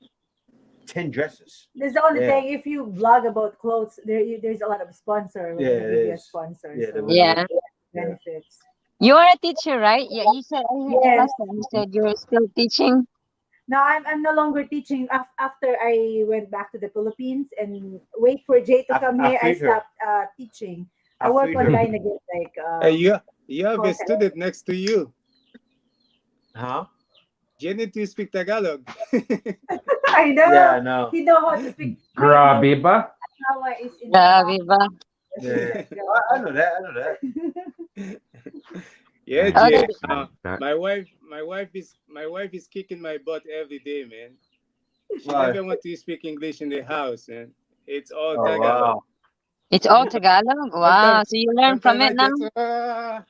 10 dresses. That's the only Yeah. thing. If you blog about clothes, there's a lot of sponsor when Yeah, they it give you a is. sponsor. Yeah, So there really Yeah. is. Yeah. benefits. You are a teacher, right? Yeah, you said I heard you Yes. last time. You said you're still teaching. No, I'm no longer teaching. After I went back to the Philippines and wait for Jay to come I here, I freed her. stopped teaching. I I work freed her. online again, like You have a Okay. student next to you. Huh? You need to speak Tagalog. I know. Yeah, no. He know how to speak. Grabe ba? Tawa is in Grabe ba? Yeah. I know that. I know that. Yeah, Okay. Jay. My wife is kicking my butt every day, man. She Why? never want to speak English in the house, man. It's all Oh Tagalog. wow. It's all Tagalog. Wow. So you learn from Sometimes it now?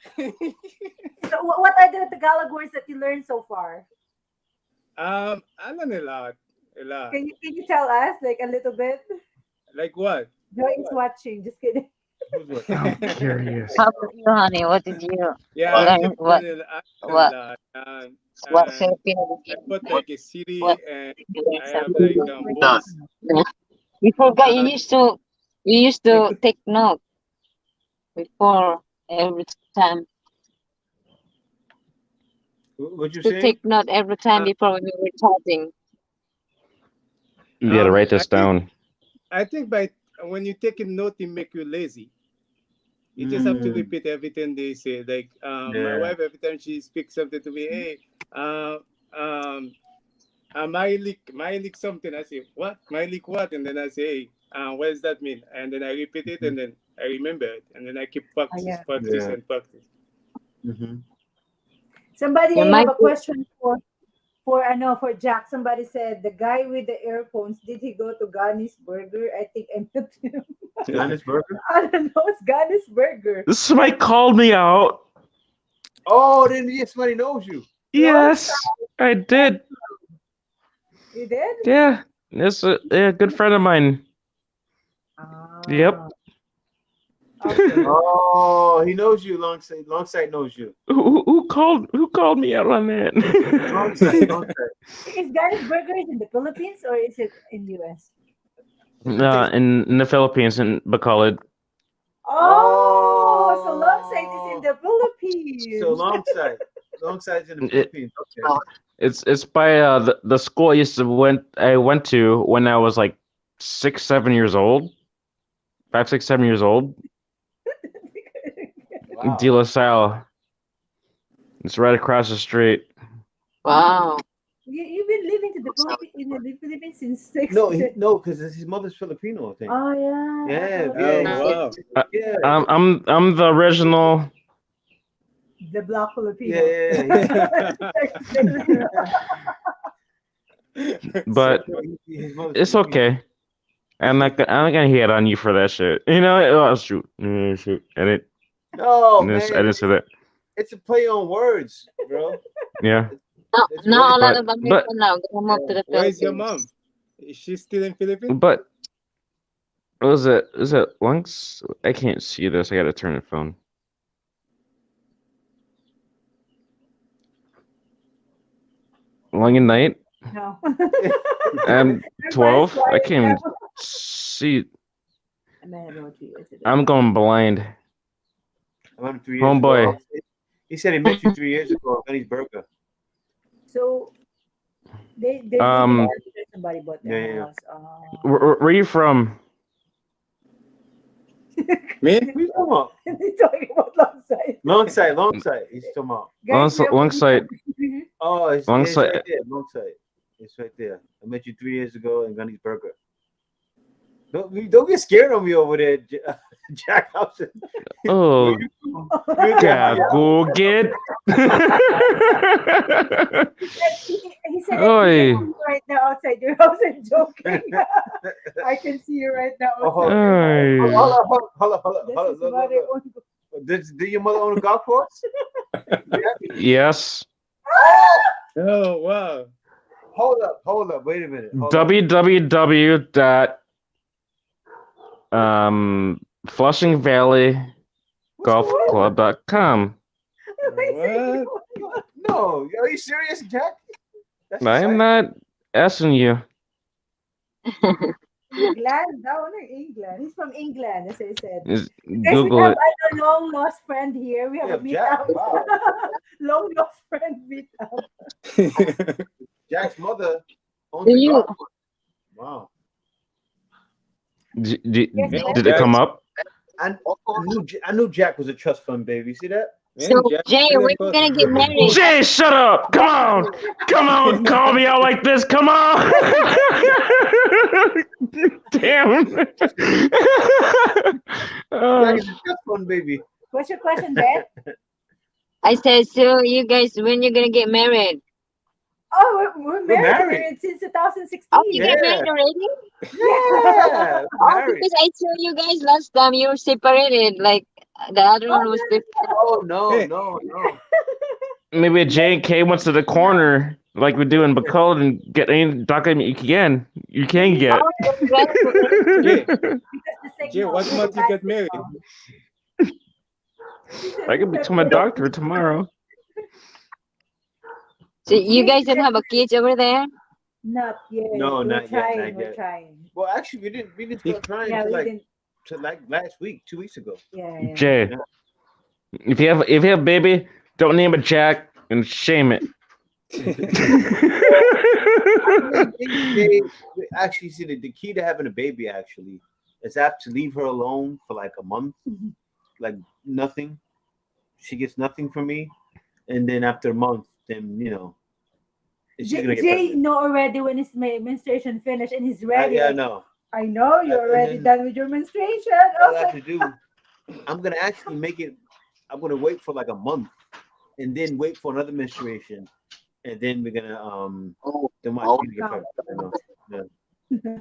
So what are the Tagalog words that you learned so far? I learn a lot. Can you tell us like a little bit? Like what? Joy is watching. Just kidding. I'm curious. How about you, honey? What did you Yeah, I learn? just What learn a what lot. what And Filipino I did you put like a city what and did you I have learn? like books. We forgot Uh, you used you to could- take note before every time. What'd you To say? take note every time uh, before we were talking. You gotta write I this think down. by when you take a note, it make you lazy. You just have to Mm, repeat everything they say. Like my yeah. wife, every time she speaks something to me, hey, my leak something. I say what? My leak what? And then I say, hey, what does that mean? And then I repeat it, and then I remember it, and then I keep Oh, practice, yeah. practice, Yeah. and practice. Mm-hmm. Somebody Yeah, I my have a question for Jack. Somebody said the guy with the earphones, did he go to Gani's Burger? I think I met him. Johannes Burger? I don't know. It's Gani's Burger. Somebody called me out. Oh, then yes, somebody knows you. Yes, I did. You did? Yeah, it's a good friend of mine. Yep. Okay. Oh, he knows you. Longsight knows you. Who called me out on that? Longsight. Is Gani's Burger in the Philippines or is it in US? in the Philippines in Bacolod. Oh, so Longsight is in the Philippines. So Longsight's in the It, Philippines. Okay. it's by the school I went to when I was like 6, 7 years old. 5, 6, 7 years old. Wow. De La Salle. It's right across the street. wow. You've been living in the Philippines since six. No, because his mother's Filipino, I think. Oh yeah. Yeah, Oh wow! yeah. I'm the original. The Black Filipino. But it's okay. I'm not gonna hate on you for that shit. You know, oh shoot, shoot, edit. No, I man. didn't say that. It's a play on words, bro. Yeah. Now a lot But- of American but- now gonna move to the Where Philippines. is your mom? Is she still in Philippines? But was it? Is it Lunks? I can't see this. I gotta turn the phone. Long and night. No. I'm 12. I quiet can't even now. see. I met him about 2 years ago. I'm going blind. I met him 3 years Homeboy. ago. He said he met you 3 years ago at Benny's Burger. So they somebody bought their Yeah. house. Where are you from? Me? What are you talking about? He's talking about Longsight. Longsight. He's talking about. Longsight. Oh, it's Longsight. right there. Longsight. It's right there. I met you 3 years ago in Gunny's Burger. Don't get scared of me over there, Jack Hobson. Oh, Yeah, go get. He said, Oi. I can see you right now outside your house. I'm joking. I can see you right now Oh, outside your house. hold up. This is mother owned. Did your mother own a golf course? Yes. Oh wow. Hold up. Wait a minute. www. Flushing Valley golfclub.com. What? No, are you serious, Jack? That's I am exciting. not asking you. England? No, not England. He's from England, as I said. Just Guys, Google we have it. a long lost friend here. We have a Jack, meetup. wow. Long lost friend meetup. Jack's mother owns Do a you? golf course. Wow. Did it come up? I knew Jack was a trust fund baby. See that? So Jay, when you gonna get married? Jay, shut up! Come on! Come on! Call me out like this! Come on! Damn! Jack is a trust fund baby. What's your question, Beth? I said, so you guys, when you gonna get married? Oh, we're married, married. since 2016. Oh, you Yeah. get married already? Yeah. Oh, Married. because I saw you guys last time you were separated. Like the other one was different. Oh no. Maybe J and K went to the corner like we do in Bacall and get any document you can. You can get. Jay, what month you get married? I could become a doctor tomorrow. So you guys don't have a kids over there? Not yet. No, we're not trying, yet. We're trying. Well, actually, we didn't start trying Yeah, to we like didn't. last week, 2 weeks ago. Yeah. Jay, if you have a baby, don't name it Jack and shame it. Actually, see the key to having a baby actually is I have to leave her alone for like a month, like nothing. She gets nothing from me, and then after a month, then she's gonna get Jay pregnant. know already when his menstruation finished and he's ready. Yeah, I Like, know. I know you're And already then- done with your menstruation. I All was I have like, to do, I'm gonna actually make it. I'm gonna wait for like a month, and then wait for another menstruation, and then we're gonna then my kid get pregnant.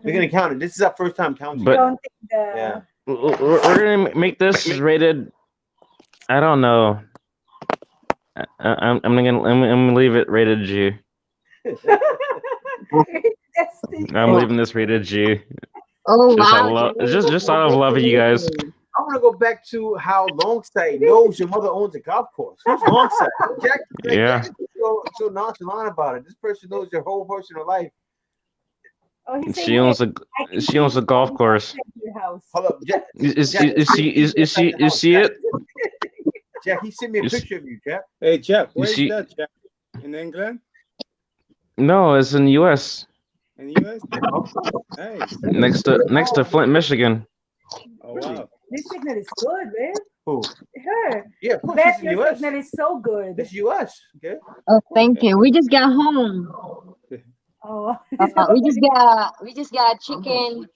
We're gonna count it. This is our first time counting. But- don't think the Yeah. We're gonna make this rated. I don't know. I'm gonna leave it rated G. I'm leaving this rated G. Oh Just wow! just out of love of you guys. I want to go back to how Longsight knows your mother owns a golf course. Who's Longsight? Jack, Yeah. Jack is so nonchalant about it. This person knows your whole personal life. Oh, he's saying, She owns "Hey, a I can she see owns a you golf from course. outside your house." Hold up, Jack. Is she it? Jack, he sent me a Is- picture of you, Jack. Hey Jack, where is see- that, Jack? In England? No, it's in the U.S. In the US? Nice. next to Flint, Michigan. Oh wow. This signal is good, man. Who? Her. Yeah, of course, Bet she's in the your U.S. signal is so good. This U.S. Okay. Oh, thank you. We just got home. Oh, We just got chicken.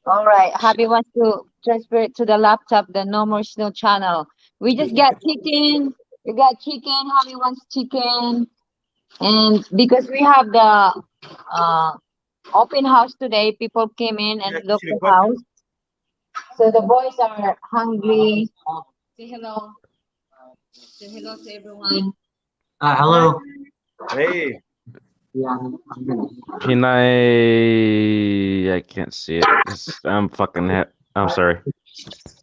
All right, Happy wants to transfer it to the laptop. The No More Snow channel. We just got chicken. We got chicken. Happy wants chicken, and because we have the open house today, people came in and Jack, you looked see the the question? house. So the boys are hungry. Say hello. Say hello to everyone. Hello. Hey, Pinay, I can't see it. I'm fucking. I'm sorry.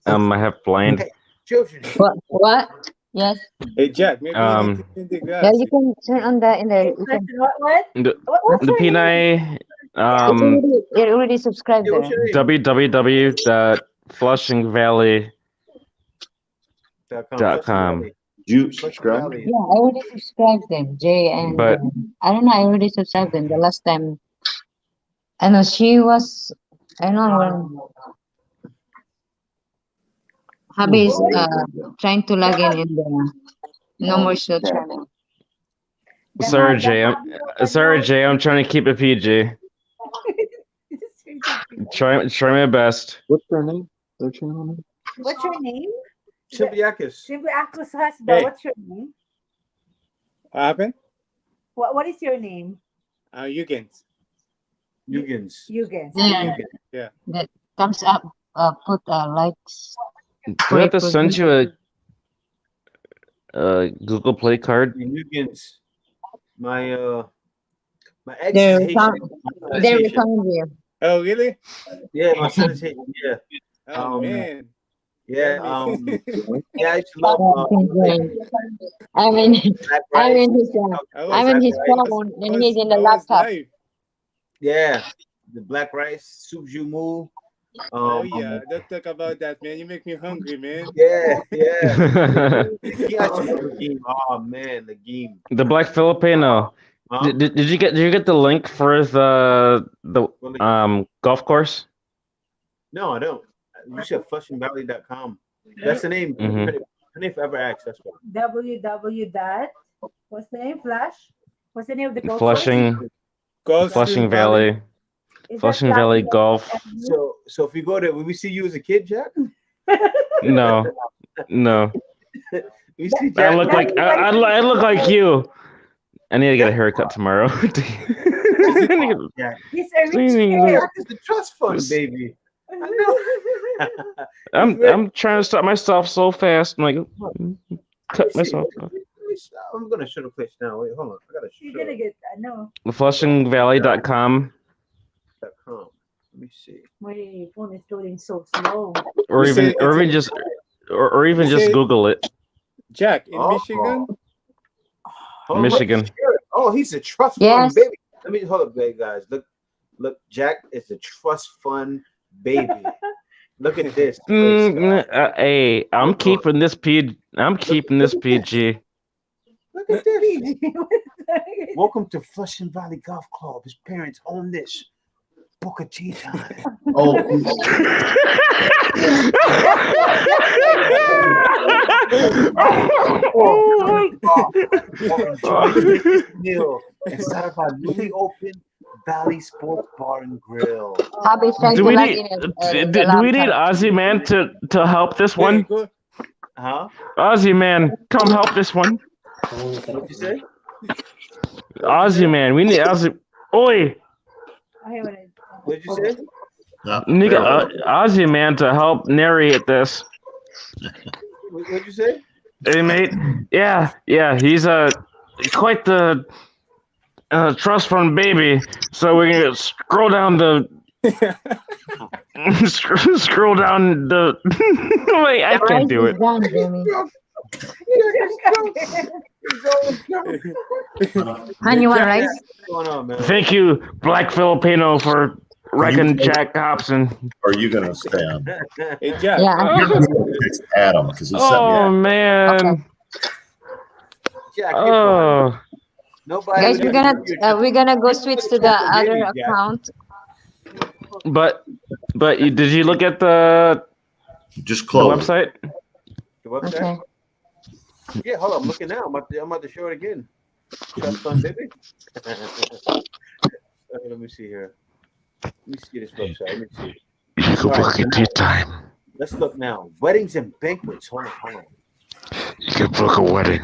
I have blind. children. What? Yes. Hey Jack, maybe you need to clean the grass. Yeah, you can turn on the in there. You can, what? What's The her name? Pinay. it already subscribed Yeah, there. what's your name? www.flushingvalley.com. You subscribe? Yeah, I already subscribed them, Jay, and But- I don't know. I already subscribed them the last time. I know she was. I know when hubby is trying to log in the No More Show channel. Sorry, Jay. I'm trying to keep it PG. Try my best. What's their name? Their channel name? What's your name? Simpliakis. Simpliakis husband. Hey. What's your name? What happened? What is your name? Eugens. Eugens. Eugens. Yeah. Yeah. That comes up. Put likes. Do I have to send you a Google Play card? Eugens. My ex There is we Haitian. found. My son is There we Haitian. found you. Oh, really? Yeah, my son is Haitian. Yeah. Oh, man. Yeah. Yeah, I used to love I'm in Black I'm rice. in his I'm in his phone and he's in the laptop. Yeah, the black rice, soup jumu. Oh yeah, don't talk about that, man. You make me hungry, man. Yeah. The game. Oh man, the game. The Black Filipino. Huh? Did you get the link for the golf course? No, I don't. You said flushingvalley.com. That's the name. Mhm. If ever asked, that's what. www. What's the name? What's the name of the golf Flushing Golf Flushing Stream Valley. Is that Flushing Valley Golf. So if you go there, will we see you as a kid, Jack? No. We see I Jack. look like I look like you. I need to get a haircut tomorrow. Jack. He's a rich kid. Jack is the trust fund, baby. I know. I'm trying to stop myself so fast. I'm like, cut myself. I'm gonna show the place now. Wait, hold on. I gotta show. You're gonna get. I know. Flushingvalley.com Let me see. My phone is loading so slow. or even just Google it. Jack in Michigan. Michigan. Oh, he's a trust Yes. fund baby. Let me hold up, baby, guys. Look, Jack is a trust fund baby. Look at this. Hey, I'm keeping this PG. Look at this. Welcome to Flushing Valley Golf Club. His parents own this. Booker T time. Oh, Meal inside of our newly opened Valley Sports Bar and Grill. Hobby's trying Do to we log need in do we need Ozzy Man to help this one? Huh? Ozzy Man, come help this one. What'd you say? Ozzy Man, we need Ozzy. Oi, What'd you say? nigga, Ozzy Man to help narrate this. What'd you say? Hey mate, yeah, he's quite the trust fund baby. So we're gonna scroll down the scroll down the. Wait, I can't do it. Done, Jimmy. Honey, you want rice? What's going on, man? Thank you, Black Filipino, for wrecking Jack Hobson. Are you gonna stand? Hey, Jack. Yeah. It's Adam because he sent me. Oh man. Jack, Oh. nobody. Guys, we're gonna go switch to the other account. But did you look at the Just close. website? The website? Okay. Yeah, hold on. I'm looking now. I'm about to show it again. Trust fund baby. Let me see here. Let me see this website. Let me see. You can book a tea time. Let's look now. Weddings and banquets. Hold on. You can book a wedding.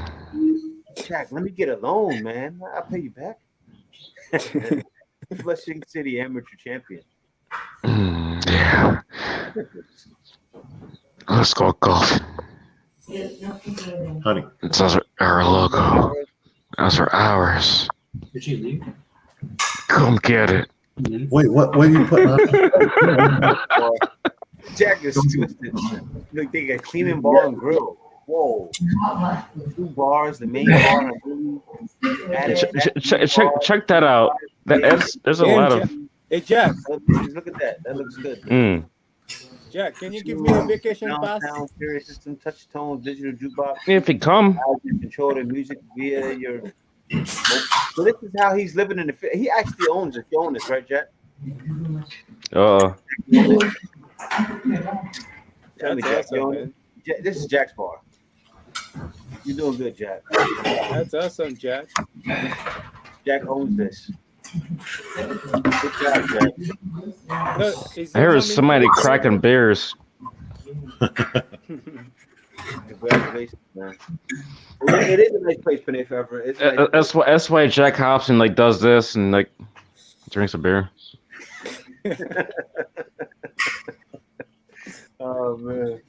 Jack, let me get a loan, man. I'll pay you back. Flushing City Amateur Champion. Yeah. Let's go golf. Honey. Those are our logo. Those are ours. did you leave? Come get it. Wait, what are you putting on? Jack is twisted. Look, they got Cleaning Bar and Grill. Whoa. 2 bars, the main bar. Check that out. There's a lot of. Hey, Jack. Look at that. That looks good. Jack, can you give me a vacation pass? Sound, stereo system, touch tone, digital jukebox. If you come. You control the music via your. So this is how he's living in the. He actually owns it. You own this, right, Jack? Tell me, Jack. You own it? This is Jack's bar. You're doing good, Jack. That's awesome, Jack. Jack owns this. Good job, Jack. No, I heard somebody cracking beers. Congratulations, man. It is a nice place, Panay Forever. It's a nice That's why Jack Hobson like does this and like drinks a beer. Oh man,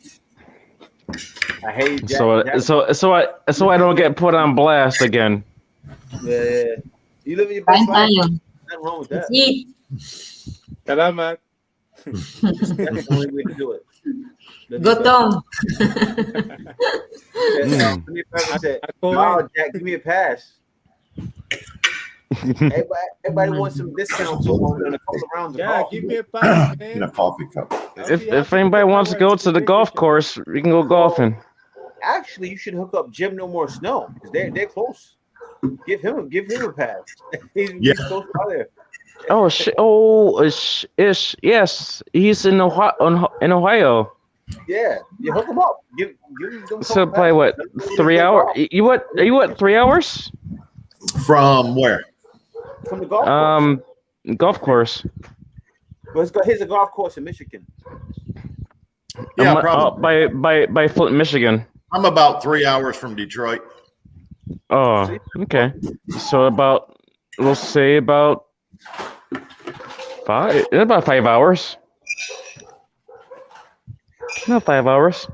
I hate Jack. So I don't get put on blast again. Yeah. You live your best life. Nothing wrong with that. Eat. Salamat. That's the only way to do it. Gutom. Oh, Jack, give me a pass. Everybody wants some discounts on a couple of rounds of golf. Give me a pass, man. In a coffee cup. If anybody wants to go to the golf course, we can go golfing. Actually, you should hook up Jim No More Snow because they're close. Give him a pass. He's close by there. Oh shit! Yes, he's in Ohio. Yeah, you hook him up. Give them So probably what 3 hours? Are you what 3 hours? From where? From the golf course. Golf course. Well, here's a golf course in Michigan. Yeah, probably. By Flint, Michigan. I'm about 3 hours from Detroit. Oh, okay. So we'll say about 5 hours. Not 5 hours.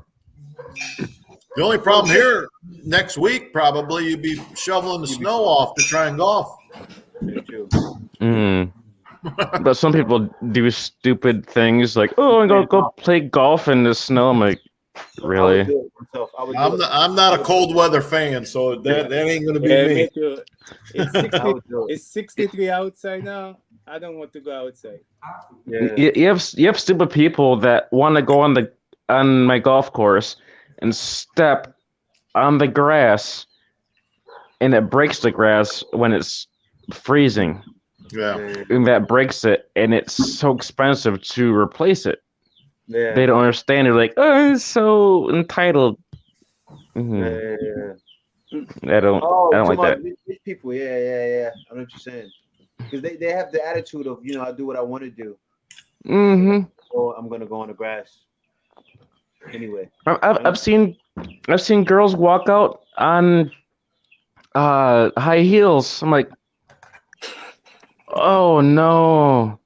The only problem here next week, probably you'd be shoveling the snow off to try and golf. But some people do stupid things like, oh, I'm gonna go play golf in the snow. I'm like, really? I'm not a cold weather fan, so that ain't gonna be me. It's 63 outside now. I don't want to go outside. Yeah. You have stupid people that want to go on my golf course and step on the grass, and it breaks the grass when it's freezing. Yeah, and that breaks it, and it's so expensive to replace it. Yeah, they don't understand. They're like, "Oh, it's so entitled." Yeah. I don't like that. These people, yeah. I know what you're saying. Because they have the attitude of, I do what I want to do. Or I'm gonna go on the grass. Anyway, I've seen girls walk out on high heels. I'm like, oh no.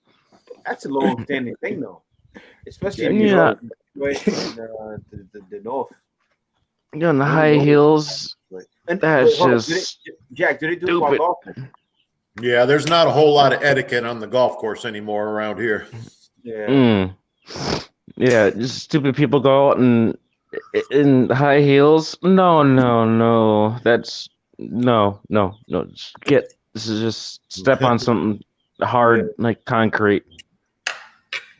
That's a long-standing thing, though. Especially in the north. You're on the high heels. That's just Jack, do they do it while golfing? Yeah, there's not a whole lot of etiquette on the golf course anymore around here. Yeah. Yeah, just stupid people go out in high heels. No. That's no. This is just step on something hard like concrete.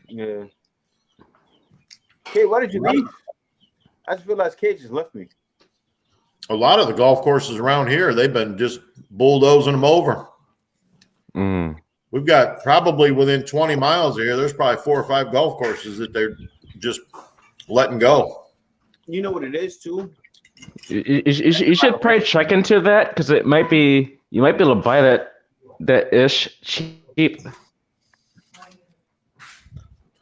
Yeah. Kay, why did you leave? I just realized Kay just left me. A lot of the golf courses around here, they've been just bulldozing them over. We've got probably within 20 miles here, there's probably 4 or 5 golf courses that they're just letting go. You know what it is, too? You should probably check into that because you might be able to buy that ish cheap.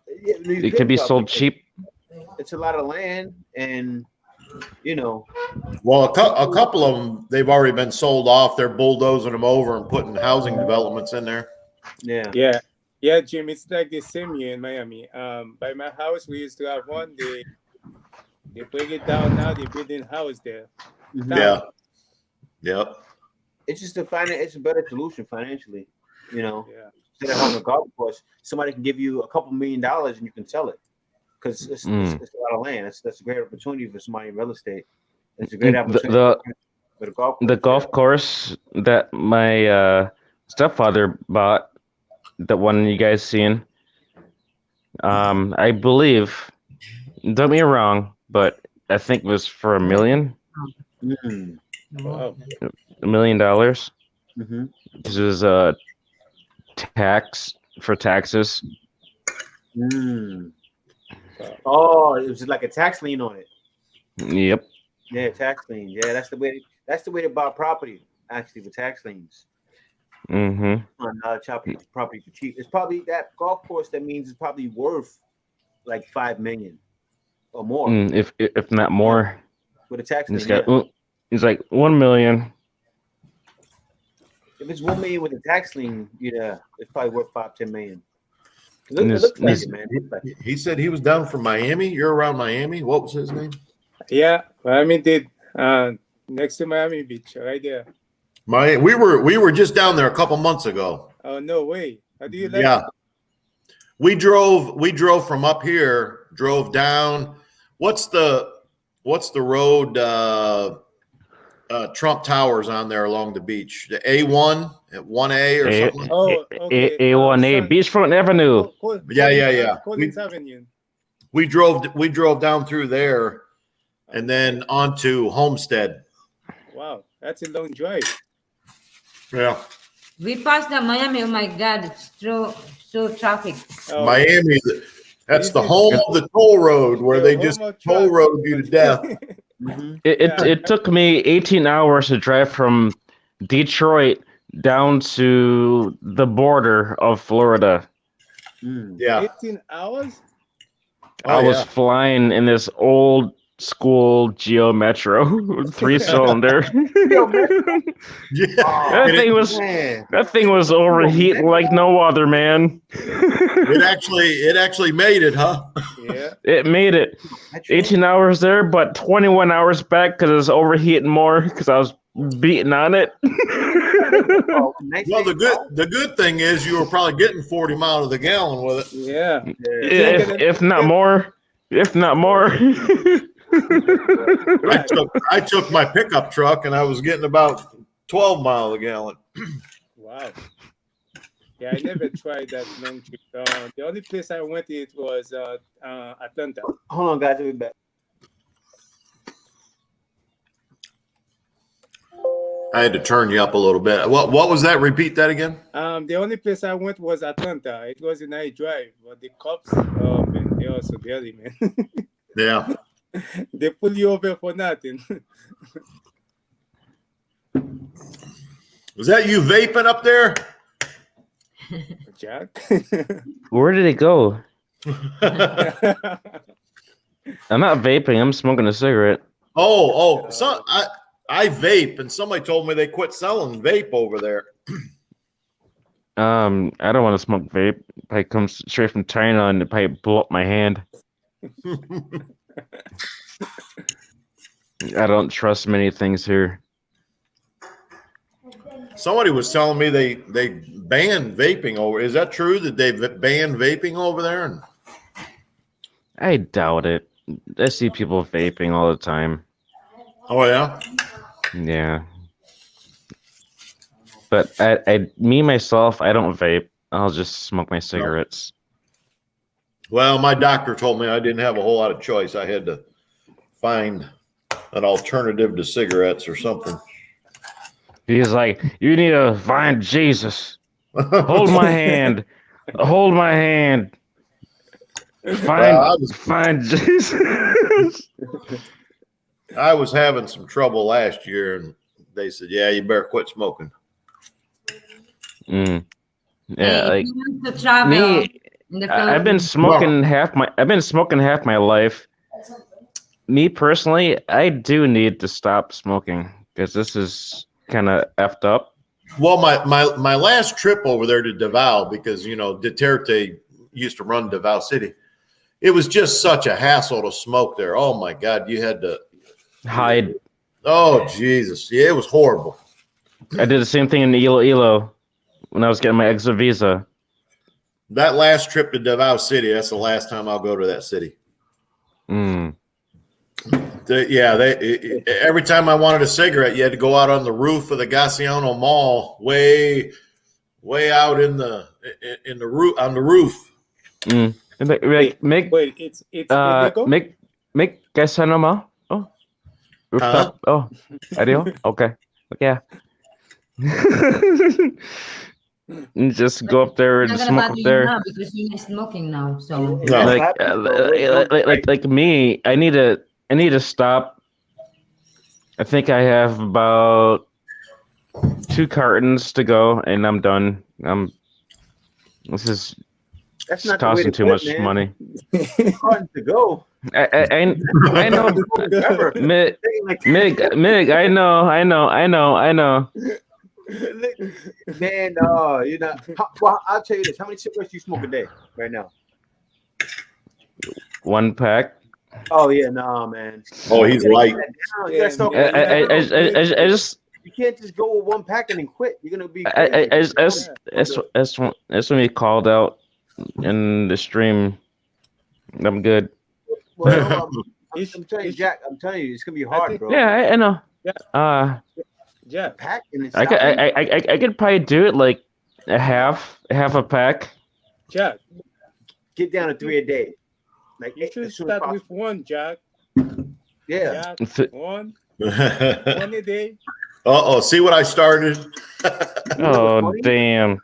It could be sold cheap. It's a lot of land, and Well, a couple of them, they've already been sold off. They're bulldozing them over and putting housing developments in there. Yeah, Jim. It's like the same here in Miami. By my house, we used to have one. They break it down now. They're building a house there. Yeah. Yep. It's just it's a better solution financially. Instead of having a golf course, somebody can give you a couple $1 million and you can sell it because it's a lot of land. That's a great opportunity for somebody in real estate. It's a great opportunity. The golf course that my stepfather bought, the one you guys seen, I believe, don't get me wrong, but I think it was for $1 million. Wow. $1 million. This was taxes. Oh, it was like a tax lien on it. Yep. Yeah, tax lien. Yeah, that's the way to buy property. Actually, with tax liens. On property for cheap. It's probably that golf course. That means it's probably worth like $5 million. or more. if not more. With a tax lien, He's got yeah. if not more. With a tax He's lien, got he's like 1 million. if it's 1 million with a tax lien, yeah, it's probably worth 5-10 million. It looks like it, man. He said he was down from Miami. You're around Miami. What was his name? Yeah, Miami did. Next to Miami Beach, right there. We were just down there a couple months ago. Oh no way! How do you like Yeah. it? We drove from up here, drove down. What's the road Trump Towers on there along the beach? The A1 at 1A or something? Oh, okay. A1A Beachfront Avenue. Yeah. Collins Avenue. We drove down through there and then onto Homestead. Wow, that's a long drive. Yeah. We passed the Miami. Oh my God, it's so traffic. Miami, that's the home of the toll road where they just toll road you to death. It took me 18 hours to drive from Detroit down to the border of Florida. Yeah. 18 hours? I was flying in this old school Geo Metro 3-cylinder. That thing was overheating like no other, man. It actually made it, huh? Yeah. It made it. 18 hours there, but 21 hours back because it was overheating more because I was beating on it. Well, the good thing is you were probably getting 40 miles to the gallon with it. Yeah. If not more. If not more. I took my pickup truck and I was getting about 12 miles a gallon. Wow. Yeah, I never tried that long trip. The only place I went it was Atlanta. Hold on, guys. We'll be back. I had to turn you up a little bit. What was that? Repeat that again. The only place I went was Atlanta. It was a night drive, but the cops, oh man, they are so dirty, man. Yeah. They pull you over for nothing. Was that you vaping up there? Jack? Where did it go? I'm not vaping. I'm smoking a cigarette. So I vape, and somebody told me they quit selling vape over there. I don't want to smoke vape. It comes straight from China and it probably blow up my hand. I don't trust many things here. Somebody was telling me they banned vaping over. Is that true that they banned vaping over there? I doubt it. I see people vaping all the time. Oh yeah. Yeah. But me myself, I don't vape. I'll just smoke my cigarettes. Well, my doctor told me I didn't have a whole lot of choice. I had to find an alternative to cigarettes or something. He's like, you need to find Jesus. Hold my hand. Hold my hand. Find Jesus. I was having some trouble last year, and they said, "Yeah, you better quit smoking." Yeah, Hey, like if you want to travel me, in the I've been Philippines, smoking half my life. Me personally, I do need to stop smoking because this is kind of effed up. Well, my last trip over there to Davao, because Duterte used to run Davao City. It was just such a hassle to smoke there. Oh my God, you had to hide. Oh Jesus, yeah, it was horrible. I did the same thing in Iloilo when I was getting my exit visa. That last trip to Davao City, that's the last time I'll go to that city. Every time I wanted a cigarette, you had to go out on the roof of the Gaciano Mall, way out in the roof on the roof. Make Gaciano Mall. Oh, rooftop. Oh, ideal. Okay, yeah. Just go up there and not smoke gonna up bother there. you now because you're smoking now. So Like me, I need to stop. I think I have about 2 cartons to go, and I'm done. That's It's not the way costing to too quit, much man. money. It's starting to go. I know, Forever. Mig, Like- Mig. I know. Man, you know. Well, I'll tell you this: how many cigarettes do you smoke a day right now? 1 pack. Oh yeah, nah, man. Oh, he's You gotta light. get that down. You gotta start. I just You can't just go with 1 pack and then quit. You're gonna be I crazy. that's when he called out in the stream. I'm good. Well, no, I'm telling you, Jack. I'm telling you, it's gonna be hard, bro. Yeah, I know. Yeah. Pack and then I could probably do it like a half a pack. Jack, get down to 3 a day. Like you should start with 1, Jack. Yeah. Jack, 1 a day. See what I started? Oh damn.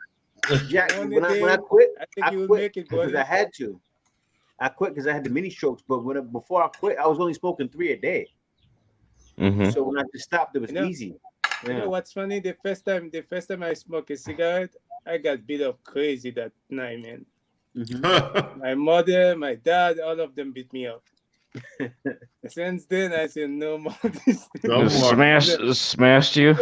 Jack, when I quit, I quit because I had to. I quit because I had the mini strokes, but before I quit, I was only smoking 3 a day. Mm-hmm. So when I just stopped, it was easy. You know what's funny? The first time I smoked a cigarette, I got beat up crazy that night, man. Mm-hmm. My mother, my dad, all of them beat me up. Since then, I said no more. Smashed you.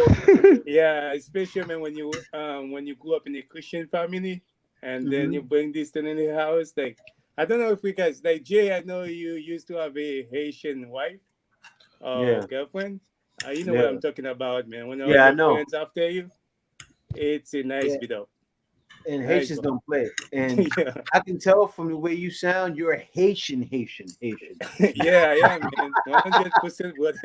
Yeah, especially when you grew up in a Christian family, and then you bring this thing in the house. Like, I don't know if we guys like Jay. I know you used to have a Haitian wife or girlfriend. You know what I'm talking about, man. When all your parents after you, it's a nice beat up. And Haitians don't play. And I can tell from the way you sound, you're a Haitian. Yeah, I am, man. 100%. What?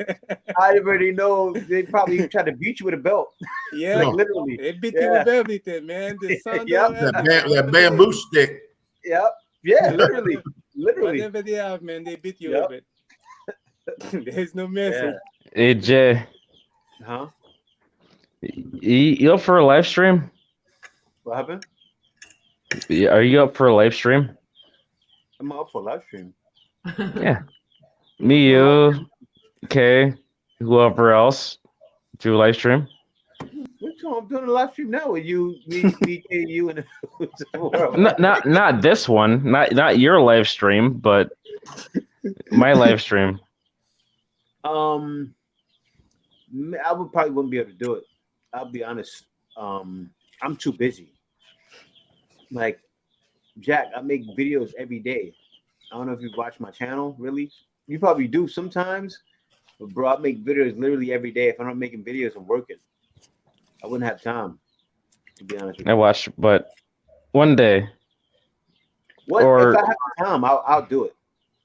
I already know they probably try to beat you with a belt. Yeah, like literally. They beat you with everything, man. The sound. That bamboo stick. Yep. Yeah, literally. Whatever they have, man, they beat you with it. There's no messing. Hey Jay. Huh? You up for a live stream? What happened? Are you up for a live stream? I'm up for a live stream. Yeah. Me, you, Kay, whoever else, do a live stream. I'm doing a live stream now with you, me, you, and the world. Not this one, not your live stream, but my live stream. I probably wouldn't be able to do it. I'll be honest. I'm too busy. Like, Jack, I make videos every day. I don't know if you watch my channel, really. You probably do sometimes. But, bro, I make videos literally every day. If I'm not making videos, I'm working. I wouldn't have time, to be honest with you. I watch, but one day. If I have time, I'll do it.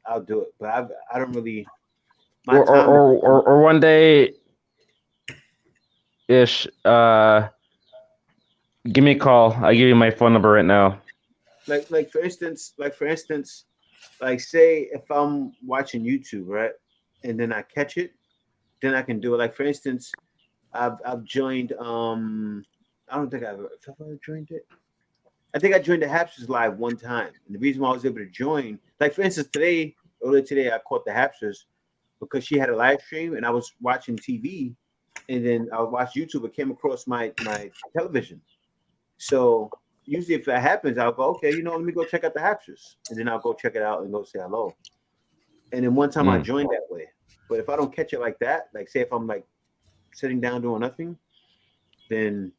I'll do it. But I don't really... Or one day... Ish, give me a call. I'll give you my phone number right now. Like for instance, say if I'm watching YouTube, right, and then I catch it, then I can do it. Like for instance, I've joined. I don't think I've ever joined it. I think I joined the Hapsters live one time, and the reason why I was able to join, like for instance, earlier today, I caught the Hapsters because she had a live stream, and I was watching TV. And then I watched YouTube. It came across my television. So usually, if that happens, I'll go, okay, let me go check out the Hapsters, and then I'll go check it out and go say hello. And then one time I joined that way. But if I don't catch it like that, like say if I'm like sitting down doing nothing, then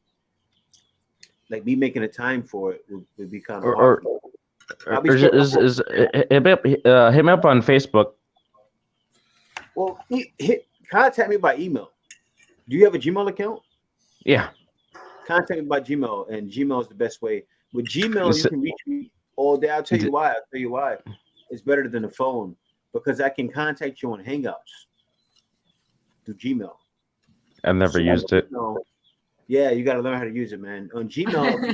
like me making a time for it would be kind of hard. Hit me up on Facebook. Well, contact me by email. Do you have a Gmail account? Yeah. Contact me by Gmail, and Gmail is the best way. With Gmail, you can reach me all day. I'll tell you why. It's better than the phone because I can contact you on Hangouts through Gmail. I've never used it. Yeah, you got to learn how to use it, man. On Gmail,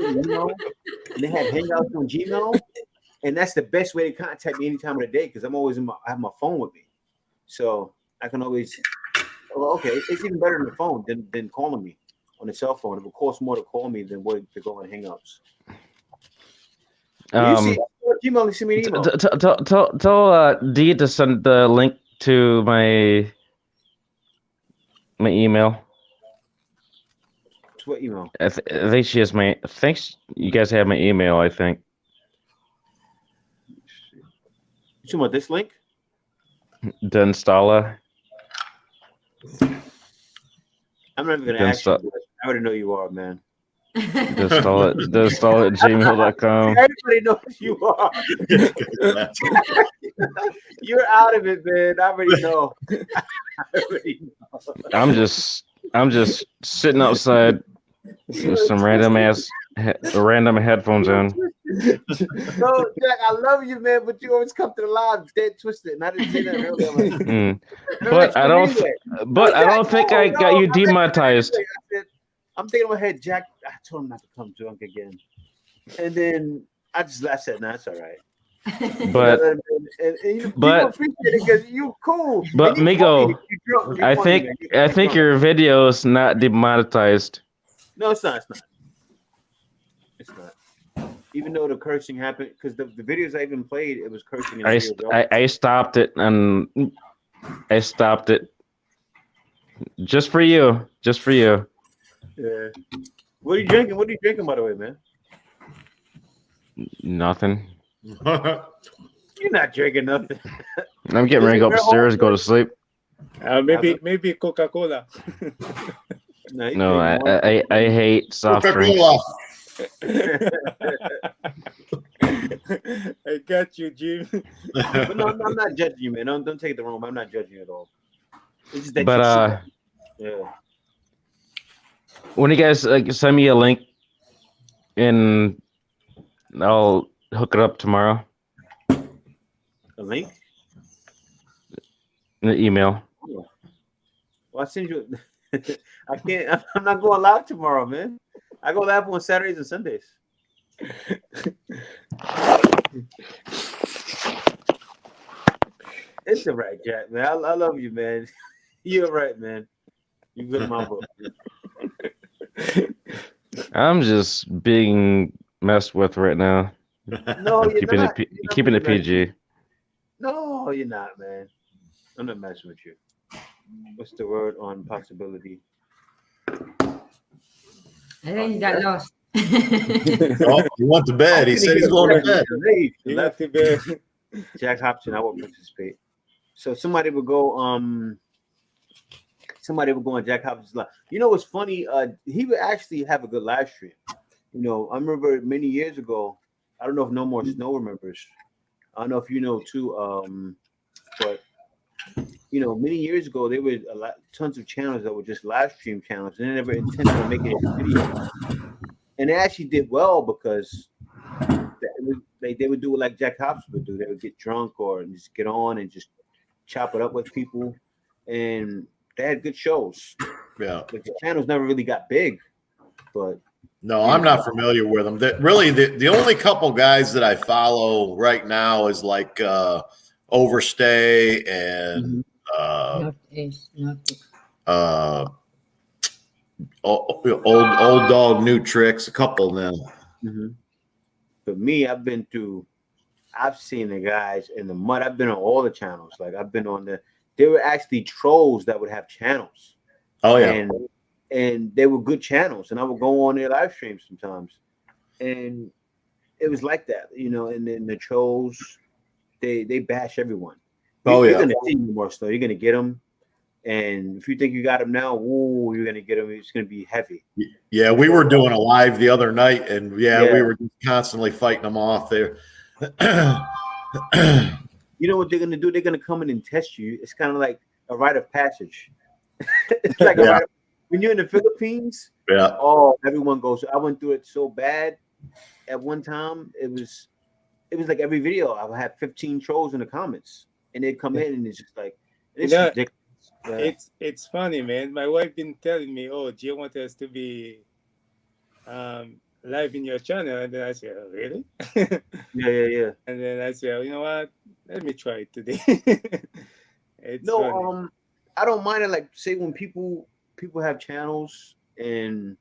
and they have Hangouts on Gmail, and that's the best way to contact me any time of the day because I'm always I have my phone with me, so I can always. Well, okay, it's even better than the phone than calling me on the cell phone. It will cost more to call me than what to go on Hangouts. Gmail, send me an email. Tell Dee to send the link to my email. To what email? I think she has my. I think you guys have my email. I think. You want this link? The installer. I'm not even gonna ask you. But I already know you are, man. Install it. Install it. Gmail.com. Everybody knows you are. You're out of it, man. I already know. I'm just sitting outside with some random headphones in. No, Jack, I love you, man, but you always come to the live dead twisted, and I didn't say that earlier. But I don't think I got you demonetized. I'm thinking in my head, Jack. I told him not to come drunk again, and then I said, "No, it's all right." But you appreciate it because you cool. But Migo, I think your video is not demonetized. No, it's not. It's not. Even though the cursing happened, because the videos I even played, it was cursing. I stopped it, and I stopped it just for you. Just for you. Yeah. What are you drinking? What are you drinking, by the way, man? Nothing. You're not drinking nothing. I'm getting ready to go upstairs, go to sleep. Maybe Coca-Cola. No, I hate soft drinks. I got you, Jim. But no, I'm not judging you, man. Don't take it the wrong way. I'm not judging you at all. It's just that But yeah. When you guys send me a link, and I'll hook it up tomorrow. A link? In the email. Well, I send you. I can't. I'm not going live tomorrow, man. I go live on Saturdays and Sundays. It's all right, Jack, man. I love you, man. You're right, man. You good in my book. I'm just being messed with right now. No, you're keeping not. Keeping it PG. No, you're not, man. I'm not messing with you. What's the word on possibility? I think he got lost. He went to bed. He said he's going to bed. He left to bed. Jack Hobson, I won't participate. So somebody would go on Jack Hobson's live. You know what's funny? He would actually have a good live stream. You know, I remember many years ago. I don't know if No More Snow remembers. I don't know if you know too. But you know, many years ago there were tons of channels that were just live stream channels, and they never intended on making a video. And they actually did well because they would do it like Jack Hobson would do. They would get drunk or just get on and just chop it up with people, and they had good shows. Yeah, but the channels never really got big. But no, I'm not familiar with them. Really, the only couple guys that I follow right now is like Overstay and old dog, new tricks. A couple now. Mm-hmm. But me, I've seen the guys in the mud. I've been on all the channels. Like I've been on there were actually trolls that would have channels. Oh yeah. And they were good channels, and I would go on their live streams sometimes, and it was like that, you know. And then the trolls, they bash everyone. You're gonna see more stuff. You're gonna get them, and if you think you got them now, you're gonna get them. It's gonna be heavy. Yeah, we were doing a live the other night, and we were just constantly fighting them off there. You know what they're gonna do? They're gonna come in and test you. It's kind of like a rite of passage. It's like a rite of, when you're in the Philippines. Yeah. Oh, everyone goes. I went through it so bad at one time. It was like every video I would have 15 trolls in the comments, and they'd come in, and it's just like it's ridiculous. Yeah. It's funny, man. My wife been telling me, "Oh, Jay wants us to be live in your channel," and then I said, "Oh, really?" Yeah. And then I said, "You know what? Let me try it today." Funny. I don't mind it. Like, say when people have channels and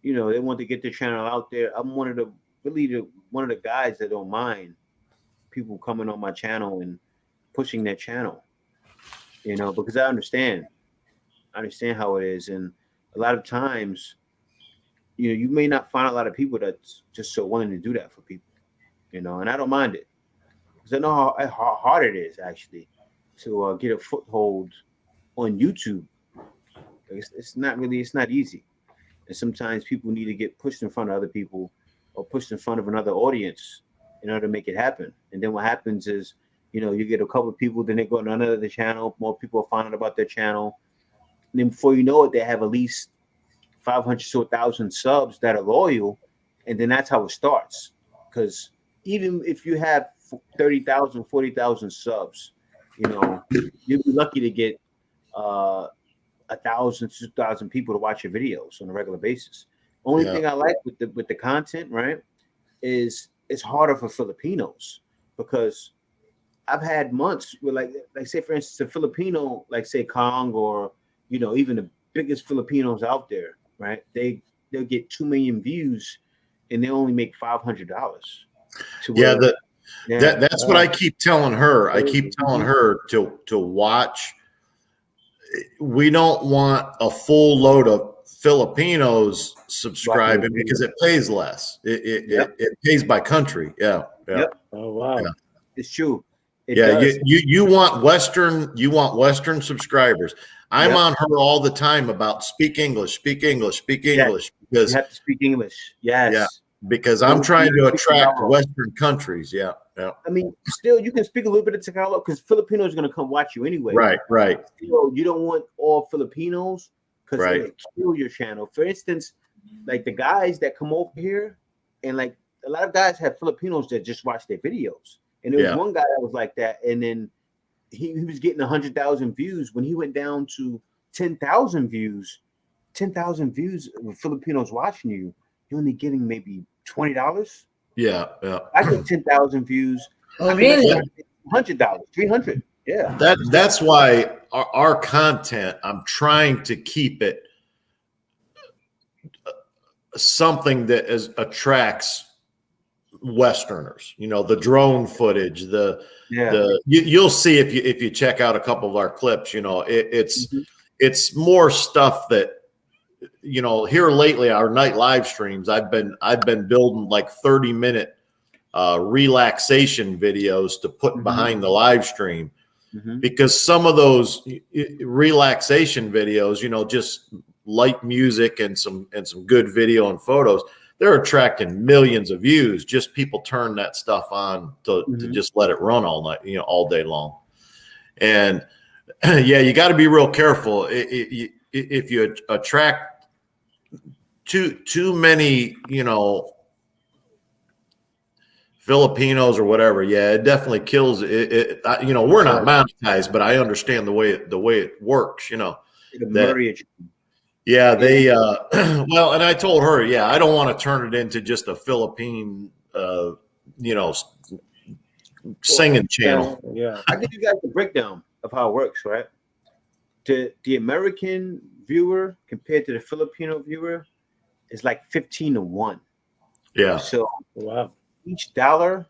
you know they want to get their channel out there. I'm one of the guys that don't mind people coming on my channel and pushing their channel. You know, because I understand how it is, and a lot of times, you know, you may not find a lot of people that's just so willing to do that for people. You know, and I don't mind it. because I know how hard it is actually to get a foothold on YouTube. It's not easy, and sometimes people need to get pushed in front of other people or pushed in front of another audience in order to make it happen. And then what happens is, you get a couple of people, then they go to another channel, more people are finding out about their channel, and then before you know it, they have at least 500 to 1,000 subs that are loyal, and then that's how it starts. Because even if you have 30,000, 40,000 subs, you'll be lucky to get 1,000, 2,000 people to watch your videos on a regular basis. Only thing I like with the content, right, is it's harder for Filipinos, because I've had months where, like say for instance, a Filipino, like say Kong, or even the biggest Filipinos out there, right? They'll get 2 million views, and they only make $500. That's what I keep telling her. I keep telling her to watch. We don't want a full load of Filipinos subscribing because it pays less. It pays by country. Yeah. Oh wow. Yeah. It's true. You want Western subscribers. I'm on her all the time about speak English because you have to speak English. Yes. Yeah, because I'm trying to attract Western countries. Yeah. I mean, still you can speak a little bit of Tagalog because Filipinos are going to come watch you anyway. Right. Still, you don't want all Filipinos because they kill your channel. For instance, like the guys that come over here, and like a lot of guys have Filipinos that just watch their videos. And there was one guy that was like that, and then he was getting 100,000 views. When he went down to 10,000 views with Filipinos watching you, you're only getting maybe $20. Yeah. I get 10,000 views. Oh, really? $100, $300. Yeah. That's why our content, I'm trying to keep it something that attracts Westerners. The drone footage, you'll see if you check out a couple of our clips. It's more stuff that here lately, our night live streams, I've been building like 30-minute relaxation videos to put behind the live stream, because some of those relaxation videos, just light music and some good video and photos, they're attracting millions of views. Just people turn that stuff on to just let it run all night, all day long. And you got to be real careful. If you attract too many, Filipinos or whatever, it definitely kills it. We're not monetized, but I understand the way it works. Well, and I told her, I don't want to turn it into just a Philippine, singing channel. Yeah. I give you guys the breakdown of how it works, right? The American viewer compared to the Filipino viewer is like 15-1. Yeah. So each dollar,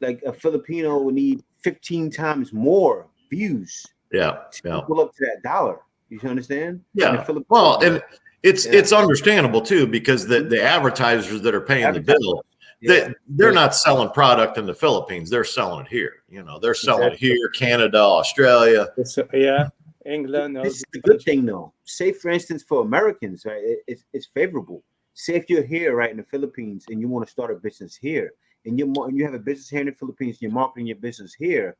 like a Filipino would need 15 times more views. To pull up to that dollar. You understand? Yeah. Well, and it's understandable too, because the advertisers that are paying the bill, they're not selling product in the Philippines. They're selling it here. They're selling it here, Canada, Australia. England. This is the good thing, though. Say, for instance, for Americans, right? It's favorable. Say if you're here, right, in the Philippines, and you want to start a business here, and you have a business here in the Philippines, and you're marketing your business here,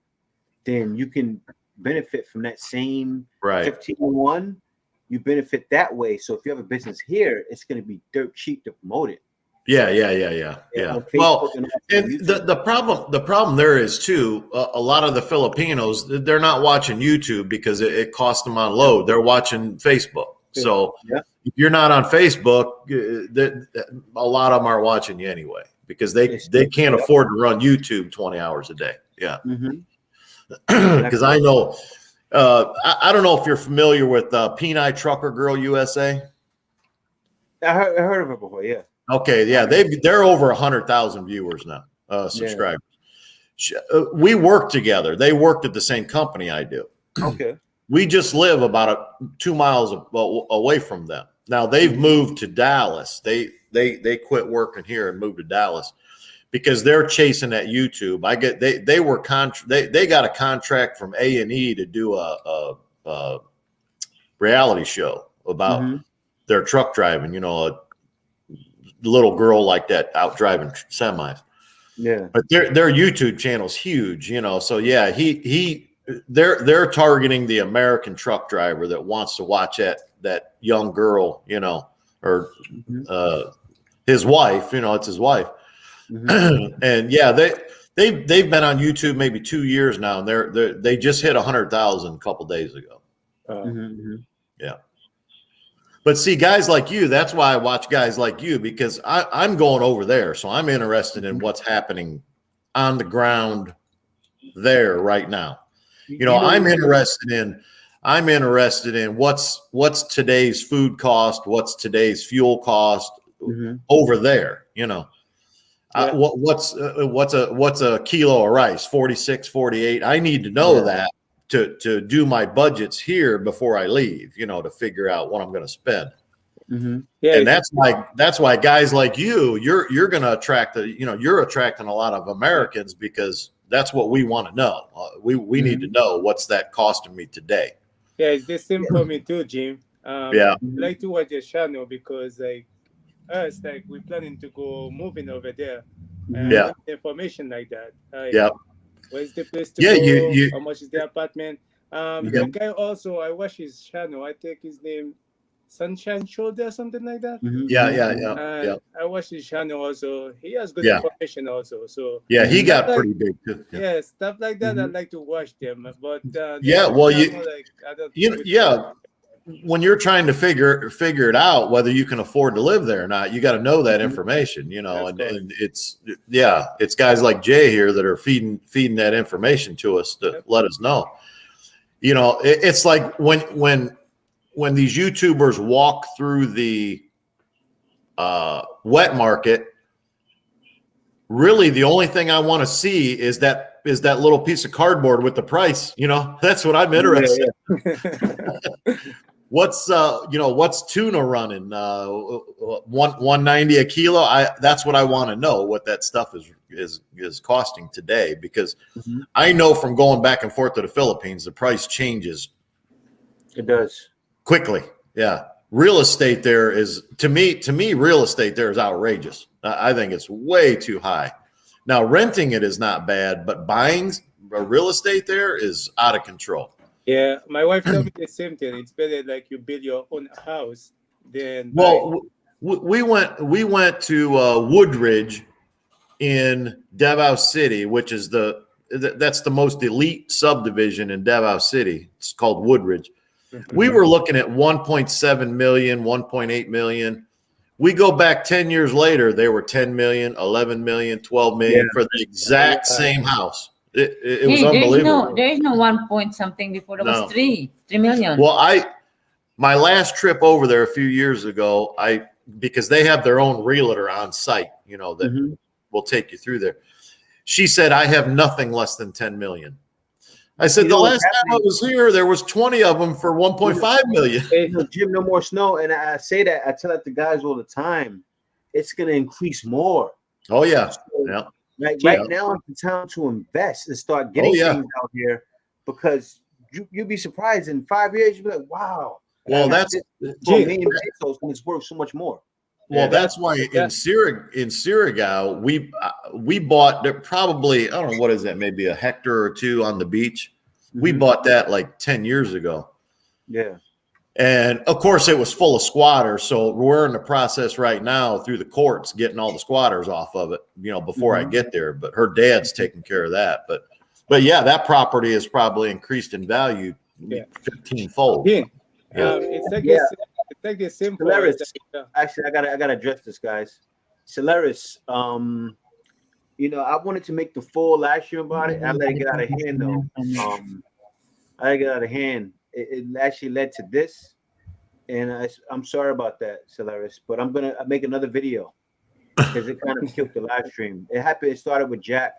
then you can benefit from that same 15-1. You benefit that way. So if you have a business here, it's going to be dirt cheap to promote it. Yeah. Well, and the problem there is too, a lot of the Filipinos, they're not watching YouTube because it costs them on load. They're watching Facebook. So if you're not on Facebook, a lot of them are watching you anyway, because they can't afford to run YouTube 20 hours a day. Yeah. Because I know, I don't know if you're familiar with Peni Trucker Girl USA. I heard of it before. Yeah. Okay. Yeah. They're over 100,000 viewers now, subscribers. We work together. They worked at the same company I do. Okay. We just live about 2 miles away from them. Now they've moved to Dallas. They quit working here and moved to Dallas. because they're chasing that YouTube. They got a contract from A&E to do a reality show about their truck driving. You know, a little girl like that out driving semis. Yeah, but their YouTube channel's huge. You know, so yeah, they're targeting the American truck driver that wants to watch that young girl. You know, or his wife. You know, it's his wife. And yeah, they've been on YouTube maybe 2 years now, and they just hit 100,000 a couple days ago. Yeah, but see, guys like you, that's why I watch guys like you, because I'm going over there, so I'm interested in what's happening on the ground there right now. You know, I'm interested in what's today's food cost, what's today's fuel cost over there. You know. What's a kilo of rice? 46, 48. I need to know that to do my budgets here before I leave, you know, to figure out what I'm going to spend. Yeah, and that's why guys like you're going to attract you're attracting a lot of Americans, because that's what we want to know. We need to know what's that costing me today. Yeah, it's the same for me too, Jim. I like to watch your channel because like us, like we're planning to go moving over there. Information like that. Where's the place to go? How much is the apartment? The guy also, I watch his channel. I think his name Sunshine Shoulder, something like that. I watch his channel also. He has good information also. So he got pretty big too. Yeah, stuff like that. I like to watch them. But when you're trying to figure it out whether you can afford to live there or not, you got to know that information, you know. And it's guys like Jay here that are feeding that information to us to let us know. You know, it's like when these YouTubers walk through the wet market, really the only thing I want to see is that little piece of cardboard with the price. You know, that's what I'm interested in. What's tuna running? 190 a kilo. That's what I want to know, what that stuff is costing today, because I know from going back and forth to the Philippines, the price changes. It does quickly. Yeah, real estate there is to me real estate there is outrageous. I think it's way too high. Now renting it is not bad, but buying a real estate there is out of control. Yeah, my wife told me the same thing. It's better like you build your own house than. Well, we went to Woodridge in Davao City, which is that's the most elite subdivision in Davao City. It's called Woodridge. We were looking at 1.7 million, 1.8 million. We go back 10 years later, they were 10 million, 11 million, 12 million for the exact same house. It was unbelievable. There is no 1 point something before. There was 3 million. Well, my last trip over there a few years ago, because they have their own realtor on site, you know, that will take you through there. She said, I have nothing less than 10 million. I said, the last time I was here, there was 20 of them for 1.5 million. Hey, Jim, no more snow. And I say that, I tell that to guys all the time. It's going to increase more. Oh, yeah. So, right now, it's the time to invest and start getting things out here, because you'll be surprised in 5 years. You'll be like, wow. Well, that's it's worth so much more. Well, that's why in Surigao, we bought probably, I don't know, what is that, maybe a hectare or two on the beach. We bought that like 10 years ago. Yeah. And of course it was full of squatters. So we're in the process right now through the courts getting all the squatters off of it, you know, before I get there. But her dad's taking care of that. But yeah, that property has probably increased in value 15-fold. It's like the same. Solaris, actually, I gotta address this, guys. Solaris, you know, I wanted to make the full last year about it. I let it get out of hand though. I let it get out of hand. It actually led to this, and I'm sorry about that, Solaris. But I'm gonna make another video because it kind of killed the live stream. It started with Jack,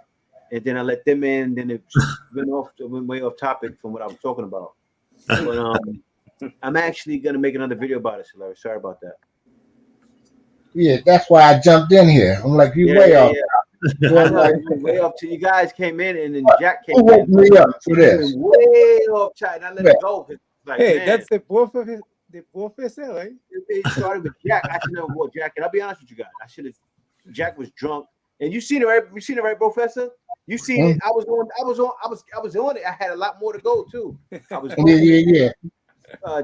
and then I let them in. Then it went way off topic from what I was talking about. But I'm actually gonna make another video about it, Solaris. Sorry about that. Yeah, that's why I jumped in here. I'm like, you way off. I know it went way off till you guys came in, and then Jack came Who woke in. me up for It this? went way off track, and I let it go. 'Cause, like, Hey, man, that's the professor, right? it started with Jack. I should never brought Jack, and I'll be honest with you guys. I should have. Jack was drunk, and you seen it, right? You seen it, right, Professor? You seen it? I was on it. I had a lot more to go too. I was. Yeah.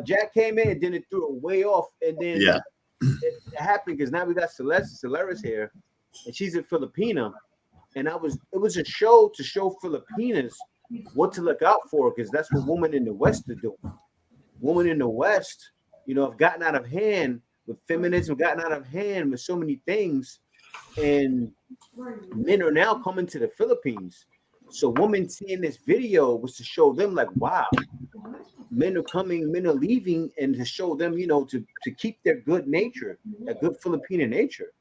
Jack came in, and then it threw it way off, and then it happened because now we got Solaris here, and she's a Filipina, and it was a show to show Filipinas what to look out for, because that's what women in the West are doing. Women in the West, have gotten out of hand with feminism, gotten out of hand with so many things, and men are now coming to the Philippines. So women seeing this video was to show them, like, wow, men are coming, men are leaving, and to show them, to keep their good nature, that good Filipino nature.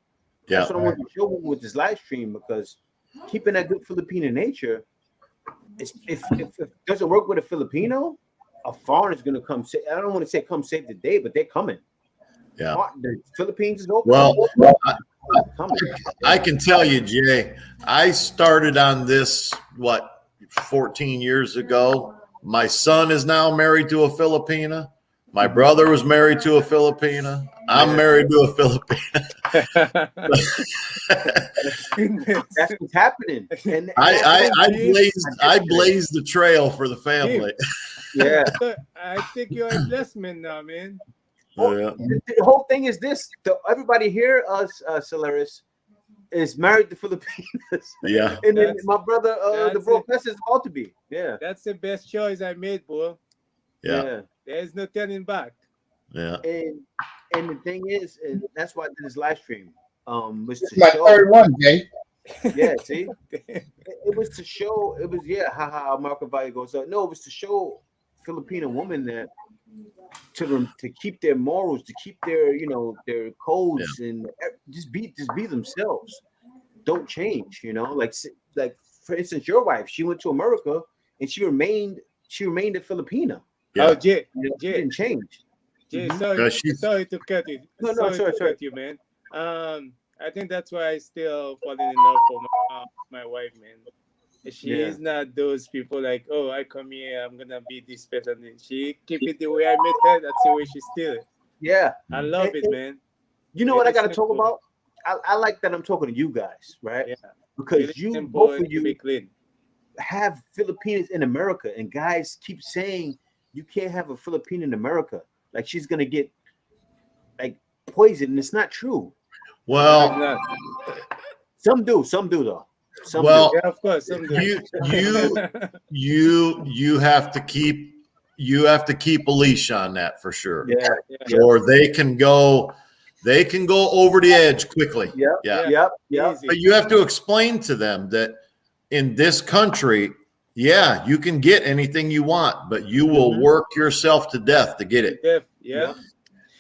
Yeah. That's what I want to show them with this live stream, because keeping that good Filipino nature, if it doesn't work with a Filipino, a foreigner is going to come. I don't want to say come save the day, but they're coming. Yeah. The Philippines is open. Well, I can tell you, Jay, I started on this, 14 years ago. My son is now married to a Filipina. My brother was married to a Filipina. I'm married to a Filipina. That's what's happening. And I blazed the trail for the family. Yeah. I think you're a blessed man now, man. Well, the whole thing is this: everybody here, Solaris, is married to Filipinas. Yeah. And then my brother, the professor, is about to be. Yeah. That's the best choice I made, bro. Yeah. There's no turning back. Yeah. And the thing is, and that's why I did this live stream. Was It's to my show, third one, Jay. Yeah, see, it was to show. It was haha. Market value goes up. No, it was to show Filipino women that to keep their morals, to keep their their codes, and just be themselves. Don't change. Like for instance, your wife, she went to America and she remained a Filipina. Oh, Jay, She didn't change. Jay, Mhm. sorry to cut you. No, sorry to sorry. cut you, man. I think that's why I still falling in love for my wife, man. She is not those people like, oh, I come here, I'm gonna be this person. She keep it the way I met her. That's the way she still. Yeah, I love it, man. You know what I gotta talk about? I like that I'm talking to you guys, right? Yeah. Because Really both of you be clean. have Filipinas in America, and guys keep saying you can't have a Filipino in America. Like she's gonna get like poisoned, and it's not true. Well, some do though. Some do. Yeah, of course. Some do. You have to keep a leash on that for sure. Yeah. Or they can go over the edge quickly. Yep. But you have to explain to them that in this country, you can get anything you want, but you will work yourself to death to get it. Yeah.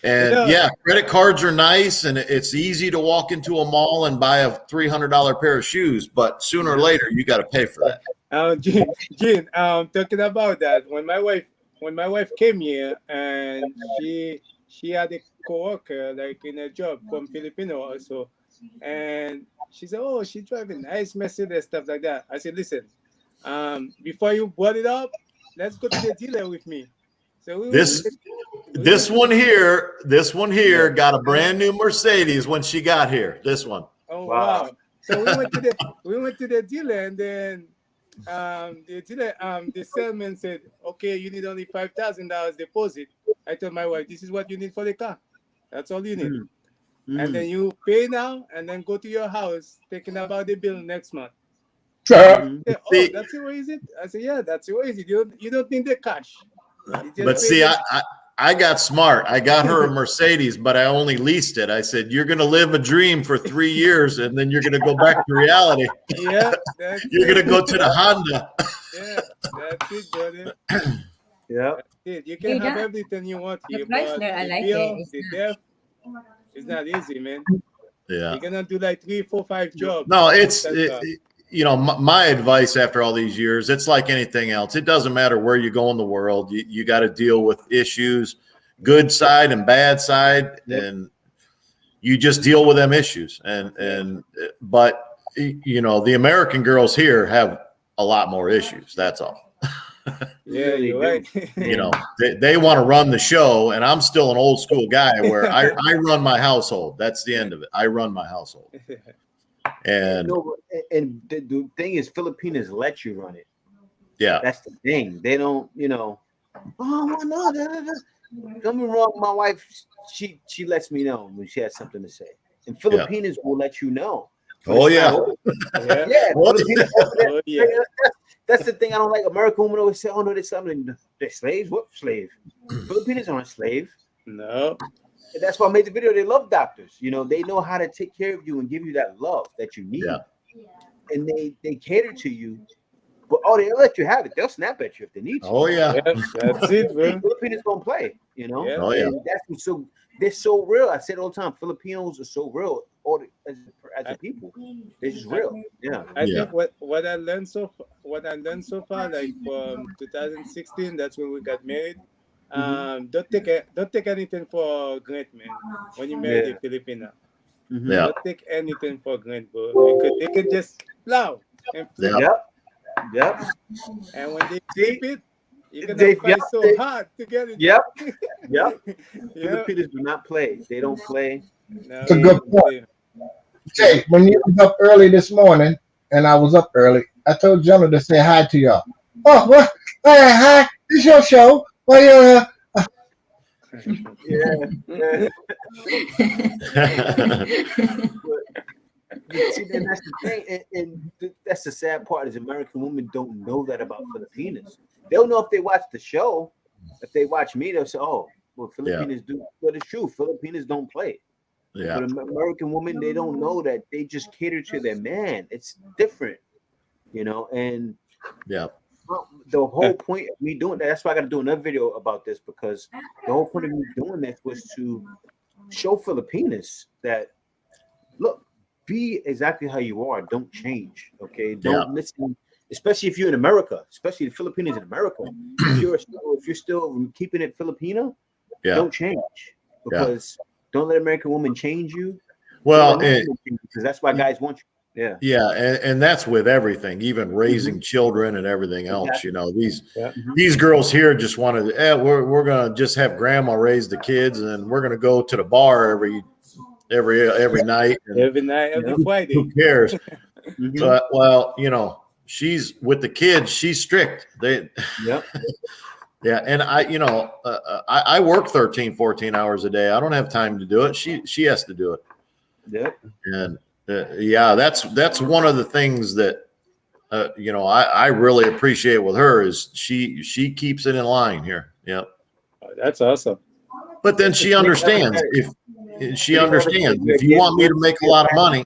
And credit cards are nice, and it's easy to walk into a mall and buy a $300 pair of shoes, but sooner or later you got to pay for that. Gene, talking about that, when my wife came here and she had a coworker like in a job from Filipino also, and she said, "Oh, she's driving nice Mercedes, stuff like that." I said, "Listen, before you brought it up, let's go to the dealer with me." So this one here got a brand new Mercedes when she got here. This one. Oh wow! So we went to the dealer, and then the dealer, the salesman said, "Okay, you need only $5,000 deposit." I told my wife, "This is what you need for the car. That's all you need." And then you pay now, and then go to your house, thinking about the bill next month. Said, oh, that's the way is it? I said, yeah, that's the way is it. You don't need the cash. But see, I got smart. I got her a Mercedes, but I only leased it. I said, you're going to live a dream for 3 years, and then you're going to go back to reality. Yeah. You're going to go to the Honda. Yeah, that's it, brother. Yeah. That's it. You can have everything you want here, but the death is not easy, man. Yeah. You're going to do like 3, 4, 5 jobs. No, my advice after all these years, it's like anything else. It doesn't matter where you go in the world. You got to deal with issues, good side and bad side, and you just deal with them issues. But you know, the American girls here have a lot more issues. That's all. Yeah, you're right. You know, they want to run the show, and I'm still an old school guy where I run my household. That's the end of it. I run my household. And the thing is, Filipinos let you run it. Yeah, that's the thing. They don't, you know. Oh no, don't get me wrong. My wife, she lets me know when she has something to say. And Filipinos will let you know. Oh yeah. Yeah. That's the thing I don't like. American women always say, "Oh no, there's something. They're slaves. What slave? Filipinos aren't slave." No. And that's why I made the video. They love doctors. You know, they know how to take care of you and give you that love that you need. Yeah. And they cater to you. But they'll let you have it. They'll snap at you if they need you. Oh yeah. That's it, bro. Filipinos gonna play. You know. Oh yeah. And that's what's so. They're so real. I say it all the time. Filipinos are so real. As a people, they're just real. Yeah. I think what I learned so far, like from 2016, that's when we got married. Don't take anything for granted, man. When you marry a Filipino, don't take anything for granted, bro. Because they can just love and flip. Yep. And when they keep it, you're gonna fight so hard to get it. Yep. Filipinos do not play. They don't play. No, it's a good point. Jay, when you was up early this morning, and I was up early, I told Jonah to say hi to y'all. Oh, what? Hey, hi. It's your show. Well, yeah. See, then that's the thing, and that's the sad part is American women don't know that about Filipinos. They'll know if they watch the show. If they watch me, they'll say, "Oh, well, Filipinos do." But it's true. Filipinos don't play. Yeah. But American women, they don't know that. They just cater to their man. It's different, you know. And the whole point of me doing that. That's why I got to do another video about this, because the whole point of me doing this was to show Filipinos that, look, be exactly how you are. Don't change. Okay. Don't listen. Especially if you're in America. Especially the Filipinos in America. If you're still keeping it Filipino, don't change, because don't let American women change you. Well, because that's why guys want you. Yeah, and that's with everything, even raising children and everything else. You know, these girls here just wanted, we're gonna just have grandma raise the kids, and we're gonna go to the bar every night. And, every Friday. Who cares? But well, you know, she's with the kids. She's strict. Yeah, and I work 13, 14 hours a day. I don't have time to do it. She has to do it. Yep. And that's one of the things that I really appreciate with her is she keeps it in line here. Yeah. Oh, that's awesome. But then she understands if you want me to make a lot of money,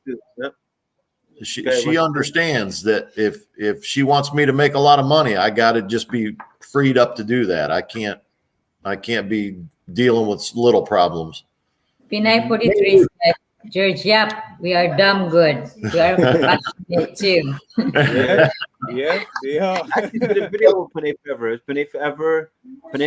she understands that if she wants me to make a lot of money, I got to just be freed up to do that. I can't be dealing with little problems. Pinay 43 said, George, yep, we are damn good. We are passionate too. They are. I actually did a video with Panay Forever. It's Panay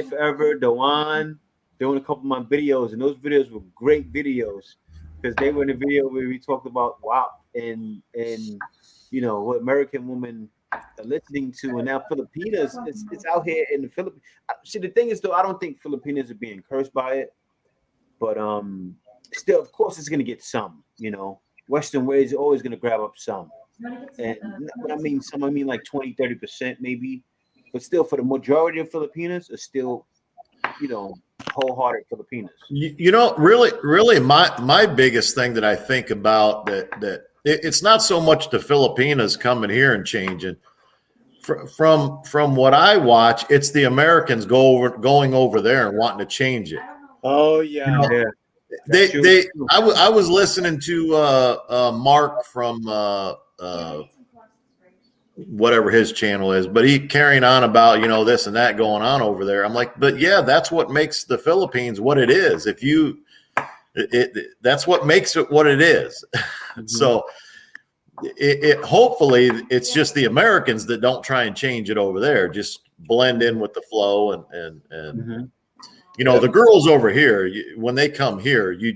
Forever, Dewan. Doing a couple of my videos, and those videos were great videos because they were in a video where we talked about WAP and what American women are listening to, and now Filipinas, it's out here in the Philippines. See, the thing is, though, I don't think Filipinas are being cursed by it, but still, of course, it's going to get some. Western ways are always going to grab up some, and when I mean some, I mean like 20-30% maybe, but still, for the majority of Filipinas, are still, wholehearted Filipinos. Really, my biggest thing that I think about that it's not so much the Filipinas coming here and changing. From what I watch, it's the Americans going over there and wanting to change it. Oh yeah. I was listening to Mark from whatever his channel is, but he carrying on about this and that going on over there. I'm like, but yeah, that's what makes the Philippines what it is. That's what makes it what it is. So hopefully it's just the Americans that don't try and change it over there, just blend in with the flow and the girls over here, when they come here, you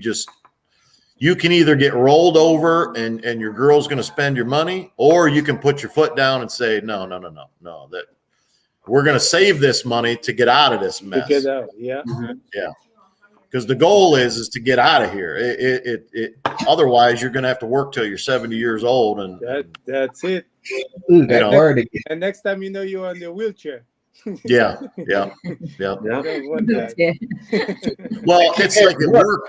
you can either get rolled over and your girl's going to spend your money, or you can put your foot down and say, no, that we're going to save this money to get out of this mess. To get out, yeah. Yeah. Because the goal is to get out of here. Otherwise, you're going to have to work till you're 70 years old. And that's it. Ooh, that word again. And next time you know you're on the wheelchair. Yeah. Don't want that. Well, it's like at work,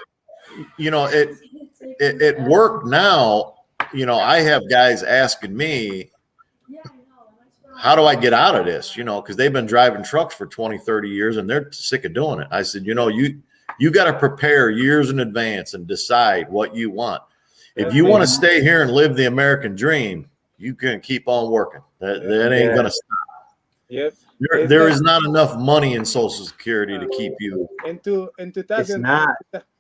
at work now, I have guys asking me, how do I get out of this? Because they've been driving trucks for 20, 30 years and they're sick of doing it. I said, you got to prepare years in advance and decide what you want. If you want to stay here and live the American dream, you can keep on working. That ain't going to stop. Yep. There is not enough money in Social Security to keep you. In 2000, It's not.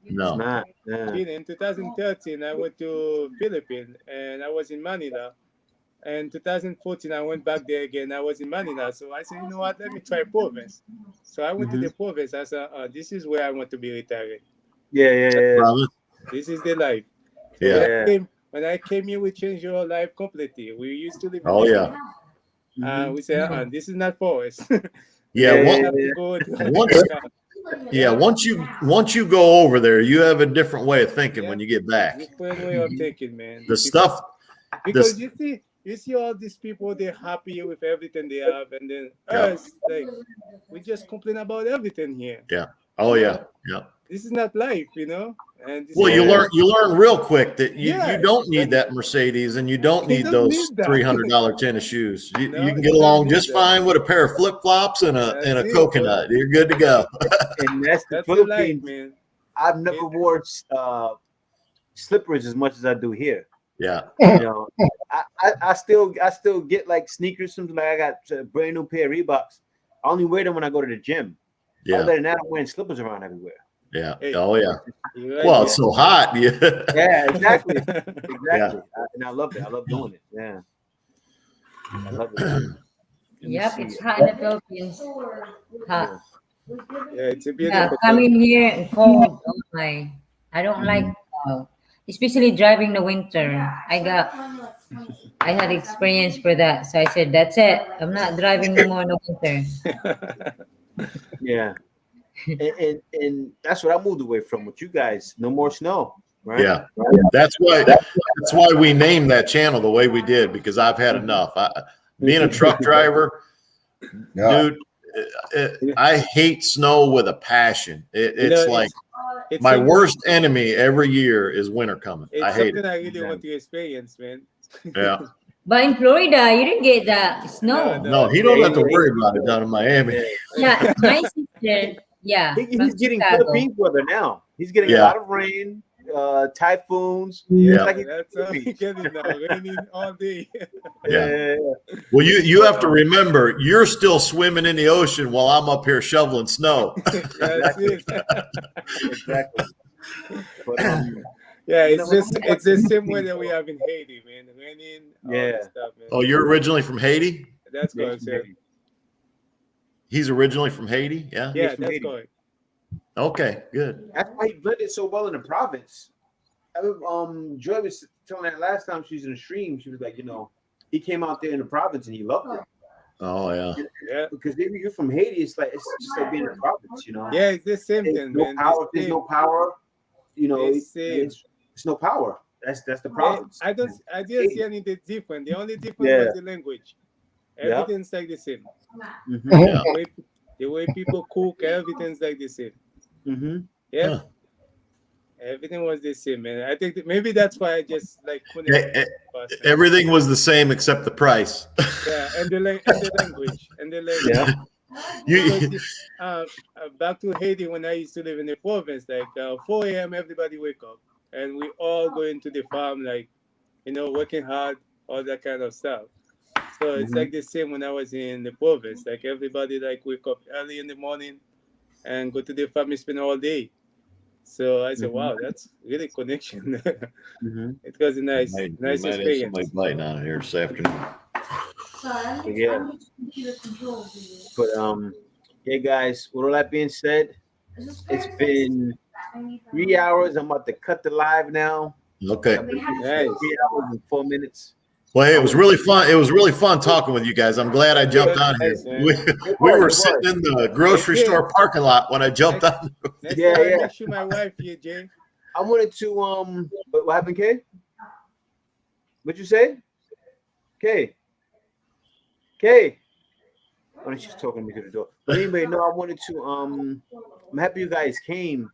No. It's not. Yeah. In 2013, I went to Philippines and I was in Manila. And 2014, I went back there again. I was in Manila. So I said, you know what? Let me try province. So I went to the province. I said, this is where I want to be retired. Yeah. This is the life. So Yeah. when I came here, we changed your life completely. We used to live in Oh, yeah. we said, this is not for us. Yeah. Once you go over there, you have a different way of thinking when you get back. Different way of thinking, man. The stuff. Because you see all these people, they're happy with everything they have, and then us, like, we just complain about everything here. Yeah. Oh, yeah. Yeah. This is not life, And you learn real quick that you don't need that Mercedes and you don't need those $300 tennis shoes. You can get along just fine with a pair of flip flops and a coconut. You're good to go. And that's the Philippines, man. I've never wore slippers as much as I do here. Yeah. I still get like sneakers. Something like I got a brand new pair of Reeboks. I only wear them when I go to the gym. Yeah. Other than that, I'm wearing slippers around everywhere. Yeah. Oh, yeah. Well, it's so hot. Yeah. Yeah, exactly. Yeah. And I love it. I love doing it. Yeah. I love it. Yep, it's hot in the Philippines. Hot. Yeah, it's a beautiful. Coming here and cold. Oh my! I don't like, especially driving the winter. I had experience for that, so I said, "That's it. I'm not driving no more in the winter." Yeah. And that's what I moved away from with you guys. No more snow, right? Yeah. That's why we named that channel the way we did, because I've had enough. Being a truck driver, dude, I hate snow with a passion. It's my worst enemy every year is winter coming. I hate it. I really want to experience, man. Yeah. But in Florida, you didn't get that snow. No, he don't have to worry about it down in Miami. Yeah, my sister. Yeah, he's getting Philippines weather now. He's getting a lot of rain, typhoons. Yeah, that's all he's getting now. Raining all day. Yeah. Well, you have to remember, you're still swimming in the ocean while I'm up here shoveling snow. That's it. Exactly. But, it's the same way that we have in Haiti, man. Raining, all that stuff, man. Oh, you're originally from Haiti? That's correct, sir. He's originally from Haiti, yeah? Yeah, that's correct. Okay, good. That's why he blended so well in the province. Joy was telling that last time she was in the stream. She was like, he came out there in the province and he loved it. Oh yeah. Because if you're from Haiti, it's just like being in the province, Yeah, it's the same thing, man. There's no power. It's no power. That's the province. I didn't see anything different. The only difference was the language. Everything's like the same. Mm-hmm. The way people cook, everything's like the same. Mm-hmm. Yeah. Everything was the same, man. I think maybe that's why I just couldn't. Everything was the same except the price. Yeah, and the language. Yeah. Back to Haiti, when I used to live in the province, 4 a.m. everybody wake up and we all go into the farm, working hard, all that kind of stuff. So it's like the same when I was in the province. Everybody wake up early in the morning and go to the farm and spend all day. So I said, wow, that's really connection. It was a nice experience. Somebody biting on it here this afternoon. Yeah. But yeah, guys, with all that being said, it's been 3 hours. I'm about to cut the live now. Okay. 3 hours and 4 minutes. Well, hey, it was really fun. It was really fun talking with you guys. I'm glad I jumped on here. We were sitting in the grocery store parking lot when I jumped on. Yeah. Make sure my wife here, Jay. I wanted to what happened, Kay? What'd you say? Kay. Oh, she's talking to me to the door. But anyway, no, I wanted to I'm happy you guys came.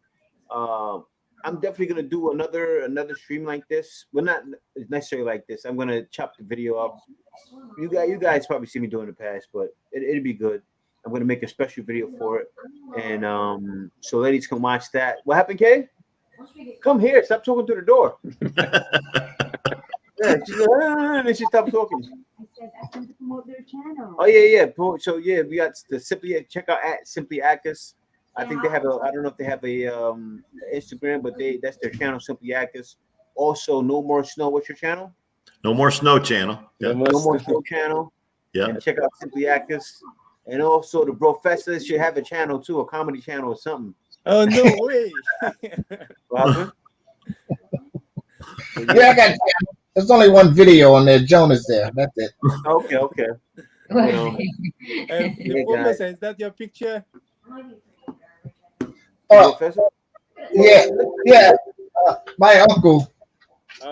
I'm definitely gonna do another stream like this. Well, not necessarily like this. I'm gonna chop the video up. You guys probably see me do it in the past, but it'll be good. I'm gonna make a special video for it, and so ladies can watch that. What happened, Kay? Come here. Stop talking through the door. Yeah, she's like, and then she stopped talking. I said ask them to promote their channel. Oh yeah. So yeah, we got the check out at Simply Acus. I think they have I don't know if they have a Instagram, but that's their channel, Simply Acus. Also, No More Snow. What's your channel? No More Snow channel. Yeah. No More Snow channel. Yeah. And check out Simply Acus. And also the Professor should have a channel too, a comedy channel or something. Oh no way. What happened? Yeah, I got it. There's only one video on there. Jonas there. That's it. Okay. The Professor, is that your picture? Professor? Yeah. My uncle,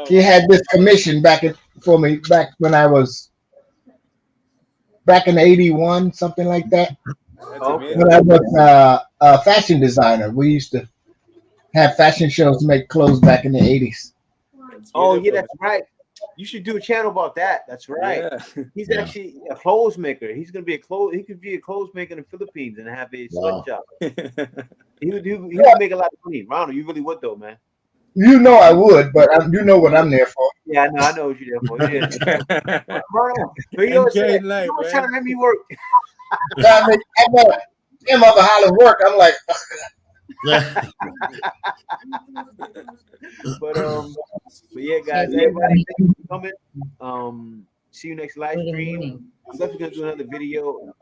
he had this commission for me back when I was back in '81, something like that. When I was a fashion designer, we used to have fashion shows to make clothes back in the '80s. Oh yeah, that's right. You should do a channel about that. That's right. Yeah. He's actually a clothes maker. He's gonna be he could be a clothes maker in the Philippines and have a sweatshop. He would make a lot of money. Ronald, you really would though, man. You know I would, but you know what I'm there for. Yeah, I know what you're there for. Yeah. Ronald, you always trying to make me work. I mean, I'm up Holland work. I'm like. But yeah, guys, everybody, thank you for coming. See you next live stream. I'm definitely gonna do another video.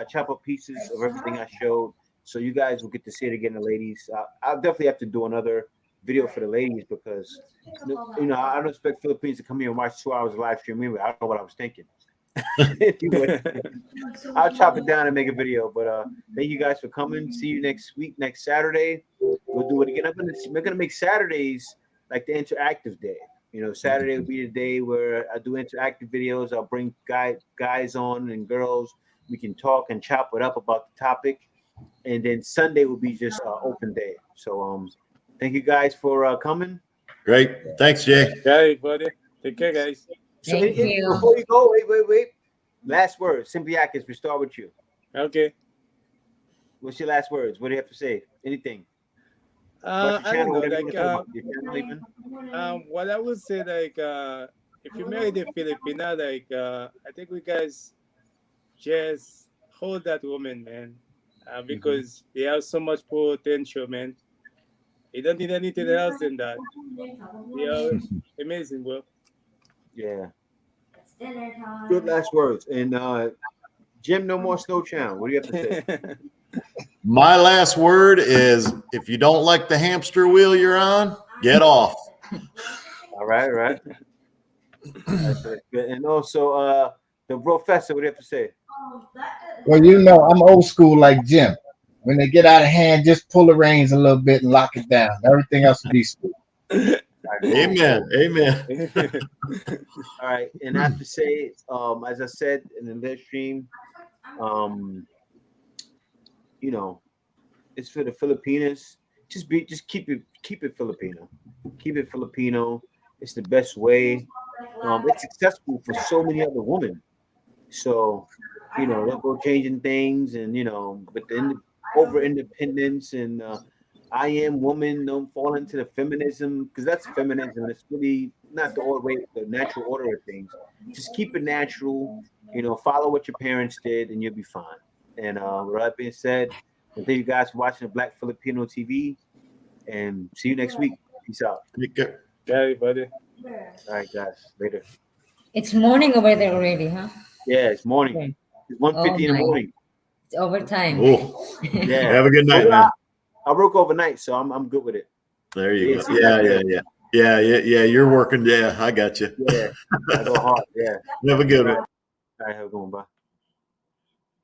Chop up pieces of everything I showed, so you guys will get to see it again, the ladies. I'll definitely have to do another video for the ladies because I don't expect Philippines to come here and watch 2 hours of live stream anyway. I don't know what I was thinking. Anyway, I'll chop it down and make a video. But thank you guys for coming. See you next week, next Saturday. We'll do it again. We're gonna make Saturdays like the interactive day. Saturday will be the day where I do interactive videos. I'll bring guys on and girls. We can talk and chop it up about the topic. And then Sunday will be just open day. So thank you guys for coming. Great. Thanks, Jay. Hey, buddy. Take care, guys. So before you go, wait. Last words. Simply Acus, we start with you. Okay. What's your last words? What do you have to say? Anything? I don't know. What I would say, if you marry the Filipina, I think we guys just hold that woman, man, because they have so much potential, man. They don't need anything else than that. They are amazing, bro. Yeah. Good last words. And Jim, No More Snow Channel. What do you have to say? My last word is if you don't like the hamster wheel you're on, get off. All right. And also the Professor, what do you have to say? Well, I'm old school like Jim. When they get out of hand, just pull the reins a little bit and lock it down. Everything else will be smooth. Amen. All right, and I have to say, as I said in the live stream, it's for the Filipinas. Just keep it Filipino. Keep it Filipino. It's the best way. It's successful for so many other women. So, don't go changing things and but the over independence and I am woman, don't fall into the feminism because that's feminism. It's really not the natural order of things. Just keep it natural, follow what your parents did and you'll be fine. And with that being said, thank you guys for watching the Black Filipino TV and see you next week. Peace out. Take care. Hey, buddy. All right, guys. Later. It's morning over there already, huh? Yeah, it's morning. Okay. It's 1:50 in the morning. It's overtime. Oh, yeah. Have a good night, man. I work overnight, so I'm good with it. There you go. Yeah. You're working. Yeah, I got you. Yeah, I go hard. Yeah. Have a good one. All right, have a good one. Bye.